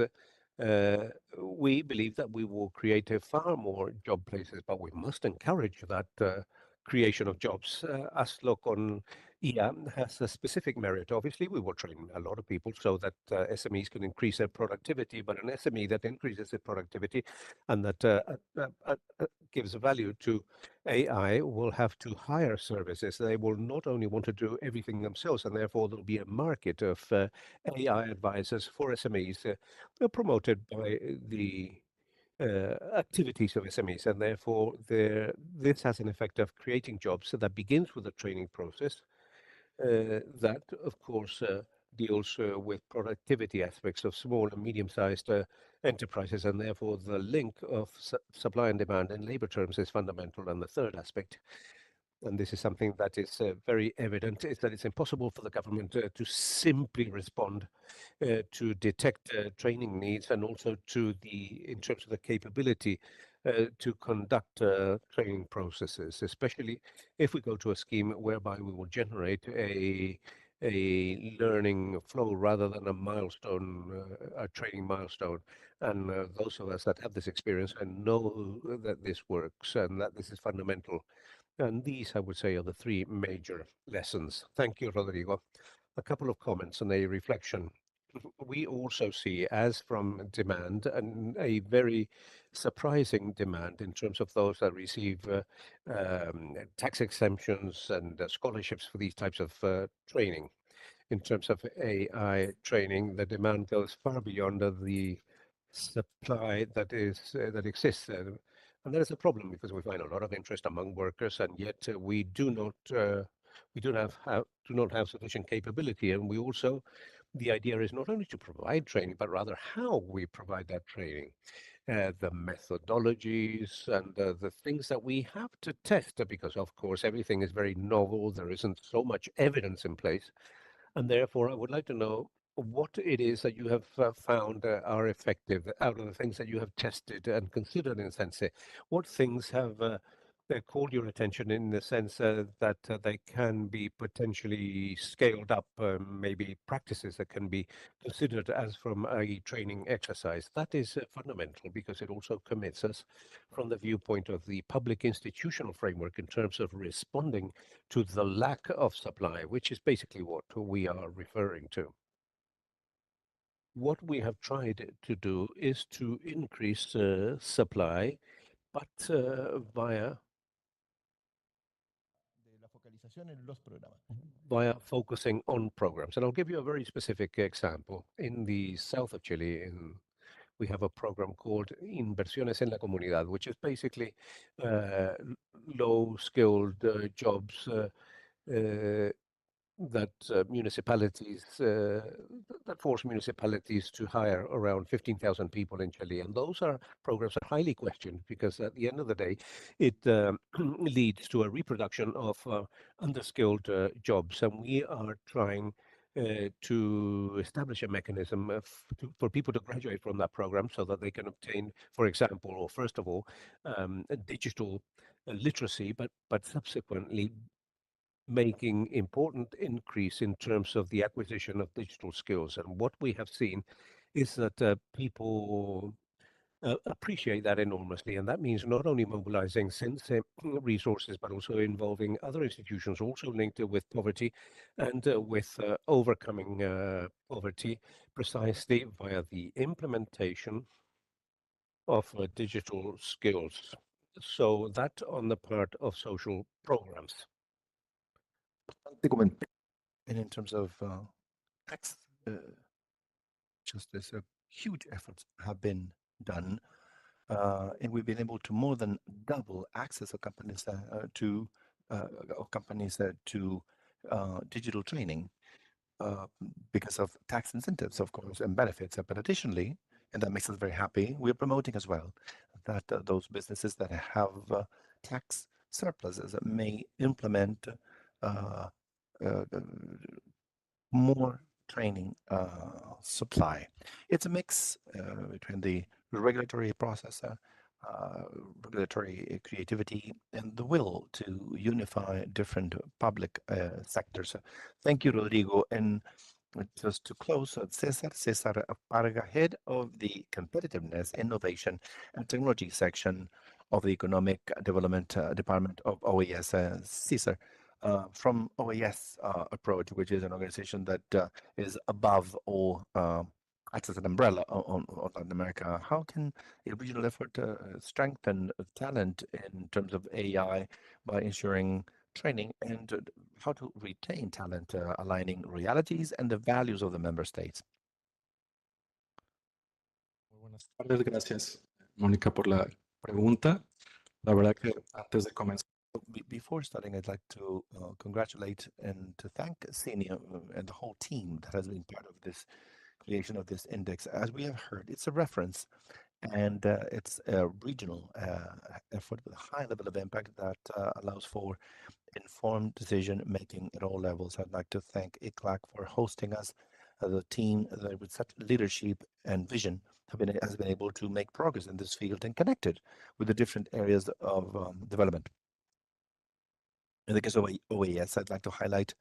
we believe that we will create far more job places, but we must encourage that creation of jobs. ASLO con IA has a specific merit. Obviously, we will train a lot of people so that SMEs can increase their productivity, but an SME that increases their productivity and that gives value to AI will have to hire services. They will not only want to do everything themselves, and therefore there'll be a market of AI advisors for SMEs promoted by the activities of SMEs, and therefore this has an effect of creating jobs. So that begins with a training process that, of course, deals with productivity aspects of small and medium-sized enterprises, and therefore the link of supply and demand in labor terms is fundamental. And the third aspect, and this is something that is very evident, is that it's impossible for the government to simply respond to detect training needs, and also in terms of the capability to conduct training processes, especially if we go to a scheme whereby we will generate a learning flow rather than a milestone, a training milestone. And those of us that have this experience and know that this works and that this is fundamental And these, I would say, are the three major lessons. Thank you, Rodrigo. A couple of comments and a reflection. We also see, as from demand, a very surprising demand in terms of those that receive tax exemptions and scholarships for these types of training. In terms of AI training, the demand goes far beyond the supply that exists. And that is a problem because we find a lot of interest among workers, and yet we do not have sufficient capability. And we also, the idea is not only to provide training, but rather how we provide that training, the methodologies and the things that we have to test, because of course everything is very novel. There isn't so much evidence in place. And therefore, I would like to know what it is that you have found are effective out of the things that you have tested and considered in Sense. What things have called your attention in the sense that they can be potentially scaled up, maybe practices that can be considered as from a training exercise? That is fundamental because it also commits us from the viewpoint of the public institutional framework in terms of responding to the lack of supply, which is basically what we are referring to. What we have tried to do is to increase supply, but via focusing on programs. And I'll give you a very specific example. In the south of Chile, we have a program called Inversiones en la Comunidad, which is basically low-skilled jobs that municipalities that force municipalities to hire around 15,000 people in Chile, and those are programs that are highly questioned because at the end of the day, it leads to a reproduction of underskilled jobs, and we are trying to establish a mechanism for people to graduate from that program so that they can obtain, for example, or first of all, digital literacy, but subsequently making important increase in terms of the acquisition of digital skills. And what we have seen is that people appreciate that enormously. And that means not only mobilizing sense resources, but also involving other institutions also linked with poverty and with overcoming poverty precisely via the implementation of digital skills. So that on the part of social programs. And in terms of tax justice, huge efforts have been done, and we've been able to more than double access of companies to digital training because of tax incentives, of course, and benefits. But additionally, and that makes us very happy, we're promoting as well that those businesses that have tax surpluses may implement more training supply. It's a mix between the regulatory process, regulatory creativity, and the will to unify different public sectors. Thank you, Rodrigo. And just to close, Cesar Parga, head of the Competitiveness, Innovation, and Technology section of the Economic Development Department of OAS. Cesar, from OAS approach, which is an organization that is above all, acts as an umbrella on Latin America. How can a regional effort strengthen talent in terms of AI by ensuring training and how to retain talent, aligning realities and the values of the member states? Buenas tardes, gracias, Mónica, por la pregunta. La verdad que antes de comenzar. Before starting, I'd like to congratulate and to thank Senior and the whole team that has been part of this creation of this index. As we have heard, it's a reference and it's a regional effort with a high level of impact that allows for informed decision making at all levels. I'd like to thank ICLAC for hosting us. The team that with such leadership and vision has been able to make progress in this field and connected with the different areas of development. In the case of OAS, I'd like to highlight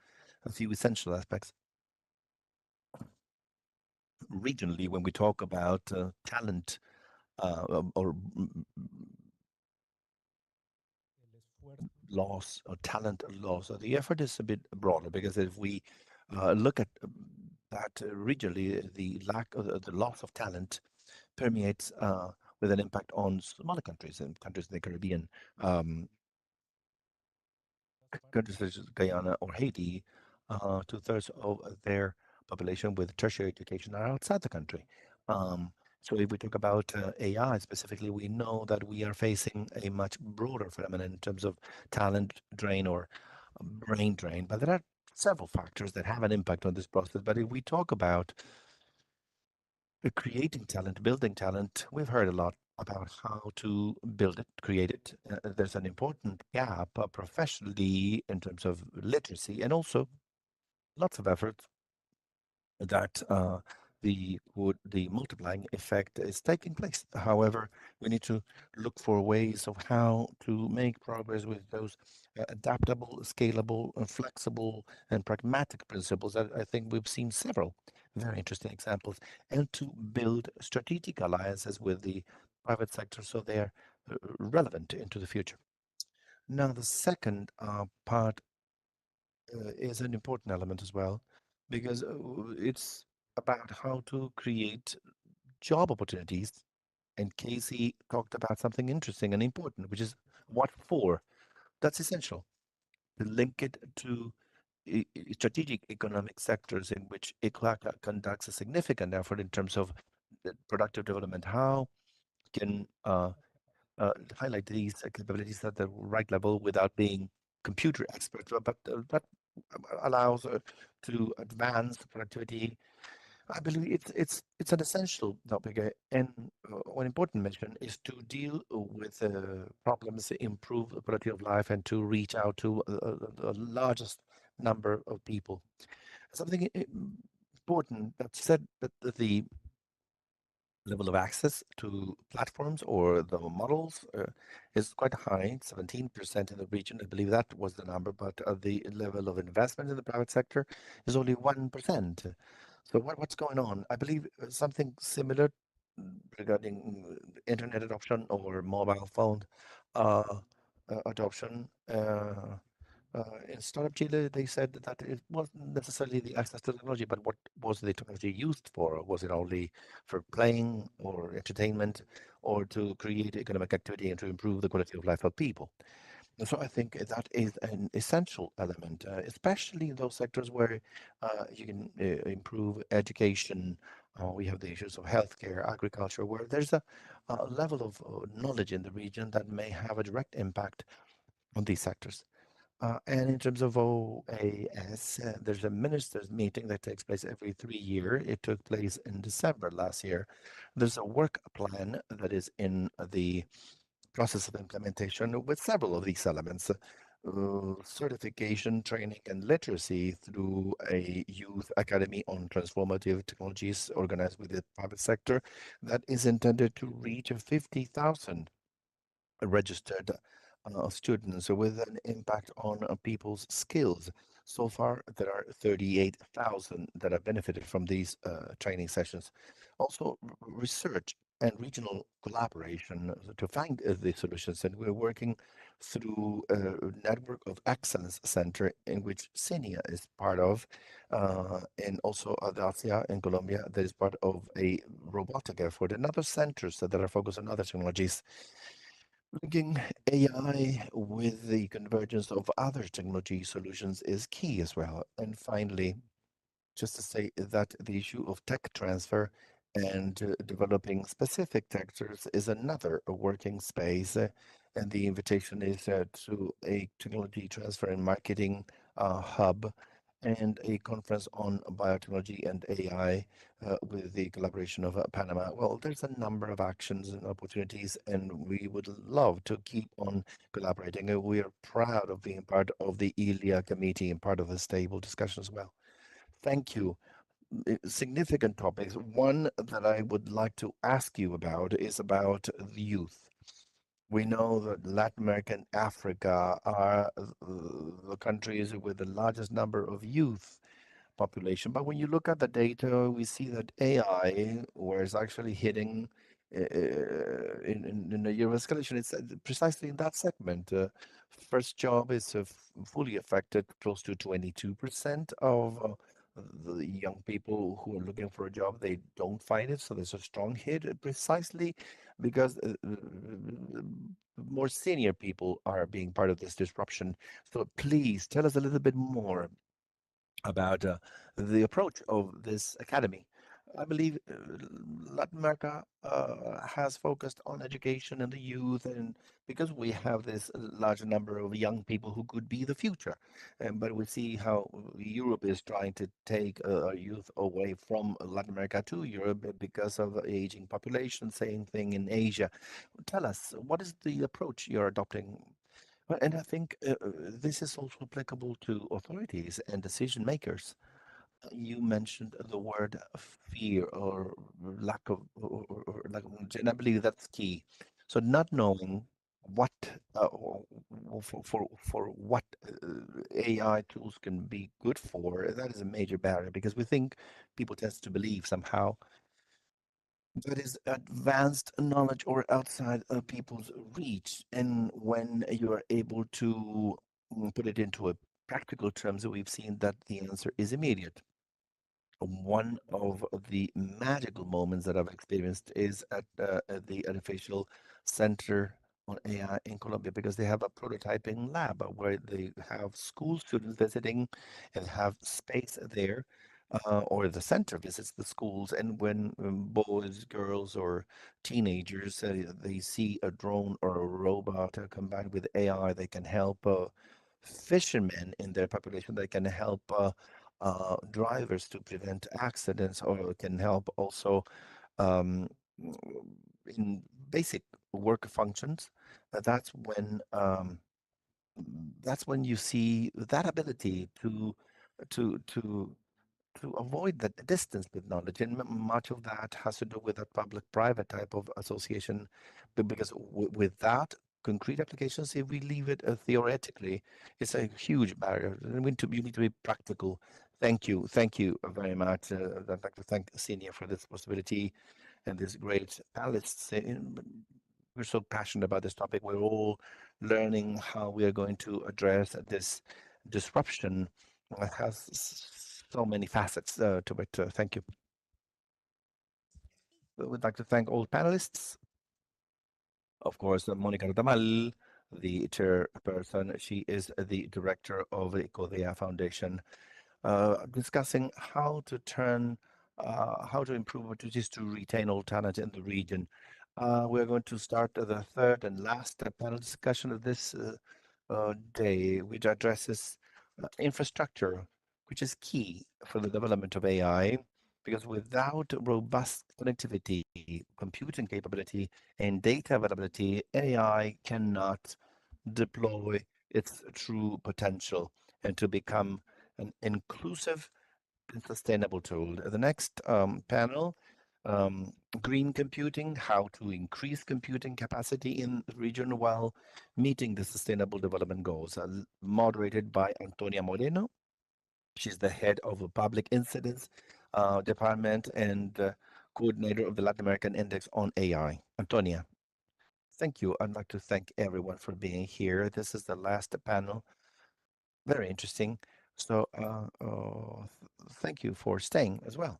a few essential aspects. Regionally, when we talk about talent or loss or talent loss. So the effort is a bit broader because if we look at that regionally, the lack of the loss of talent permeates with an impact on smaller countries and countries in the Caribbean, um, countries such as Guyana or Haiti. Two-thirds of their population with tertiary education are outside the country. Um, so if we talk about AI specifically, we know that we are facing a much broader phenomenon in terms of talent drain or brain drain. But there are several factors that have an impact on this process. But if we talk about creating talent, building talent, we've heard a lot about how to build it, create it. There's an important gap professionally in terms of literacy and also lots of effort that the multiplying effect is taking place. However, we need to look for ways of how to make progress with those adaptable, scalable, and flexible, and pragmatic principles. I think we've seen several very interesting examples, and to build strategic alliances with the private sector so they're relevant into the future. Now, the second part is an important element as well, because it's about how to create job opportunities. And Casey talked about something interesting and important, which is what for. That's essential to link it to strategic economic sectors in which ICLAC conducts a significant effort in terms of productive development. How can highlight these capabilities at the right level without being computer experts, but that allows to advance productivity. I believe it's an essential topic, and one important mission is to deal with problems, improve the quality of life, and to reach out to the largest number of people. Something important that said that the level of access to platforms or the models is quite high, 17% in the region. I believe that was the number, but the level of investment in the private sector is only 1%. So what's going on? I believe something similar regarding internet adoption or mobile phone uh, adoption. In Startup Chile, they said that it wasn't necessarily the access to technology, but what was the technology used for? Was it only for playing or entertainment, or to create economic activity and to improve the quality of life of people? And so I think that is an essential element, especially in those sectors where you can improve education. We have the issues of healthcare, agriculture, where there's a level of knowledge in the region that may have a direct impact on these sectors. And in terms of OAS, there's a ministers' meeting that takes place every 3 years. It took place in December last year. There's a work plan that is in the process of implementation with several of these elements. Certification, training, and literacy through a youth academy on transformative technologies organized with the private sector that is intended to reach 50,000 registered students with an impact on people's skills. So far, there are 38,000 that have benefited from these training sessions. Also, research and regional collaboration to find the solutions. And we're working through a network of excellence center in which CENIA is part of, and also Audacia in Colombia that is part of a robotic effort, and other centers that are focused on other technologies. Linking AI with the convergence of other technology solutions is key as well. And finally, just to say that the issue of tech transfer and developing specific sectors is another working space. And the invitation is to a technology transfer and marketing hub and a conference on biotechnology and AI with the collaboration of Panama. Well, there's a number of actions and opportunities, and we would love to keep on collaborating. And we are proud of being part of the ILIA committee and part of the stable discussion as well. Thank you. Significant topics. One that I would like to ask you about is about the youth. We know that Latin America and Africa are the countries with the largest number of youth population. But when you look at the data, we see that AI, where it's actually hitting, in a year of escalation. It's precisely in that segment. First job is fully affected, close to 22% of the young people who are looking for a job. They don't find it, so there's a strong hit precisely because more senior people are being part of this disruption. So please tell us a little bit more about the approach of this academy. I believe Latin America has focused on education and the youth, and because we have this large number of young people who could be the future. But we see how Europe is trying to take youth away from Latin America to Europe because of the aging population. Same thing in Asia. Tell us, what is the approach you're adopting? Well, and I think this is also applicable to authorities and decision makers. You mentioned the word fear or lack of, and I believe that's key. So not knowing what for what AI tools can be good for, that is a major barrier because we think people tend to believe somehow that is advanced knowledge or outside of people's reach. And when you are able to put it into a practical terms, we've seen that the answer is immediate. One of the magical moments that I've experienced is at the Artificial Center on AI in Colombia because they have a prototyping lab where they have school students visiting and have space there, or the center visits the schools. And when boys, girls, or teenagers they see a drone or a robot combined with AI, they can help fishermen in their population. They can help. Drivers to prevent accidents or can help also um, in basic work functions. That's when you see that ability to to to avoid that distance with knowledge. And much of that has to do with a public-private type of association, because without concrete applications, if we leave it theoretically, it's a huge barrier. And you need to be practical. Thank you very much. I'd like to thank Senior for this possibility and this great panelists. We're so passionate about this topic. We're all learning how we are going to address this disruption. It has so many facets to it. Thank you. We'd like to thank all panelists. Of course, Monica Retamal, the chairperson. She is the director of the Codea Foundation, discussing how to improve opportunities to retain all talent in the region. We're going to start the third and last panel discussion of this day, which addresses infrastructure, which is key for the development of AI, because without robust connectivity, computing capability, and data availability, AI cannot deploy its true potential and to become an inclusive and sustainable tool. The next panel, green computing, how to increase computing capacity in the region while meeting the sustainable development goals, moderated by Antonia Moreno. She's the head of the public incidents department and coordinator of the Latin American Index on AI. Antonia. Thank you. I'd like to thank everyone for being here. This is the last panel. Very interesting. So thank you for staying as well.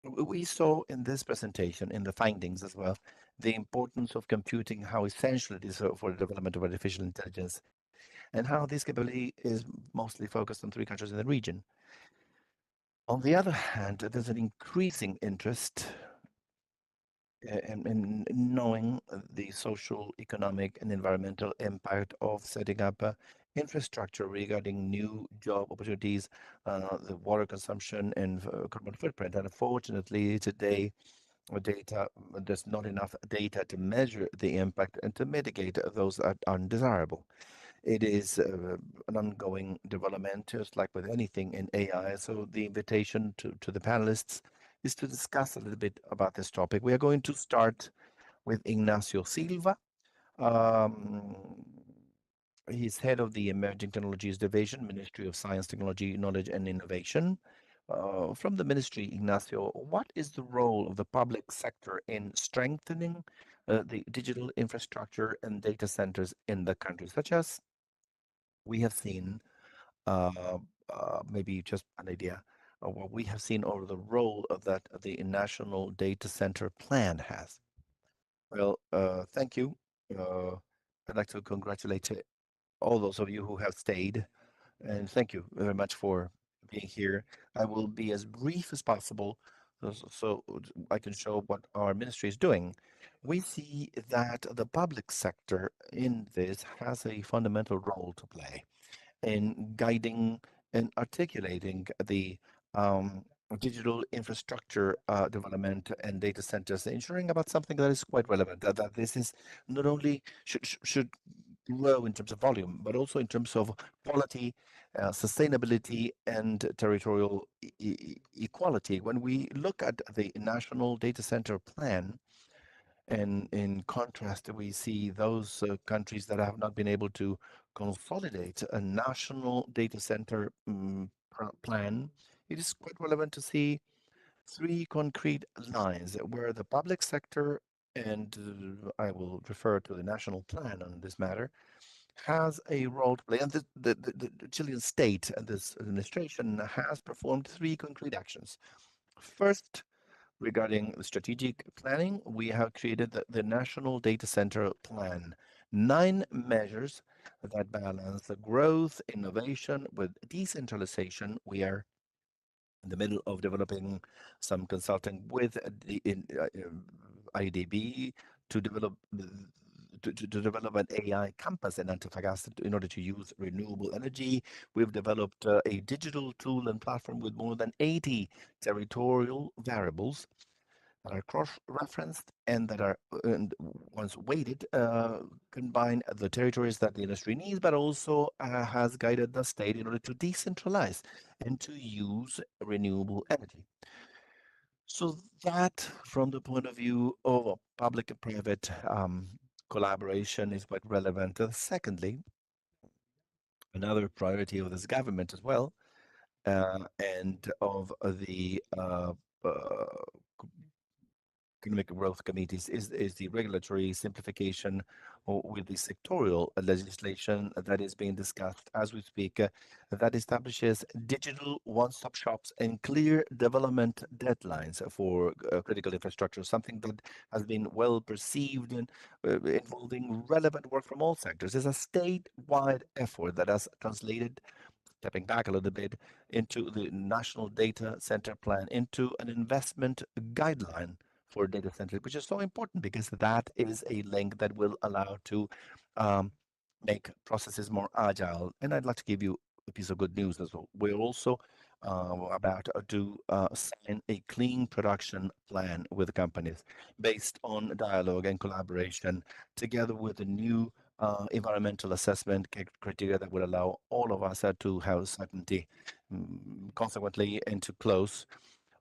We saw in this presentation, in the findings as well, the importance of computing, how essential it is for the development of artificial intelligence, and how this capability is mostly focused on 3 countries in the region. On the other hand, there's an increasing interest in knowing the social, economic, and environmental impact of setting up infrastructure regarding new job opportunities, the water consumption, and carbon footprint. And unfortunately, today, there's not enough data to measure the impact and to mitigate those that are undesirable. It is an ongoing development, just like with anything in AI. So the invitation to the panelists is to discuss a little bit about this topic. We are going to start with Ignacio Silva. Um, he's head of the Emerging Technologies Division, Ministry of Science, Technology, Knowledge, and Innovation From the ministry, Ignacio, what is the role of the public sector in strengthening the digital infrastructure and data centers in the country, such as we have seen, uh, maybe just an idea of what we have seen over the role of that the National Data Center Plan has? Well, thank you. I'd like to congratulate all those of you who have stayed, and thank you very much for being here. I will be as brief as possible so I can show what our ministry is doing. We see that the public sector in this has a fundamental role to play in guiding and articulating the digital infrastructure development and data centers, ensuring about something that is quite relevant, that this is not only should grow in terms of volume, but also in terms of quality, sustainability, and territorial equality. When we look at the National Data Center Plan, and in contrast, we see those countries that have not been able to consolidate a national data center plan. It is quite relevant to see three concrete lines where the public sector, and I will refer to the national plan on this matter, has a role to play. And the Chilean state and this administration has performed three concrete actions. First, regarding the strategic planning, we have created the National Data Center Plan. 9 measures that balance the growth, innovation with decentralization. We are in the middle of developing some consulting with the IDB to develop to develop an AI campus in Antofagasta in order to use renewable energy. We've developed a digital tool and platform with more than 80 territorial variables that are cross-referenced and that are, and once weighted, combine the territories that the industry needs, but also has guided the state in order to decentralize and to use renewable energy. So that, from the point of view of public and private collaboration, is quite relevant. Secondly, another priority of this government as well, and of the economic growth committees is the regulatory simplification with the sectorial legislation that is being discussed as we speak, that establishes digital one-stop shops and clear development deadlines for critical infrastructure, something that has been well perceived and involving relevant work from all sectors. It's a statewide effort that has translated, stepping back a little bit, into the National Data Center Plan, into an investment guideline for data centers, which is so important because that is a link that will allow to make processes more agile. And I'd like to give you a piece of good news as well. We're also about to sign a clean production plan with companies based on dialogue and collaboration, together with a new environmental assessment criteria that will allow all of us to have certainty. Consequently, and to close,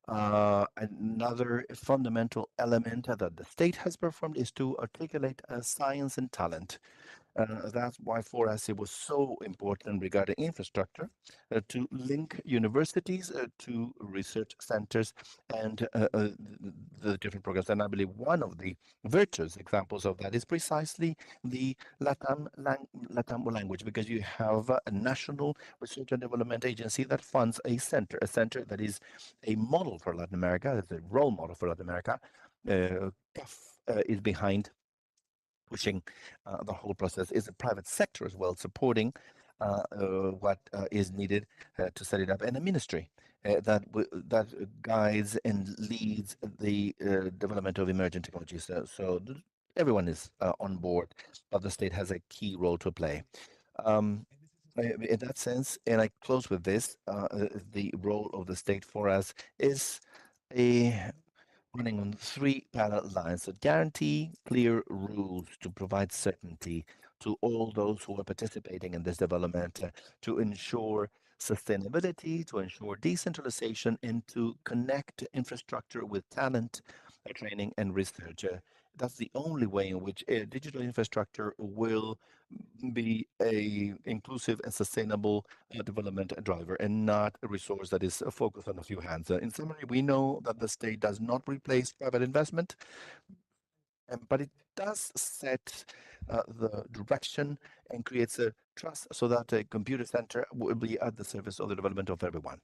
another fundamental element that the state has performed is to articulate science and talent. That's why for us it was so important regarding infrastructure to link universities to research centers and the different programs. And I believe one of the virtuous examples of that is precisely the Latam language, because you have a national research and development agency that funds a center that is a model for Latin America, it's a role model for Latin America. CAF is behind pushing the whole process. Is the private sector as well supporting what is needed to set it up, and a ministry that guides and leads the development of emerging technologies. Everyone is on board, but the state has a key role to play. In that sense, and I close with this, the role of the state for us is a running on 3 parallel lines that guarantee clear rules to provide certainty to all those who are participating in this development, to ensure sustainability, to ensure decentralization, and to connect infrastructure with talent, training, and research. That's the only way in which a digital infrastructure will be a inclusive and sustainable development driver and not a resource that is focused on a few hands. In summary, we know that the state does not replace private investment, but it does set the direction and creates a trust so that a computer center will be at the service of the development of everyone.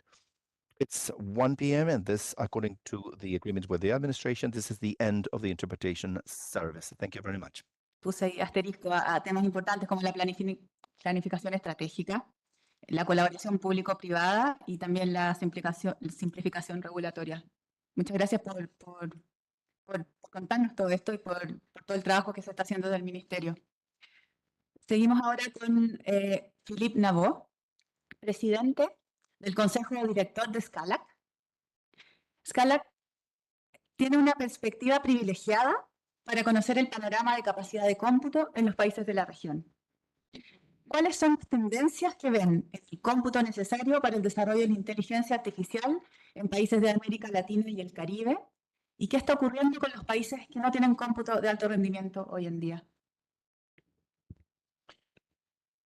It's 1 p.m. and this, according to the agreement with the administration, this is the end of the interpretation service. Thank you very much. Puse ahí asterisco a temas importantes como la planificación estratégica, la colaboración público-privada y también la simplificación regulatoria. Muchas gracias por contarnos todo esto y por todo el trabajo que se está haciendo del Ministerio. Seguimos ahora con Philippe Navot, presidente del Consejo Director de SCALAC. SCALAC tiene una perspectiva privilegiada para conocer el panorama de capacidad de cómputo en los países de la región. ¿Cuáles son las tendencias que ven en el cómputo necesario para el desarrollo de la inteligencia artificial en países de América Latina y el Caribe? ¿Y qué está ocurriendo con los países que no tienen cómputo de alto rendimiento hoy en día?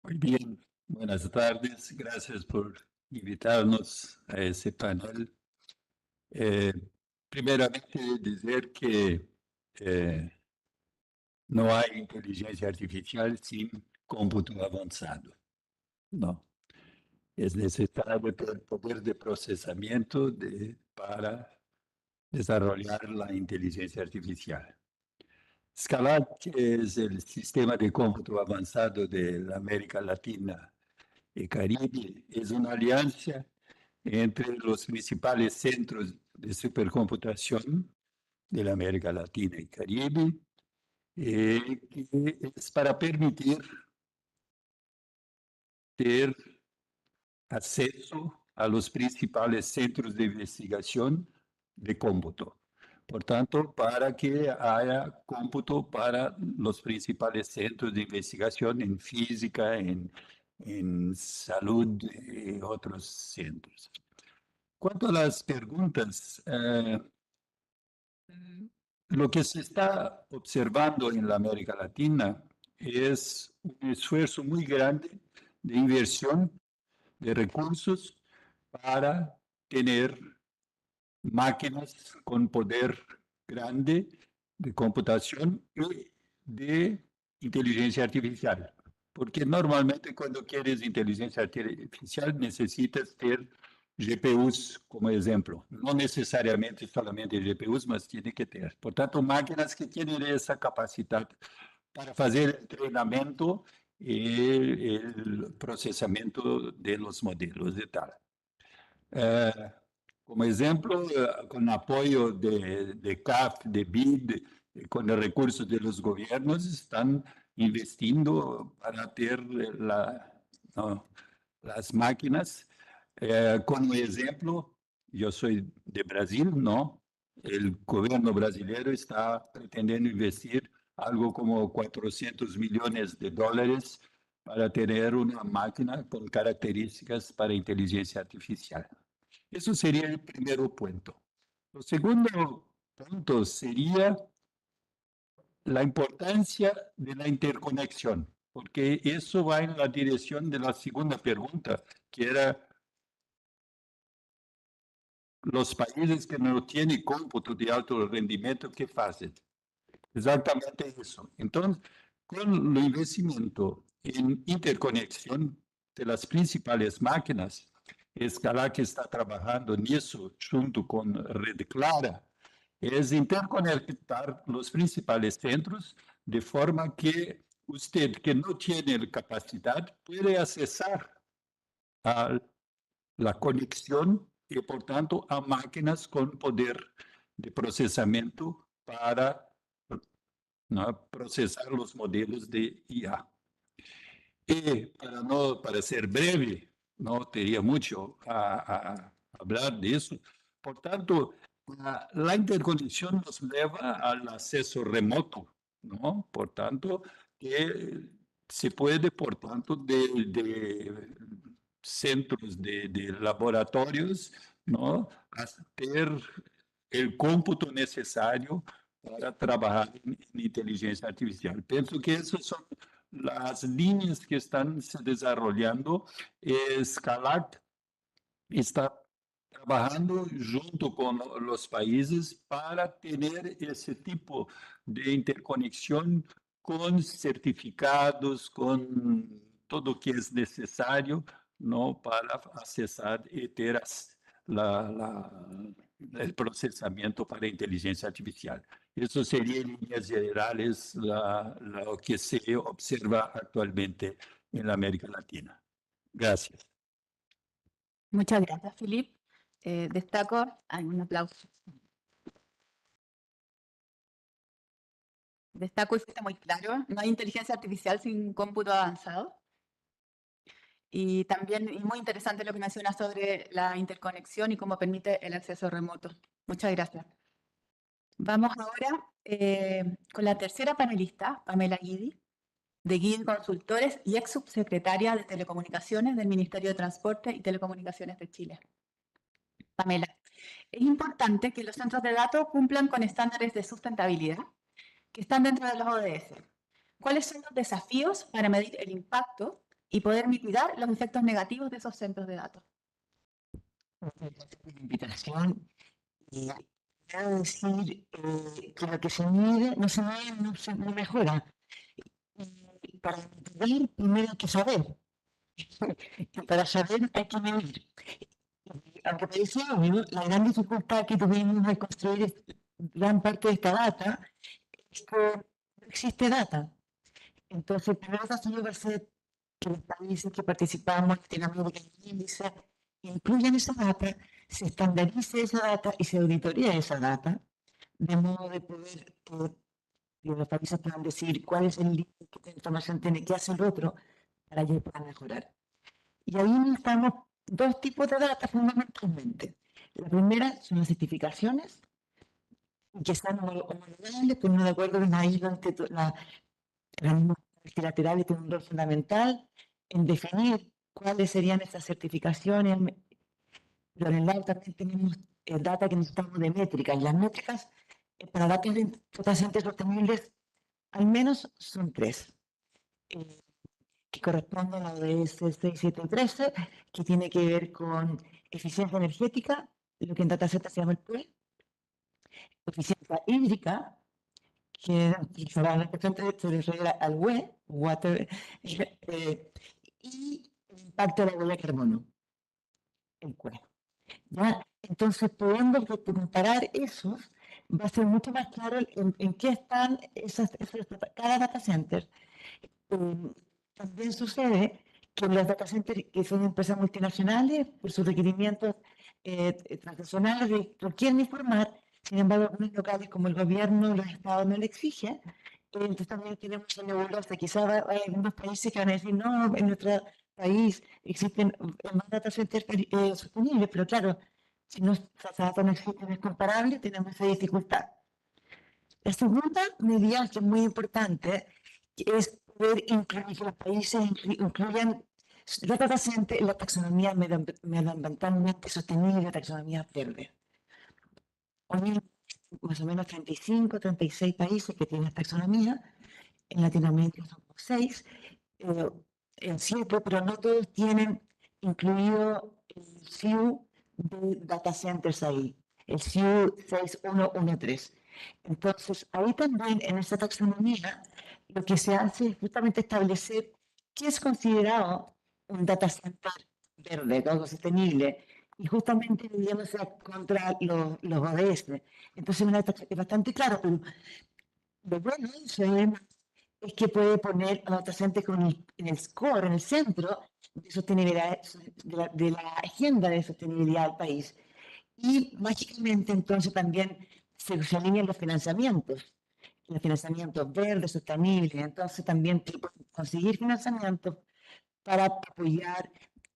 Muy bien, buenas tardes. Gracias por invitarnos a ese panel. Primeramente, decir que no hay inteligencia artificial sin cómputo avanzado. No. Es necesario el poder de procesamiento para desarrollar la inteligencia artificial. SCALAC es el sistema de cómputo avanzado de la América Latina y Caribe. Es una alianza entre los principales centros de supercomputación de la América Latina y Caribe, que es para permitir ter acceso a los principales centros de investigación de cómputo. Por tanto, para que haya cómputo para los principales centros de investigación en física, en salud y otros centros. Cuanto a las preguntas, lo que se está observando en la América Latina es un esfuerzo muy grande de inversión de recursos para tener máquinas con poder grande de computación y de inteligencia artificial. Porque normalmente cuando quieres inteligencia artificial necesitas ter GPUs como ejemplo. No necesariamente solamente GPUs, mas tiene que ter. Por tanto, máquinas que tienen esa capacidad para hacer el entrenamiento y el procesamiento de los modelos de tal. Como ejemplo, con apoyo de CAF, de BID, con los recursos de los gobiernos, están investiendo para tener las máquinas. Como ejemplo, yo soy de Brasil, ¿no? El gobierno brasileño está pretendiendo investir algo como $400 millones para tener una máquina con características para inteligencia artificial. Eso sería el primer punto. El segundo punto sería la importancia de la interconexión, porque eso va en la dirección de la segunda pregunta, que era los países que no tienen cómputo de alto rendimiento, ¿qué hacen? Exactamente eso. Entonces, con el investimento en interconexión de las principales máquinas, SCALAC está trabajando en eso junto con Red Clara, es interconectar los principales centros de forma que usted que no tiene capacidad puede accesar a la conexión y por tanto a máquinas con poder de procesamiento para procesar los modelos de IA. Y para ser breve, no tenía mucho a hablar de eso. Por tanto, la interconexión nos lleva al acceso remoto, ¿no? Por tanto, que se puede, por tanto, de centros de laboratorios, ¿no? Hacer el cómputo necesario para trabajar en inteligencia artificial. Pienso que esas son las líneas que están se desarrollando. Escalar está trabajando junto con los países para tener ese tipo de interconexión con certificados, con todo lo que es necesario, ¿no? Para accesar y tener el procesamiento para inteligencia artificial. Eso sería en líneas generales lo que se observa actualmente en la América Latina. Gracias. Muchas gracias, Philip. Destaco, hay un aplauso. Destaco y fuiste muy claro, no hay inteligencia artificial sin cómputo avanzado. Y también y muy interesante lo que mencionas sobre la interconexión y cómo permite el acceso remoto. Muchas gracias. Vamos ahora con la tercera panelista, Pamela Guidi, de Guidi Consultores y ex subsecretaria de Telecomunicaciones del Ministerio de Transporte y Telecomunicaciones de Chile. Pamela, es importante que los centros de datos cumplan con estándares de sustentabilidad que están dentro de los ODS. ¿Cuáles son los desafíos para medir el impacto y poder mitigar los efectos negativos de esos centros de datos? Invitación y quiero decir que lo que se mide no se mide, no mejora. Y para medir, primero hay que saber. Y para saber hay que medir. Y aunque parece obvio, la gran dificultad que tuvimos al construir gran parte de esta data es que no existe data. Entonces, el primer desafío va a ser que los países que participamos en Latinoamérica y el índice incluyan esa data, se estandarice esa data y se auditoría esa data, de modo de poder que los países puedan decir cuál es el límite que esta información tiene, qué hace el otro, para que puedan mejorar. Y ahí necesitamos dos tipos de data fundamentalmente. La primera son las certificaciones, que están homologables, pero no de acuerdo con la ILIA, la multilaterales tiene un rol fundamental en definir cuáles serían esas certificaciones, pero en el lado también tenemos data que necesitamos de métricas, y las métricas para datos de pacientes sostenibles al menos son tres, que corresponden a la ODS 6713, que tiene que ver con eficiencia energética, lo que en dataset se llama el PUE, eficiencia hídrica, que será la cuestión se refiere al WE, water, y el impacto de la huella de carbono, el CUE. ¿Ya? Entonces, pudiendo comparar esos, va a ser mucho más claro en qué están cada data center. También sucede que los data centers, que son empresas multinacionales, por sus requerimientos transnacionales, requieren informar. Sin embargo, algunos locales como el gobierno, los estados no lo exigen. Entonces también tenemos esa nebulosa. Quizás hay algunos países que van a decir, no, en nuestro país existen más data centers sostenibles, pero claro, si no, esa data no existe, no es comparable, tenemos esa dificultad. La segunda medida que es muy importante es poder incluir que los países incluyan la data center en la taxonomía medioambientalmente sostenible, taxonomía verde. Hoy más o menos 35, 36 países que tienen taxonomía, en Latinoamérica son 6, en 7, pero no todos tienen incluido el SIU de data centers ahí, el SIU 6113. Entonces, ahí también en esa taxonomía lo que se hace es justamente establecer qué es considerado un data center verde, algo sostenible, y justamente viviéndose contra los ODS. Entonces, es bastante claro, pero lo bueno es que puede poner a los data centers en el score, en el centro de sostenibilidad, de la agenda de sostenibilidad del país. Y mágicamente entonces también se alinean los financiamientos verdes, sostenibles, entonces también conseguir financiamientos para apoyar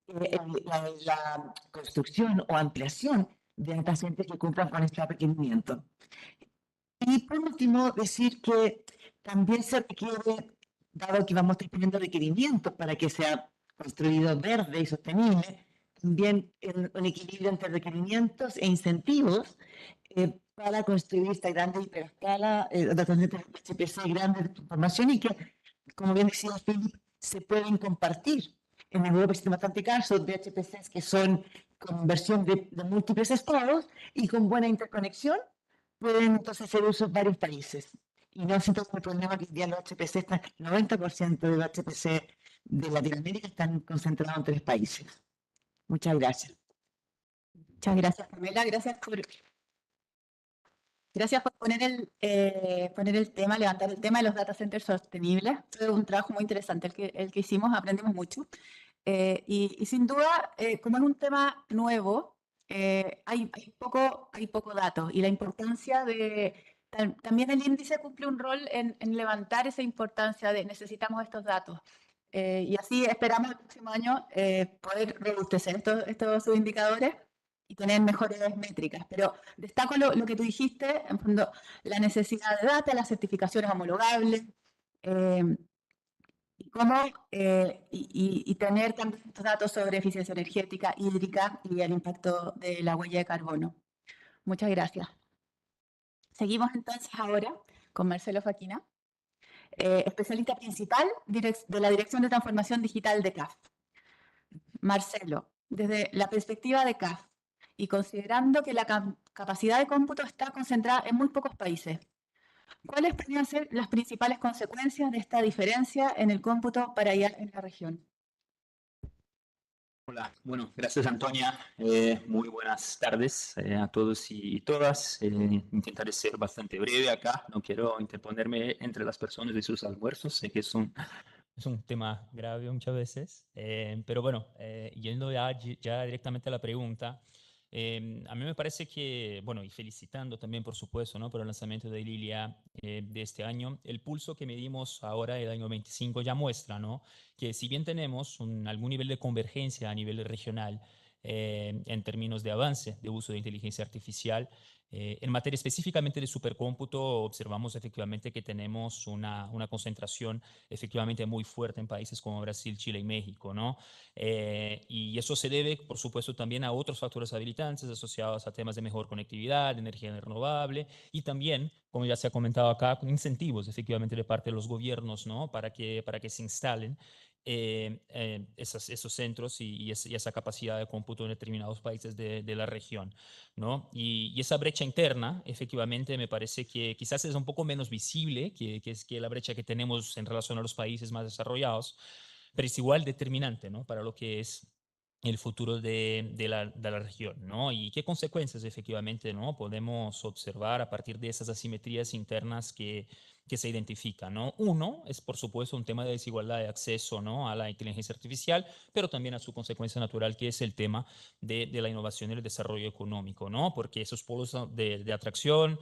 la construcción o ampliación de data centers que cumplan con este requerimiento. Y por último, decir que también se requiere, dado que vamos teniendo requerimientos para que sea construido verde y sostenible, también un equilibrio entre requerimientos e incentivos para construir esta grande hiperescala, de HPC grande de información y que, como bien decía Philip, se pueden compartir. En Europa existen bastantes casos de HPCs que son con versión de múltiples estados y con buena interconexión pueden entonces hacer uso en varios países. Y no se trata el problema que ya los HPC están, el 90% de los HPC de Latinoamérica están concentrados en 3 países. Muchas gracias. Muchas gracias, Pamela. Gracias por poner el tema, levantar el tema de los data centers sostenibles. Fue un trabajo muy interesante el que hicimos, aprendimos mucho. Y sin duda, como es un tema nuevo, hay poco dato y la importancia también el índice cumple un rol en levantar esa importancia de necesitamos estos datos. Y así esperamos el próximo año poder robustecer estos subindicadores y tener mejores métricas. Pero destaco lo que tú dijiste, en fondo, la necesidad de data, las certificaciones homologables, y cómo y tener también estos datos sobre eficiencia energética, hídrica y el impacto de la huella de carbono. Muchas gracias. Seguimos entonces ahora con Marcelo Faquina, especialista principal de la Dirección de Transformación Digital de CAF. Marcelo, desde la perspectiva de CAF y considerando que la capacidad de cómputo está concentrada en muy pocos países, ¿cuáles podrían ser las principales consecuencias de esta diferencia en el cómputo para IA en la región? Hola, bueno, gracias Antonia. Muy buenas tardes a todos y todas. Intentaré ser bastante breve acá. No quiero interponerme entre las personas de sus almuerzos. Sé que es un tema grave muchas veces, pero bueno, yendo ya directamente a la pregunta, a mí me parece que, bueno, y felicitando también, por supuesto, ¿no? Por el lanzamiento de ILIA de este año, el pulso que medimos ahora, el año 25, ya muestra, ¿no? Que si bien tenemos algún nivel de convergencia a nivel regional en términos de avance de uso de inteligencia artificial, en materia específicamente de supercómputo, observamos efectivamente que tenemos una concentración efectivamente muy fuerte en países como Brasil, Chile y México, ¿no? Y eso se debe, por supuesto, también a otros factores habilitantes asociados a temas de mejor conectividad, de energía renovable y también, como ya se ha comentado acá, con incentivos efectivamente de parte de los gobiernos, ¿no? Para que se instalen esos centros y esa capacidad de cómputo en determinados países de la región, ¿no? Y esa brecha interna, efectivamente, me parece que quizás es un poco menos visible que la brecha que tenemos en relación a los países más desarrollados, pero es igual determinante, ¿no? Para lo que es el futuro de la región, ¿no? Y qué consecuencias efectivamente, ¿no? Podemos observar a partir de esas asimetrías internas que se identifican, ¿no? Uno es, por supuesto, un tema de desigualdad de acceso, ¿no? A la inteligencia artificial, pero también a su consecuencia natural, que es el tema de la innovación y el desarrollo económico, ¿no? Porque esos polos de atracción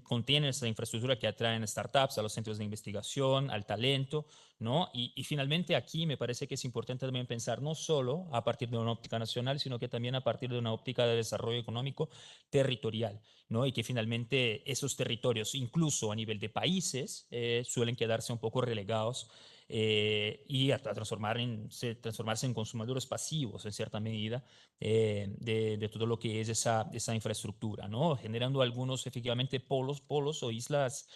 contienen esa infraestructura que atraen startups, a los centros de investigación, al talento, ¿no? Y finalmente aquí me parece que es importante también pensar no solo a partir de una óptica nacional, sino que también a partir de una óptica de desarrollo económico territorial, ¿no? Y que finalmente esos territorios, incluso a nivel de países, suelen quedarse un poco relegados y a transformarse en consumidores pasivos en cierta medida de todo lo que es esa infraestructura, ¿no? Generando algunos efectivamente polos o islas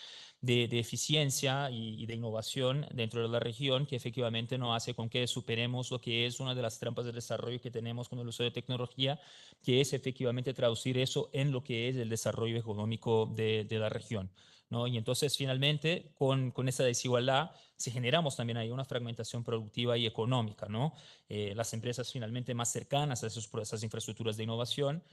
de eficiencia y de innovación dentro de la región que efectivamente no hace con que superemos lo que es una de las trampas de desarrollo que tenemos con el uso de tecnología, que es efectivamente traducir eso en lo que es el desarrollo económico de la región, ¿no? Y entonces finalmente con esa desigualdad si generamos también ahí una fragmentación productiva y económica, ¿no? Las empresas finalmente más cercanas a esas infraestructuras de innovación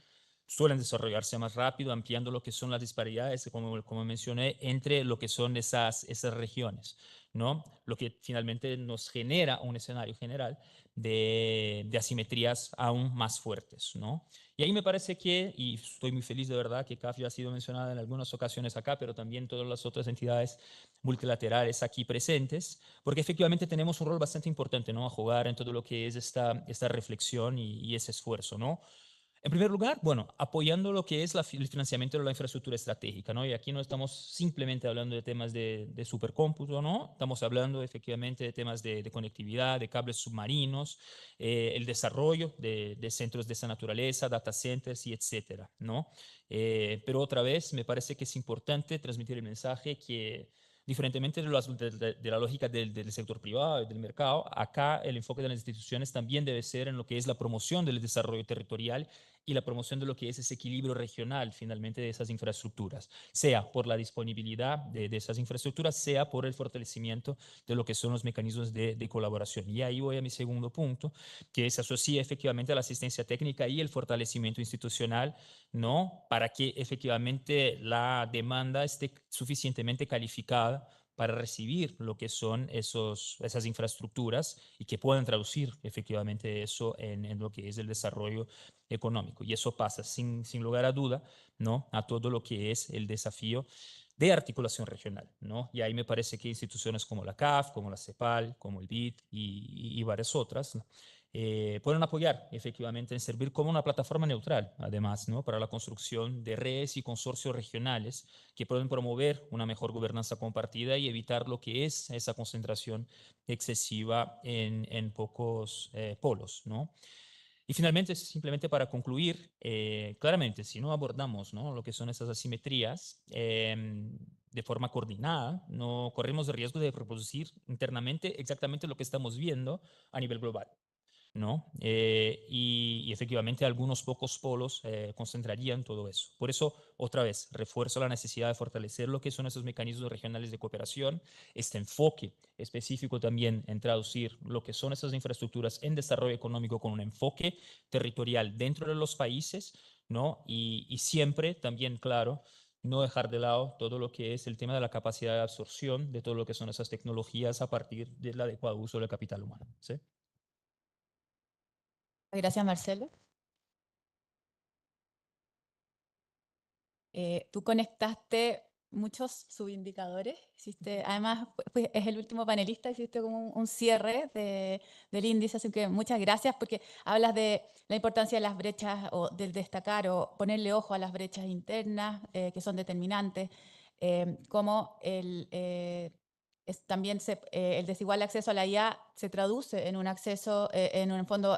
suelen desarrollarse más rápido, ampliando lo que son las disparidades, como mencioné, entre lo que son esas regiones, ¿no? Lo que finalmente nos genera un escenario general de asimetrías aún más fuertes, ¿no? Y ahí me parece que, y estoy muy feliz de verdad que CAF ya ha sido mencionada en algunas ocasiones acá, pero también todas las otras entidades multilaterales aquí presentes, porque efectivamente tenemos un rol bastante importante, ¿no? A jugar en todo lo que es esta reflexión y ese esfuerzo, ¿no? En primer lugar, bueno, apoyando lo que es el financiamiento de la infraestructura estratégica, ¿no? Y aquí no estamos simplemente hablando de temas de supercómputo, ¿no? Estamos hablando efectivamente de temas de conectividad, de cables submarinos, el desarrollo de centros de esa naturaleza, data centers y etcétera, ¿no? Pero otra vez, me parece que es importante transmitir el mensaje que diferentemente de la lógica del sector privado y del mercado, acá el enfoque de las instituciones también debe ser en lo que es la promoción del desarrollo territorial y la promoción de lo que es ese equilibrio regional finalmente de esas infraestructuras, sea por la disponibilidad de esas infraestructuras, sea por el fortalecimiento de lo que son los mecanismos de colaboración. Y ahí voy a mi segundo punto, que se asocia efectivamente a la asistencia técnica y el fortalecimiento institucional, ¿no? Para que efectivamente la demanda esté suficientemente calificada para recibir lo que son esas infraestructuras y que puedan traducir efectivamente eso en lo que es el desarrollo económico. Y eso pasa sin lugar a duda, ¿no? A todo lo que es el desafío de articulación regional, ¿no? Y ahí me parece que instituciones como la CAF, como la CEPAL, como el BID y varias otras, ¿no? Pueden apoyar efectivamente en servir como una plataforma neutral, además, ¿no? Para la construcción de redes y consorcios regionales que pueden promover una mejor gobernanza compartida y evitar lo que es esa concentración excesiva en pocos polos, ¿no? Y finalmente, simplemente para concluir, claramente, si no abordamos, ¿no?, lo que son esas asimetrías de forma coordinada, no corremos el riesgo de reproducir internamente exactamente lo que estamos viendo a nivel global, ¿no? Y efectivamente algunos pocos polos concentrarían todo eso. Por eso, otra vez, refuerzo la necesidad de fortalecer lo que son esos mecanismos regionales de cooperación, este enfoque específico también en traducir lo que son esas infraestructuras en desarrollo económico con un enfoque territorial dentro de los países, ¿no? Y siempre también, claro, no dejar de lado todo lo que es el tema de la capacidad de absorción de todo lo que son esas tecnologías a partir del adecuado uso del capital humano, ¿sí? Gracias, Marcelo. Tú conectaste muchos subindicadores, además pues, es el último panelista, hiciste como un cierre del índice, así que muchas gracias porque hablas de la importancia de las brechas o del destacar o ponerle ojo a las brechas internas que son determinantes, como también el desigual acceso a la IA se traduce en un acceso, en un fondo,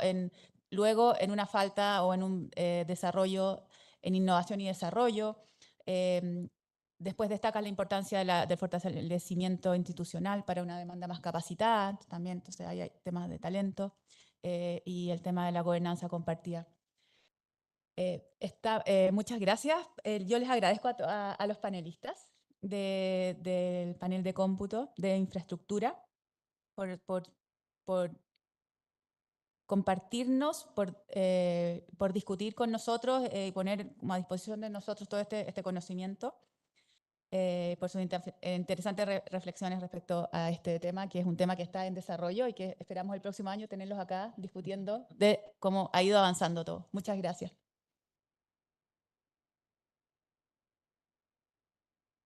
luego en una falta o en un desarrollo en innovación y desarrollo. Después destaca la importancia del fortalecimiento institucional para una demanda más capacitada, también entonces hay temas de talento y el tema de la gobernanza compartida. Muchas gracias. Yo les agradezco a los panelistas del panel de cómputo de infraestructura por compartirnos, por discutir con nosotros y poner a disposición de nosotros todo este conocimiento, por sus interesantes reflexiones respecto a este tema, que es un tema que está en desarrollo y que esperamos el próximo año tenerlos acá discutiendo de cómo ha ido avanzando todo. Muchas gracias.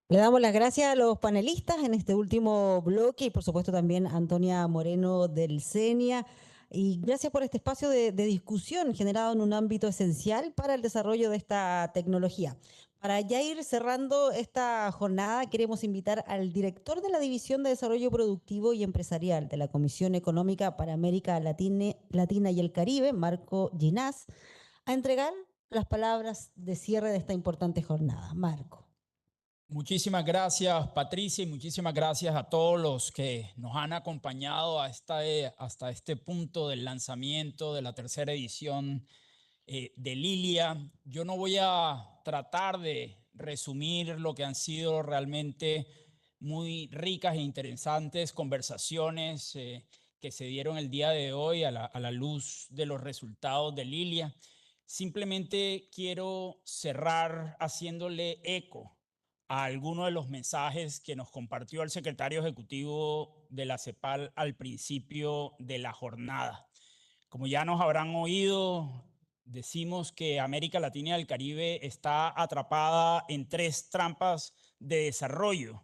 Le damos las gracias a los panelistas en este último bloque y por supuesto también a Antonia Moreno del CENIA. Y gracias por este espacio de discusión generado en un ámbito esencial para el desarrollo de esta tecnología. Para ya ir cerrando esta jornada, queremos invitar al director de la División de Desarrollo Productivo y Empresarial de la Comisión Económica para América Latina y el Caribe, Marco Ginás, a entregar las palabras de cierre de esta importante jornada. Marco. Muchísimas gracias, Patricia, y muchísimas gracias a todos los que nos han acompañado hasta este punto del lanzamiento de la tercera edición del ILIA. Yo no voy a tratar de resumir lo que han sido realmente muy ricas e interesantes conversaciones que se dieron el día de hoy a la luz de los resultados del ILIA. Simplemente quiero cerrar haciéndole eco a algunos de los mensajes que nos compartió el secretario ejecutivo de la CEPAL al principio de la jornada. Como ya nos habrán oído, decimos que América Latina y el Caribe está atrapada en 3 trampas de desarrollo.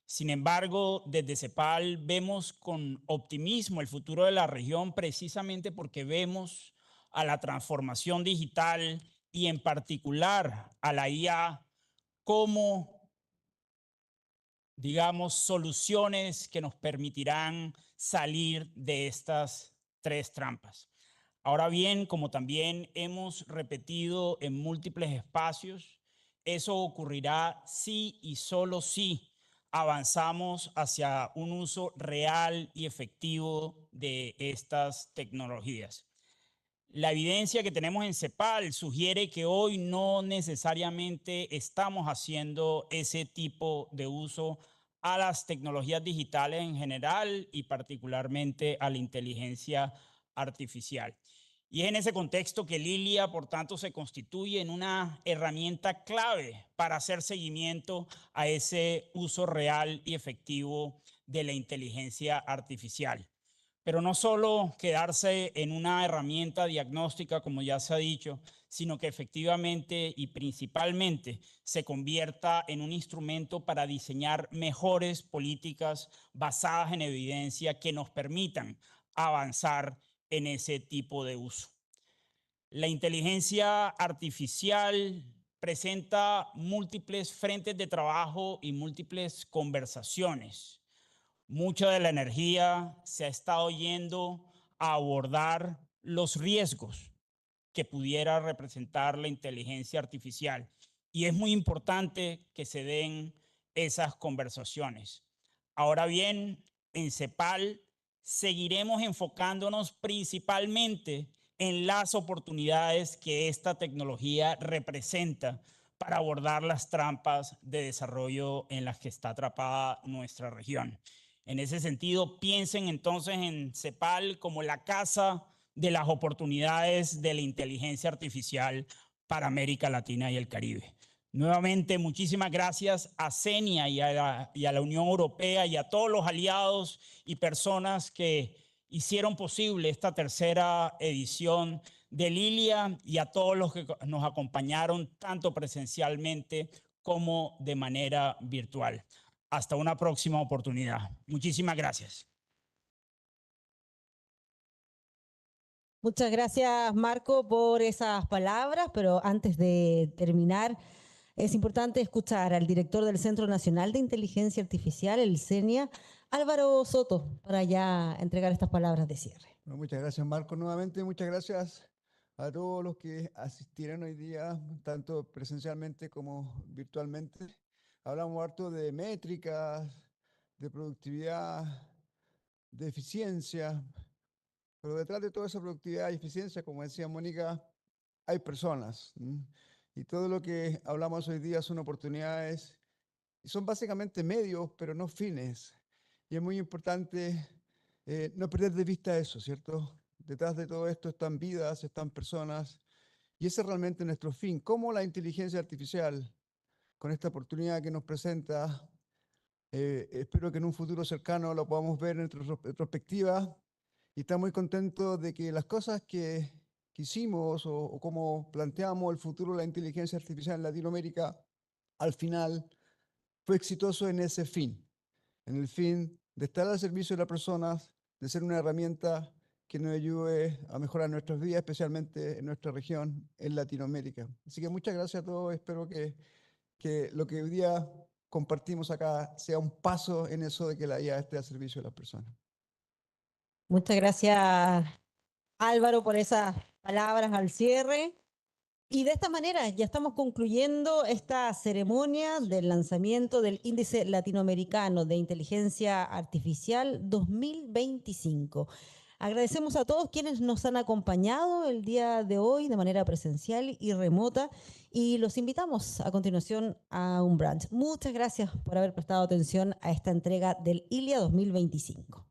Sin embargo, desde CEPAL vemos con optimismo el futuro de la región precisamente porque vemos a la transformación digital y en particular a la IA como, digamos, soluciones que nos permitirán salir de estas tres trampas. Ahora bien, como también hemos repetido en múltiples espacios, eso ocurrirá si y solo si avanzamos hacia un uso real y efectivo de estas tecnologías. La evidencia que tenemos en CEPAL sugiere que hoy no necesariamente estamos haciendo ese tipo de uso a las tecnologías digitales en general y particularmente a la inteligencia artificial. Y es en ese contexto que el ILIA, por tanto, se constituye en una herramienta clave para hacer seguimiento a ese uso real y efectivo de la inteligencia artificial. Pero no solo quedarse en una herramienta diagnóstica, como ya se ha dicho, sino que efectivamente y principalmente se convierta en un instrumento para diseñar mejores políticas basadas en evidencia que nos permitan avanzar en ese tipo de uso. La inteligencia artificial presenta múltiples frentes de trabajo y múltiples conversaciones. Mucha de la energía se ha estado yendo a abordar los riesgos que pudiera representar la inteligencia artificial. Y es muy importante que se den esas conversaciones. Ahora bien, en CEPAL seguiremos enfocándonos principalmente en las oportunidades que esta tecnología representa para abordar las trampas de desarrollo en las que está atrapada nuestra región. En ese sentido, piensen entonces en CEPAL como la casa de las oportunidades de la inteligencia artificial para América Latina y el Caribe. Nuevamente, muchísimas gracias a CENIA y a la Unión Europea y a todos los aliados y personas que hicieron posible esta tercera edición del ILIA y a todos los que nos acompañaron tanto presencialmente como de manera virtual. Hasta una próxima oportunidad. Muchísimas gracias. Muchas gracias, Marco, por esas palabras, pero antes de terminar, es importante escuchar al director del Centro Nacional de Inteligencia Artificial, el CENIA, Álvaro Soto, para ya entregar estas palabras de cierre. Bueno, muchas gracias, Marco. Nuevamente, muchas gracias a todos los que asistieron hoy día, tanto presencialmente como virtualmente. Hablamos harto de métricas, de productividad, de eficiencia, pero detrás de toda esa productividad y eficiencia, como decía Mónica, hay personas. Y todo lo que hablamos hoy día son oportunidades y son básicamente medios, pero no fines. Y es muy importante no perder de vista eso, ¿cierto? Detrás de todo esto están vidas, están personas, y ese es realmente nuestro fin. ¿Cómo la inteligencia artificial, con esta oportunidad que nos presenta, espero que en un futuro cercano lo podamos ver en retrospectiva, y está muy contento de que las cosas que hicimos o como planteamos el futuro de la inteligencia artificial en Latinoamérica, al final fue exitoso en ese fin, en el fin de estar al servicio de las personas, de ser una herramienta que nos ayude a mejorar nuestras vidas, especialmente en nuestra región, en Latinoamérica. Así que muchas gracias a todos, espero que lo que hoy día compartimos acá sea un paso en eso de que la IA esté al servicio de las personas. Muchas gracias, Álvaro, por esas palabras al cierre. Y de esta manera ya estamos concluyendo esta ceremonia del lanzamiento del Índice Latinoamericano de Inteligencia Artificial 2025. Agradecemos a todos quienes nos han acompañado el día de hoy de manera presencial y remota y los invitamos a continuación a un brunch. Muchas gracias por haber prestado atención a esta entrega del ILIA 2025.